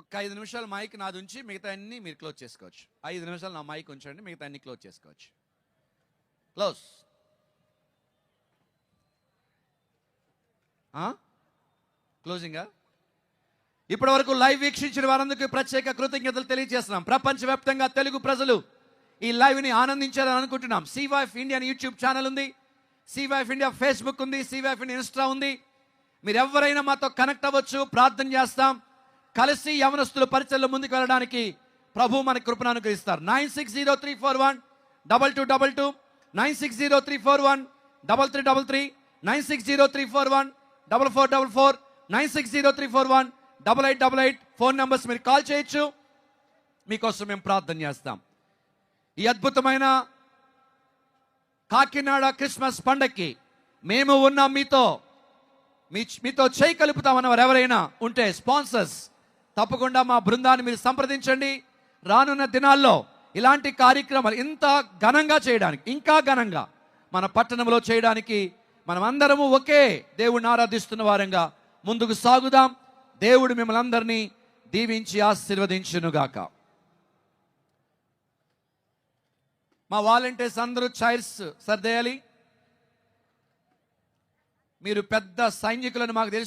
ఒక 5 నిమిషాలు మైక్ నాది ఉంచి మిగతా అన్ని మీరు క్లోజ్ చేసుకోవచ్చు. 5 నిమిషాలు నా మైక్ ఉంచండి, మిగతా అన్ని క్లోజ్ చేసుకోవచ్చు. క్లోజ్. క్లోజింగా. ఇప్పటి వరకు లైవ్ వీక్షించిన వారందరికీ ప్రత్యేక కృతజ్ఞతలు తెలియజేస్తున్నాం. ప్రపంచవ్యాప్తంగా తెలుగు ప్రజలు ఈ లైవ్ని ఆనందించాలని అనుకుంటున్నాం. సివైఎఫ్ ఇండియా యూట్యూబ్ ఛానల్ ఉంది, సివైఎఫ్ ఇండియా ఫేస్బుక్ ఉంది, సివైఎఫ్ ఇండియా ఇన్స్టా ఉంది. మీరు ఎవరైనా మాతో కనెక్ట్ అవ్వచ్చు, ప్రార్థన చేస్తాం. కలిసి యవనస్తుల పరిచయలో ముందుకు వెళ్ళడానికి ప్రభు మన కృపను అనుగ్రహిస్తారు. 9603412222 9603413333 9603414444 9603418888 ఫోన్ నంబర్స్ మీరు కాల్ చేయొచ్చు. మీకోసం మేము ప్రార్థన చేస్తాం. ఈ అద్భుతమైన కాకినాడ క్రిస్మస్ పండక్కి మేము ఉన్నాం మీతో చేయి కలుపుతామన్న వారు ఎవరైనా ఉంటే స్పాన్సర్స్ తప్పకుండా మా బృందాన్ని మీరు సంప్రదించండి. రానున్న దినాల్లో ఇలాంటి కార్యక్రమాలు ఇంత ఘనంగా చేయడానికి, ఇంకా ఘనంగా మన పట్టణంలో చేయడానికి మనం అందరము ఒకే దేవుడిని ఆరాధిస్తున్న వారంగా ముందుకు సాగుదాం. దేవుడు మిమ్మల్ని అందరినీ దీవించి ఆశీర్వదించునుగాక. మా వాలంటీర్స్ అందరూ చైర్స్ సర్దేయాలి. మీరు పెద్ద సైనికులను మాకు తెలుసు.